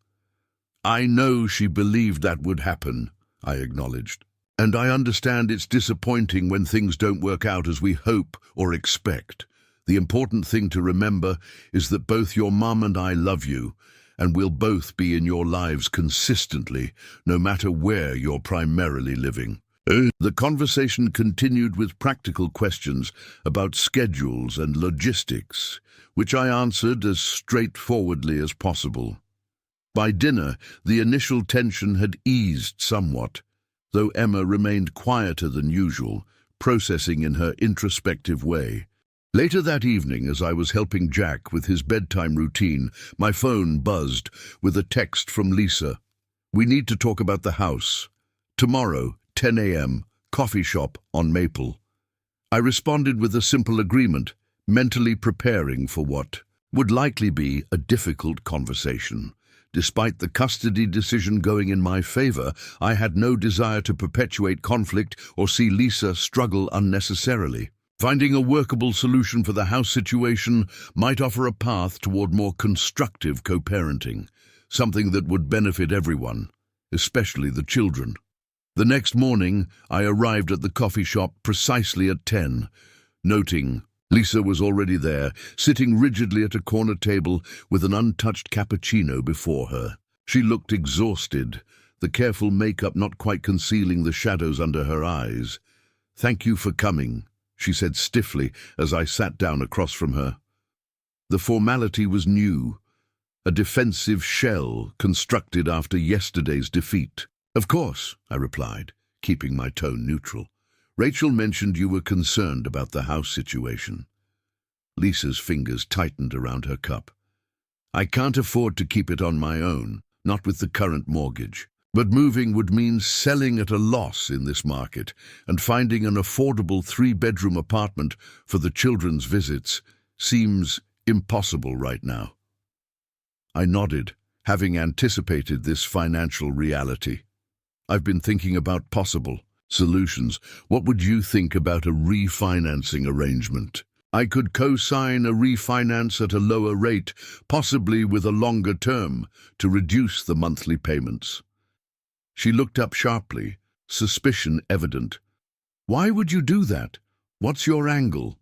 "I know she believed that would happen," I acknowledged. "And I understand it's disappointing when things don't work out as we hope or expect. The important thing to remember is that both your mom and I love you, and we'll both be in your lives consistently, no matter where you're primarily living." The conversation continued with practical questions about schedules and logistics, which I answered as straightforwardly as possible. By dinner, the initial tension had eased somewhat, though Emma remained quieter than usual, processing in her introspective way. Later that evening, as I was helping Jack with his bedtime routine, my phone buzzed with a text from Lisa. "We need to talk about the house. Tomorrow, 10 a.m., coffee shop on Maple." I responded with a simple agreement, mentally preparing for what would likely be a difficult conversation. Despite the custody decision going in my favor, I had no desire to perpetuate conflict or see Lisa struggle unnecessarily. Finding a workable solution for the house situation might offer a path toward more constructive co-parenting, something that would benefit everyone, especially the children. The next morning, I arrived at the coffee shop precisely at 10, noting Lisa was already there, sitting rigidly at a corner table with an untouched cappuccino before her. She looked exhausted, the careful makeup not quite concealing the shadows under her eyes. "Thank you for coming," she said stiffly as I sat down across from her. The formality was new, a defensive shell constructed after yesterday's defeat. "Of course," I replied, keeping my tone neutral. "Rachel mentioned you were concerned about the house situation." Lisa's fingers tightened around her cup. "I can't afford to keep it on my own, not with the current mortgage. But moving would mean selling at a loss in this market, and finding an affordable 3-bedroom apartment for the children's visits seems impossible right now." I nodded, having anticipated this financial reality. "I've been thinking about possible solutions. What would you think about a refinancing arrangement? I could co-sign a refinance at a lower rate, possibly with a longer term, to reduce the monthly payments." She looked up sharply, suspicion evident. "Why would you do that? What's your angle?"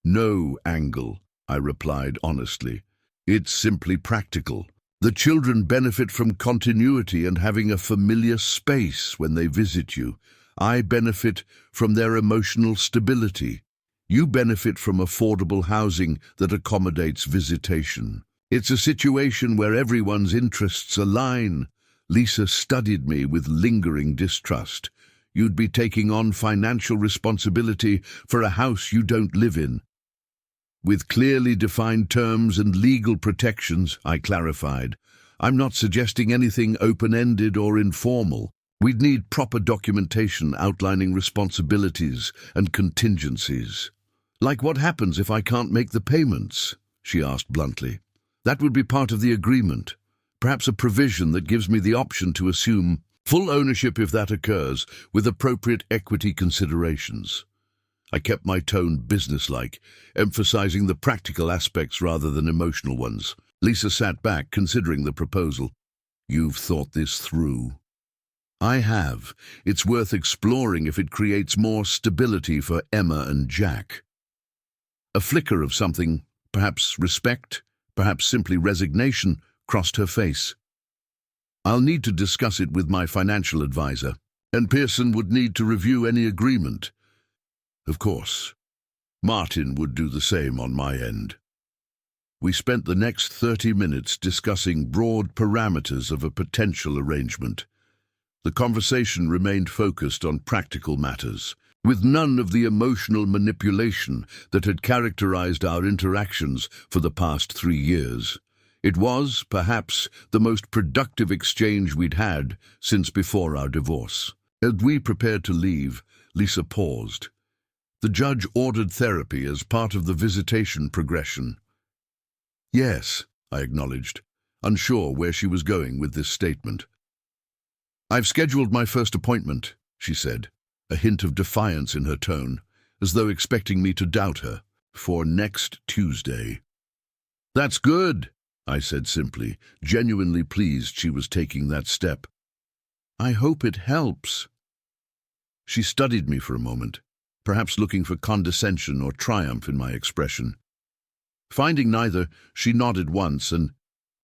"No angle," I replied honestly. "It's simply practical. The children benefit from continuity and having a familiar space when they visit you. I benefit from their emotional stability. You benefit from affordable housing that accommodates visitation. It's a situation where everyone's interests align, Lisa studied me with lingering distrust. You'd be taking on financial responsibility for a house you don't live in. With clearly defined terms and legal protections, I clarified. I'm not suggesting anything open-ended or informal. We'd need proper documentation outlining responsibilities and contingencies. Like what happens if I can't make the payments? She asked bluntly. That would be part of the agreement. Perhaps a provision that gives me the option to assume full ownership if that occurs, with appropriate equity considerations. I kept my tone businesslike, emphasizing the practical aspects rather than emotional ones. Lisa sat back, considering the proposal. You've thought this through. I have. It's worth exploring if it creates more stability for Emma and Jack. A flicker of something, perhaps respect, perhaps simply resignation, crossed her face. I'll need to discuss it with my financial advisor, and Pearson would need to review any agreement. Of course, Martin would do the same on my end. We spent the next 30 minutes discussing broad parameters of a potential arrangement. The conversation remained focused on practical matters, with none of the emotional manipulation that had characterized our interactions for the past 3 years. It was, perhaps, the most productive exchange we'd had since before our divorce. As we prepared to leave, Lisa paused. The judge ordered therapy as part of the visitation progression. Yes, I acknowledged, unsure where she was going with this statement. I've scheduled my first appointment, she said, a hint of defiance in her tone, as though expecting me to doubt her, for next Tuesday. That's good, I said simply, genuinely pleased she was taking that step. I hope it helps. She studied me for a moment, perhaps looking for condescension or triumph in my expression. Finding neither, she nodded once and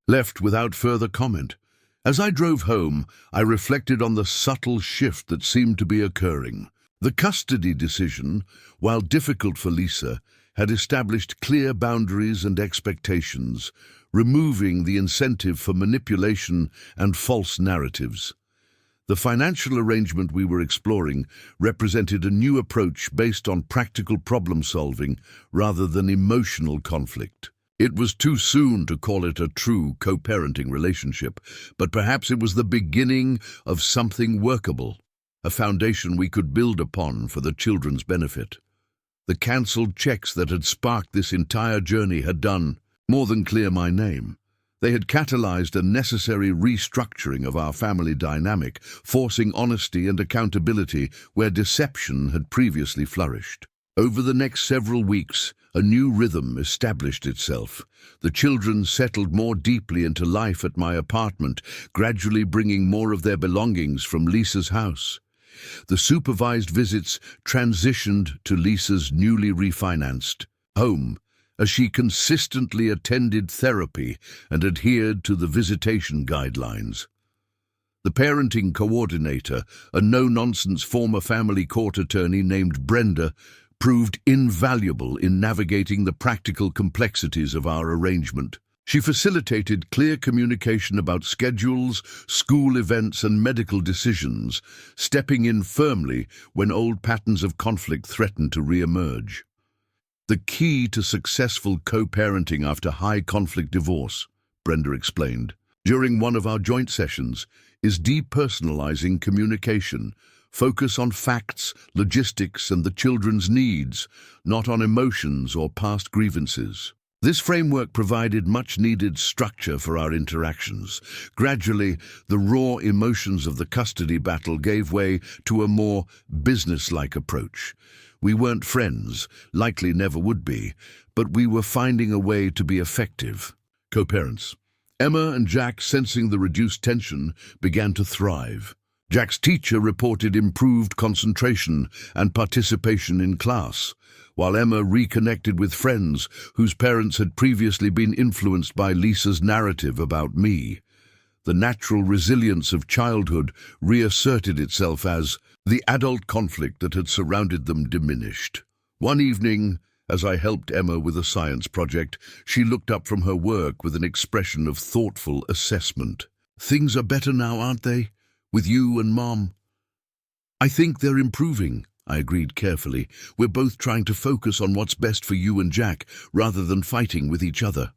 left without further comment. As I drove home, I reflected on the subtle shift that seemed to be occurring. The custody decision, while difficult for Lisa, had established clear boundaries and expectations, removing the incentive for manipulation and false narratives. The financial arrangement we were exploring represented a new approach based on practical problem-solving rather than emotional conflict. It was too soon to call it a true co-parenting relationship, but perhaps it was the beginning of something workable, a foundation we could build upon for the children's benefit. The cancelled checks that had sparked this entire journey had done more than clear my name. They had catalyzed a necessary restructuring of our family dynamic, forcing honesty and accountability where deception had previously flourished. Over the next several weeks, a new rhythm established itself. The children settled more deeply into life at my apartment, gradually bringing more of their belongings from Lisa's house. The supervised visits transitioned to Lisa's newly refinanced home, as she consistently attended therapy and adhered to the visitation guidelines. The parenting coordinator, a no-nonsense former family court attorney named Brenda, proved invaluable in navigating the practical complexities of our arrangement. She facilitated clear communication about schedules, school events, and medical decisions, stepping in firmly when old patterns of conflict threatened to re-emerge. The key to successful co-parenting after high-conflict divorce, Brenda explained, during one of our joint sessions, is depersonalizing communication. Focus on facts, logistics, and the children's needs, not on emotions or past grievances. This framework provided much-needed structure for our interactions. Gradually, the raw emotions of the custody battle gave way to a more business-like approach. We weren't friends, likely never would be, but we were finding a way to be effective. Co-parents. Emma and Jack, sensing the reduced tension, began to thrive. Jack's teacher reported improved concentration and participation in class, while Emma reconnected with friends whose parents had previously been influenced by Lisa's narrative about me. The natural resilience of childhood reasserted itself as the adult conflict that had surrounded them diminished. One evening, as I helped Emma with a science project, she looked up from her work with an expression of thoughtful assessment. Things are better now, aren't they? With you and Mom? I think they're improving, I agreed carefully. We're both trying to focus on what's best for you and Jack, rather than fighting with each other.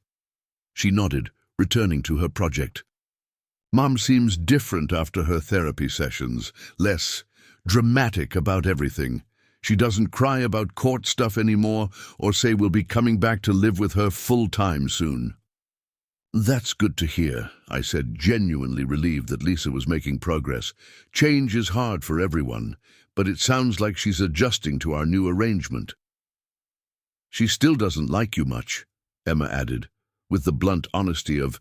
She nodded, returning to her project. Mom seems different after her therapy sessions, less dramatic about everything. She doesn't cry about court stuff anymore or say we'll be coming back to live with her full-time soon. That's good to hear, I said, genuinely relieved that Lisa was making progress. Change is hard for everyone, but it sounds like she's adjusting to our new arrangement. She still doesn't like you much, Emma added, with the blunt honesty of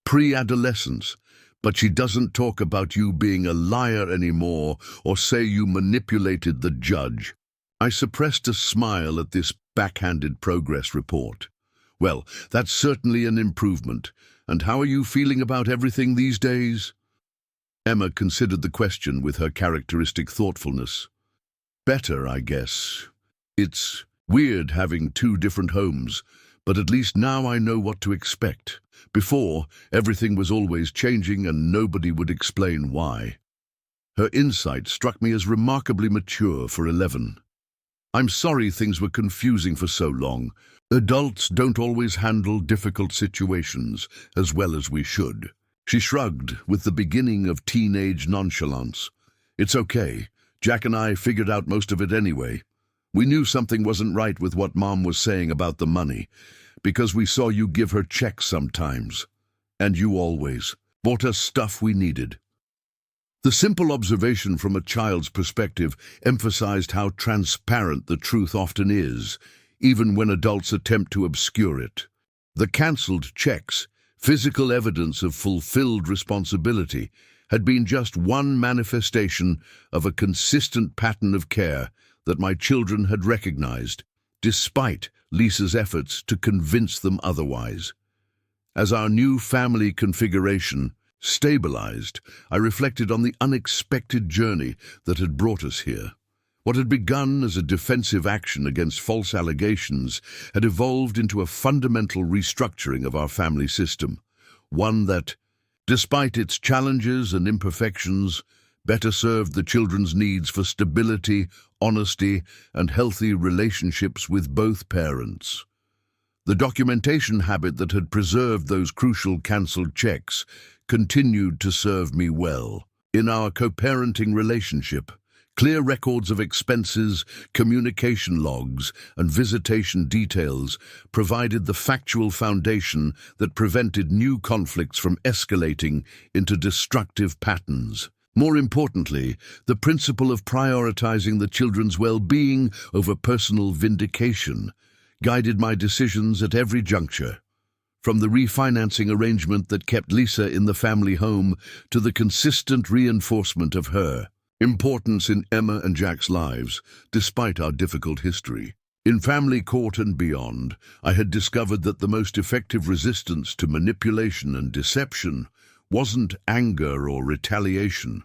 pre-adolescence, but she doesn't talk about you being a liar anymore or say you manipulated the judge. I suppressed a smile at this backhanded progress report. Well, that's certainly an improvement. And how are you feeling about everything these days? Emma considered the question with her characteristic thoughtfulness. Better, I guess. It's weird having two different homes, but at least now I know what to expect. Before, everything was always changing and nobody would explain why. Her insight struck me as remarkably mature for 11. I'm sorry things were confusing for so long. Adults don't always handle difficult situations as well as we should. She shrugged with the beginning of teenage nonchalance. It's okay. Jack and I figured out most of it anyway. We knew something wasn't right with what Mom was saying about the money, because we saw you give her checks sometimes. And you always bought us stuff we needed. The simple observation from a child's perspective emphasized how transparent the truth often is, even when adults attempt to obscure it. The cancelled checks, physical evidence of fulfilled responsibility, had been just one manifestation of a consistent pattern of care that my children had recognized, despite Lisa's efforts to convince them otherwise. As our new family configuration stabilized, I reflected on the unexpected journey that had brought us here. What had begun as a defensive action against false allegations had evolved into a fundamental restructuring of our family system, one that, despite its challenges and imperfections, better served the children's needs for stability, honesty, and healthy relationships with both parents. The documentation habit that had preserved those crucial cancelled checks continued to serve me well. In our co-parenting relationship, clear records of expenses, communication logs, and visitation details provided the factual foundation that prevented new conflicts from escalating into destructive patterns. More importantly, the principle of prioritizing the children's well-being over personal vindication guided my decisions at every juncture. From the refinancing arrangement that kept Lisa in the family home to the consistent reinforcement of her importance in Emma and Jack's lives, despite our difficult history. In family court and beyond, I had discovered that the most effective resistance to manipulation and deception wasn't anger or retaliation,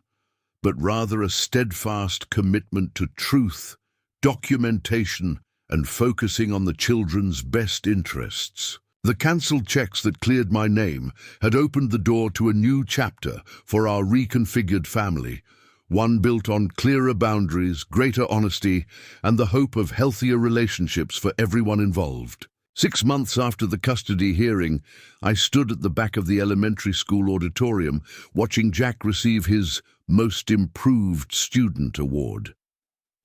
but rather a steadfast commitment to truth, documentation, and focusing on the children's best interests. The cancelled checks that cleared my name had opened the door to a new chapter for our reconfigured family, one built on clearer boundaries, greater honesty, and the hope of healthier relationships for everyone involved. 6 months after the custody hearing, I stood at the back of the elementary school auditorium watching Jack receive his Most Improved Student award.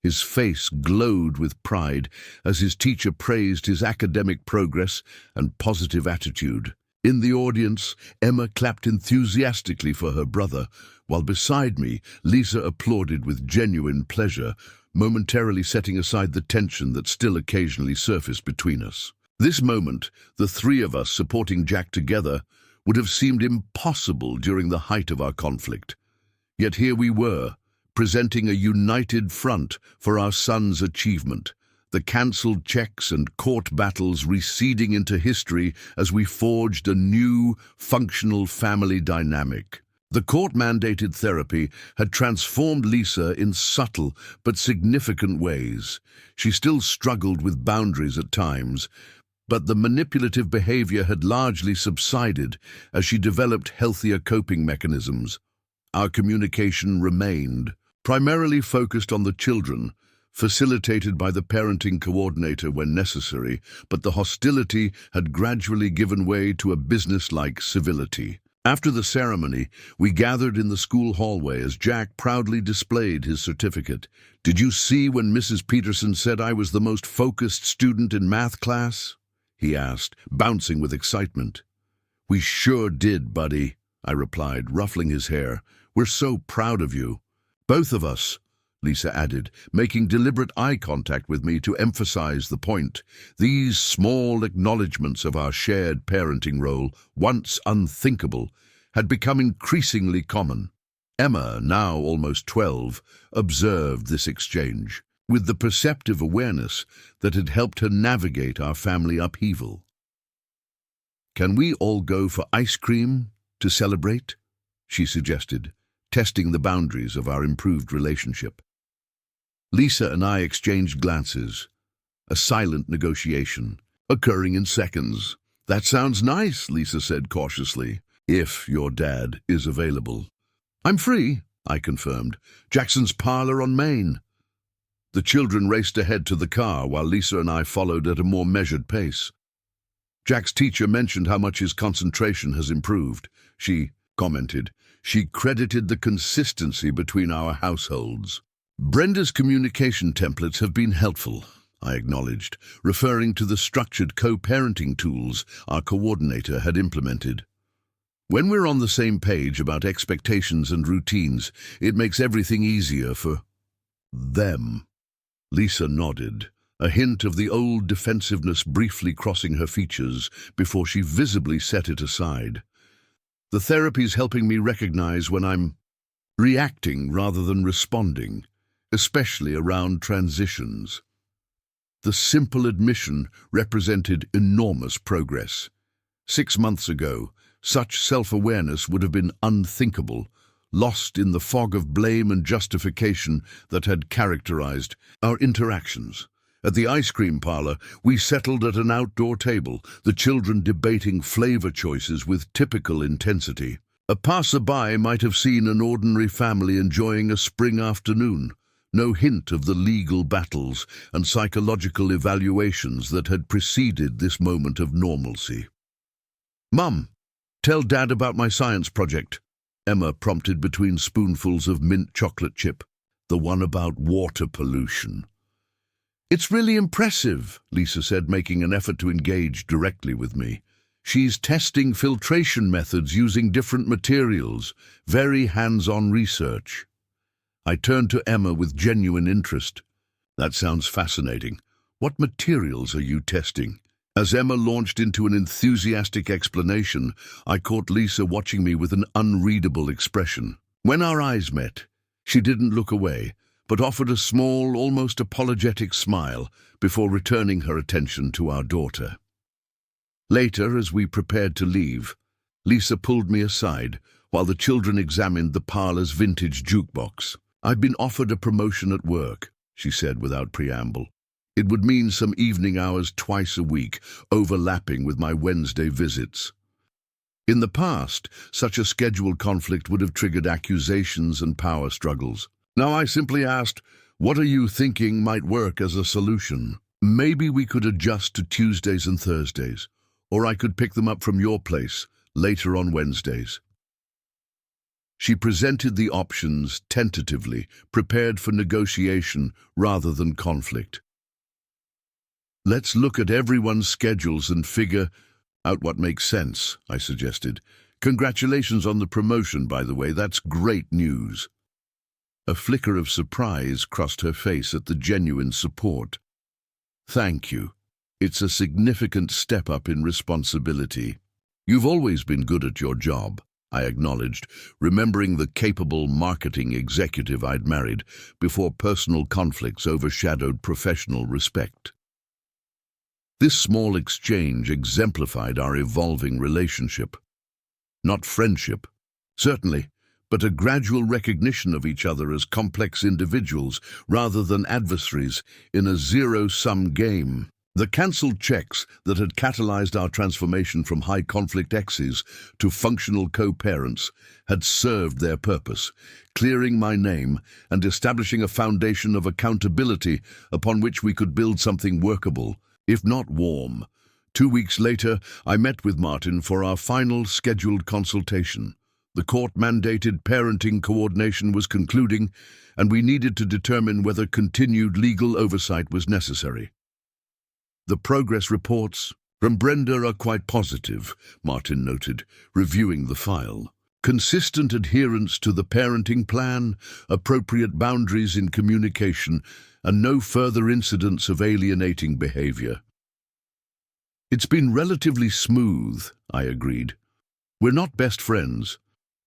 His face glowed with pride as his teacher praised his academic progress and positive attitude. In the audience, Emma clapped enthusiastically for her brother, while beside me, Lisa applauded with genuine pleasure, momentarily setting aside the tension that still occasionally surfaced between us. This moment, the three of us supporting Jack together, would have seemed impossible during the height of our conflict. Yet here we were, presenting a united front for our son's achievement, the cancelled checks and court battles receding into history as we forged a new, functional family dynamic. The court-mandated therapy had transformed Lisa in subtle but significant ways. She still struggled with boundaries at times, But the manipulative behavior had largely subsided as she developed healthier coping mechanisms. Our communication remained, primarily focused on the children, facilitated by the parenting coordinator when necessary, but the hostility had gradually given way to a business-like civility. After the ceremony, we gathered in the school hallway as Jack proudly displayed his certificate. "Did you see when Mrs. Peterson said I was the most focused student in math class?" he asked, bouncing with excitement. "We sure did, buddy," I replied, ruffling his hair. "We're so proud of you." "Both of us," Lisa added, making deliberate eye contact with me to emphasize the point. These small acknowledgements of our shared parenting role, once unthinkable, had become increasingly common. Emma, now almost 12, observed this exchange, with the perceptive awareness that had helped her navigate our family upheaval. "Can we all go for ice cream to celebrate?" she suggested, testing the boundaries of our improved relationship. Lisa and I exchanged glances, a silent negotiation, occurring in seconds. "That sounds nice," Lisa said cautiously, "if your dad is available." "I'm free," I confirmed. "Jackson's parlor on Main." The children raced ahead to the car while Lisa and I followed at a more measured pace. "Jack's teacher mentioned how much his concentration has improved," she commented. She credited the consistency between our households. "Brenda's communication templates have been helpful," I acknowledged, referring to the structured co-parenting tools our coordinator had implemented. "When we're on the same page about expectations and routines, it makes everything easier for them." Lisa nodded, a hint of the old defensiveness briefly crossing her features before she visibly set it aside. "The therapy's helping me recognize when I'm reacting rather than responding, especially around transitions." The simple admission represented enormous progress. 6 months ago, such self-awareness would have been unthinkable, lost in the fog of blame and justification that had characterized our interactions. At the ice cream parlor, we settled at an outdoor table, the children debating flavor choices with typical intensity. A passerby might have seen an ordinary family enjoying a spring afternoon, no hint of the legal battles and psychological evaluations that had preceded this moment of normalcy. "Mum, tell Dad about my science project," Emma prompted between spoonfuls of mint chocolate chip, the one about water pollution. "It's really impressive," Lisa said, making an effort to engage directly with me. "She's testing filtration methods using different materials, very hands-on research." I turned to Emma with genuine interest. "That sounds fascinating. What materials are you testing?" As Emma launched into an enthusiastic explanation, I caught Lisa watching me with an unreadable expression. When our eyes met, she didn't look away, but offered a small, almost apologetic smile before returning her attention to our daughter. Later, as we prepared to leave, Lisa pulled me aside while the children examined the parlor's vintage jukebox. "I've been offered a promotion at work," she said without preamble. "It would mean some evening hours twice a week, overlapping with my Wednesday visits." In the past, such a scheduled conflict would have triggered accusations and power struggles. Now I simply asked, "What are you thinking might work as a solution?" "Maybe we could adjust to Tuesdays and Thursdays, or I could pick them up from your place later on Wednesdays." She presented the options tentatively, prepared for negotiation rather than conflict. "Let's look at everyone's schedules and figure out what makes sense," I suggested. "Congratulations on the promotion, by the way. That's great news." A flicker of surprise crossed her face at the genuine support. "Thank you. It's a significant step up in responsibility." "You've always been good at your job," I acknowledged, remembering the capable marketing executive I'd married before personal conflicts overshadowed professional respect. This small exchange exemplified our evolving relationship. Not friendship, certainly, but a gradual recognition of each other as complex individuals rather than adversaries in a zero-sum game. The cancelled checks that had catalyzed our transformation from high-conflict exes to functional co-parents had served their purpose, clearing my name and establishing a foundation of accountability upon which we could build something workable, if not warm. 2 weeks later, I met with Martin for our final scheduled consultation. The court-mandated parenting coordination was concluding, and we needed to determine whether continued legal oversight was necessary. The progress reports from Brenda are quite positive, Martin noted, reviewing the file. Consistent adherence to the parenting plan, appropriate boundaries in communication, and no further incidents of alienating behavior. It's been relatively smooth, I agreed. We're not best friends,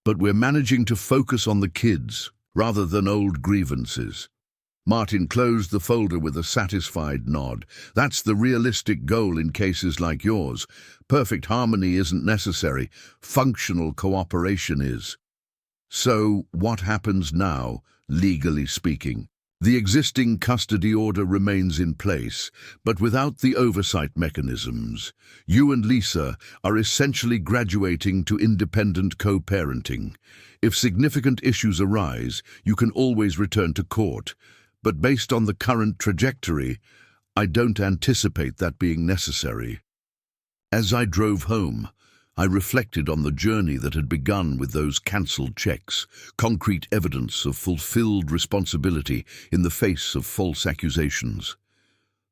but we're managing to focus on the kids rather than old grievances. Martin closed the folder with a satisfied nod. That's the realistic goal in cases like yours. Perfect harmony isn't necessary. Functional cooperation is. So, what happens now, legally speaking? The existing custody order remains in place, but without the oversight mechanisms. You and Lisa are essentially graduating to independent co-parenting. If significant issues arise, you can always return to court. But based on the current trajectory, I don't anticipate that being necessary. As I drove home, I reflected on the journey that had begun with those cancelled checks, concrete evidence of fulfilled responsibility in the face of false accusations.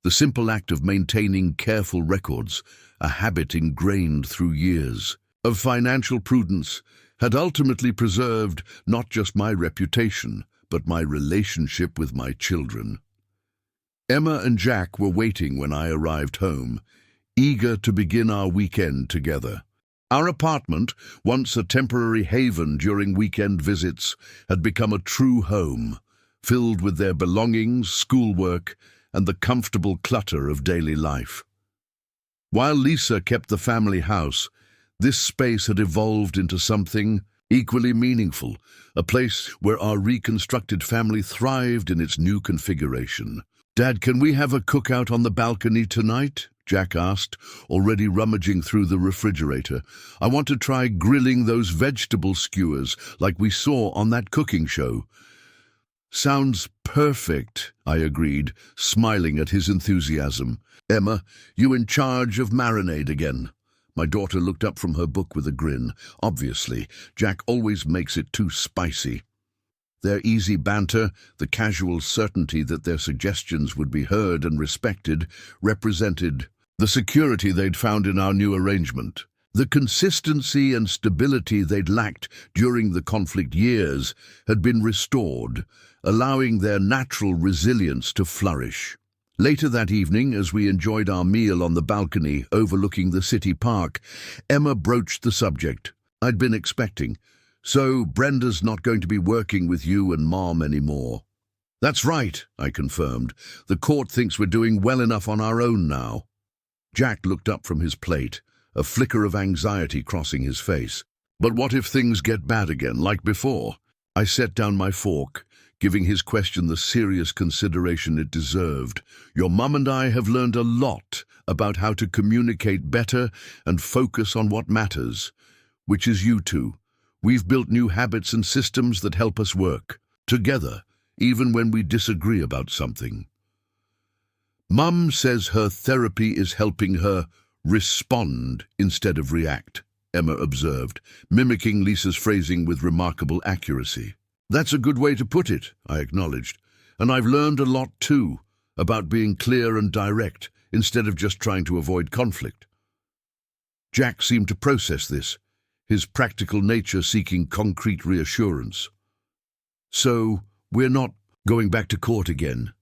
The simple act of maintaining careful records, a habit ingrained through years of financial prudence, had ultimately preserved not just my reputation, but my relationship with my children. Emma and Jack were waiting when I arrived home, eager to begin our weekend together. Our apartment, once a temporary haven during weekend visits, had become a true home, filled with their belongings, schoolwork, and the comfortable clutter of daily life. While Lisa kept the family house, this space had evolved into something equally meaningful, a place where our reconstructed family thrived in its new configuration. "Dad, can we have a cookout on the balcony tonight?" Jack asked, already rummaging through the refrigerator. "I want to try grilling those vegetable skewers like we saw on that cooking show." "Sounds perfect," I agreed, smiling at his enthusiasm. "Emma, you in charge of marinade again?" My daughter looked up from her book with a grin. Obviously, Jack always makes it too spicy. Their easy banter, the casual certainty that their suggestions would be heard and respected, represented the security they'd found in our new arrangement. The consistency and stability they'd lacked during the conflict years had been restored, allowing their natural resilience to flourish. Later that evening, as we enjoyed our meal on the balcony overlooking the city park, Emma broached the subject I'd been expecting. "So, Brenda's not going to be working with you and Mom anymore?" "That's right," I confirmed. "The court thinks we're doing well enough on our own now." Jack looked up from his plate, a flicker of anxiety crossing his face. "But what if things get bad again, like before?" I set down my fork, giving his question the serious consideration it deserved. "Your mum and I have learned a lot about how to communicate better and focus on what matters, which is you two. We've built new habits and systems that help us work together, even when we disagree about something." "Mum says her therapy is helping her respond instead of react," Emma observed, mimicking Lisa's phrasing with remarkable accuracy. "That's a good way to put it," I acknowledged. "And I've learned a lot too, about being clear and direct, instead of just trying to avoid conflict." Jack seemed to process this, his practical nature seeking concrete reassurance. "So, we're not going back to court again?"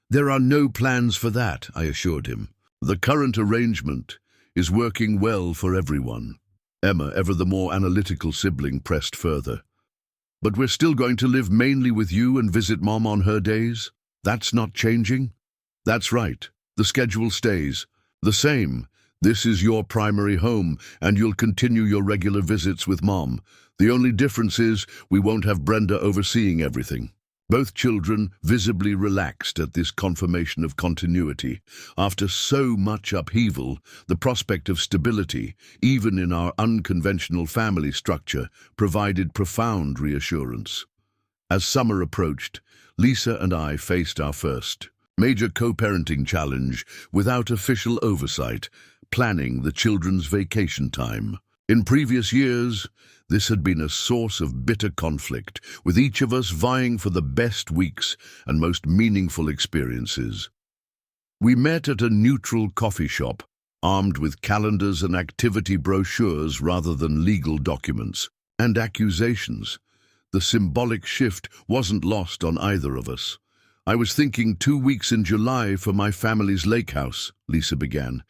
"There are no plans for that," I assured him. "The current arrangement is working well for everyone." Emma, ever the more analytical sibling, pressed further. "But we're still going to live mainly with you and visit Mom on her days? That's not changing?" "That's right. The schedule stays the same. This is your primary home, and you'll continue your regular visits with Mom. The only difference is we won't have Brenda overseeing everything." Both children visibly relaxed at this confirmation of continuity. After so much upheaval, the prospect of stability, even in our unconventional family structure, provided profound reassurance. As summer approached, Lisa and I faced our first major co-parenting challenge without official oversight, planning the children's vacation time. In previous years, this had been a source of bitter conflict, with each of us vying for the best weeks and most meaningful experiences. We met at a neutral coffee shop, armed with calendars and activity brochures rather than legal documents and accusations. The symbolic shift wasn't lost on either of us. "I was thinking 2 weeks in July for my family's lake house," Lisa began.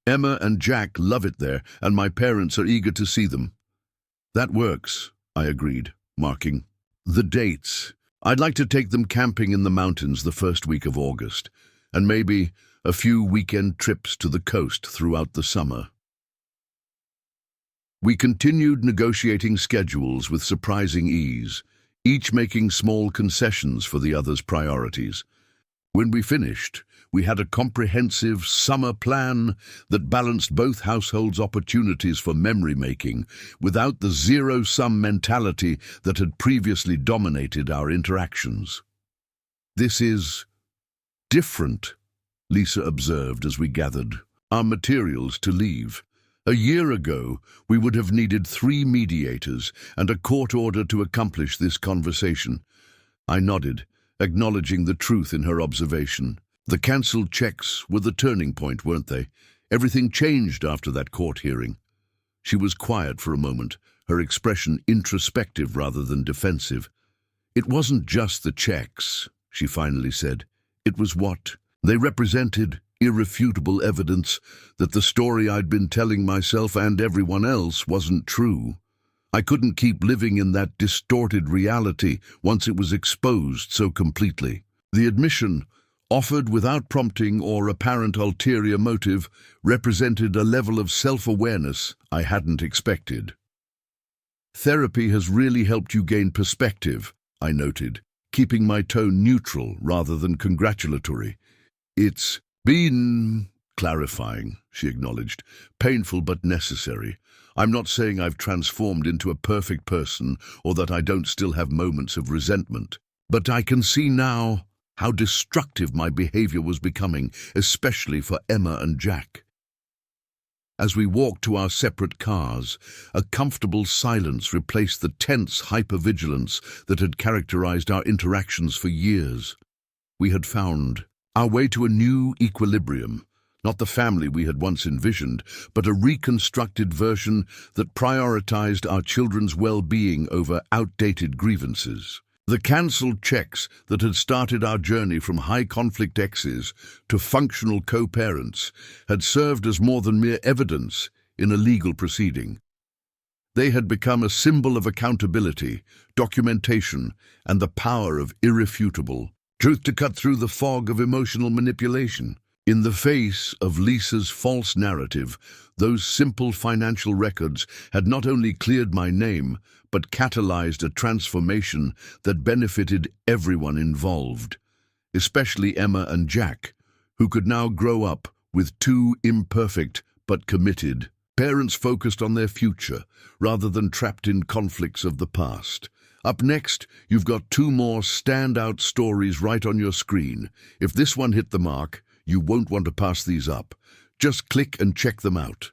"Emma and Jack love it there, and my parents are eager to see them." "That works," I agreed, marking the dates. "I'd like to take them camping in the mountains the first week of August, and maybe a few weekend trips to the coast throughout the summer." We continued negotiating schedules with surprising ease, each making small concessions for the other's priorities. When we finished, we had a comprehensive summer plan that balanced both households' opportunities for memory-making without the zero-sum mentality that had previously dominated our interactions. "This is different," Lisa observed as we gathered our materials to leave. "A year ago, we would have needed 3 mediators and a court order to accomplish this conversation." I nodded, acknowledging the truth in her observation. The cancelled checks were the turning point, weren't they? Everything changed after that court hearing. She was quiet for a moment, her expression introspective rather than defensive. "It wasn't just the checks," she finally said. "It was what they represented. Irrefutable evidence that the story I'd been telling myself and everyone else wasn't true. I couldn't keep living in that distorted reality once it was exposed so completely." The admission, offered without prompting or apparent ulterior motive, represented a level of self-awareness I hadn't expected. "Therapy has really helped you gain perspective," I noted, keeping my tone neutral rather than congratulatory. "It's been clarifying," she acknowledged. "Painful but necessary. I'm not saying I've transformed into a perfect person or that I don't still have moments of resentment, but I can see now how destructive my behavior was becoming, especially for Emma and Jack." As we walked to our separate cars, a comfortable silence replaced the tense hypervigilance that had characterized our interactions for years. We had found our way to a new equilibrium, not the family we had once envisioned, but a reconstructed version that prioritized our children's well-being over outdated grievances. The cancelled checks that had started our journey from high-conflict exes to functional co-parents had served as more than mere evidence in a legal proceeding. They had become a symbol of accountability, documentation, and the power of irrefutable truth to cut through the fog of emotional manipulation. In the face of Lisa's false narrative, those simple financial records had not only cleared my name, but catalyzed a transformation that benefited everyone involved, especially Emma and Jack, who could now grow up with 2 imperfect but committed parents focused on their future rather than trapped in conflicts of the past. Up next, you've got 2 more standout stories right on your screen. If this one hit the mark, you won't want to pass these up. Just click and check them out.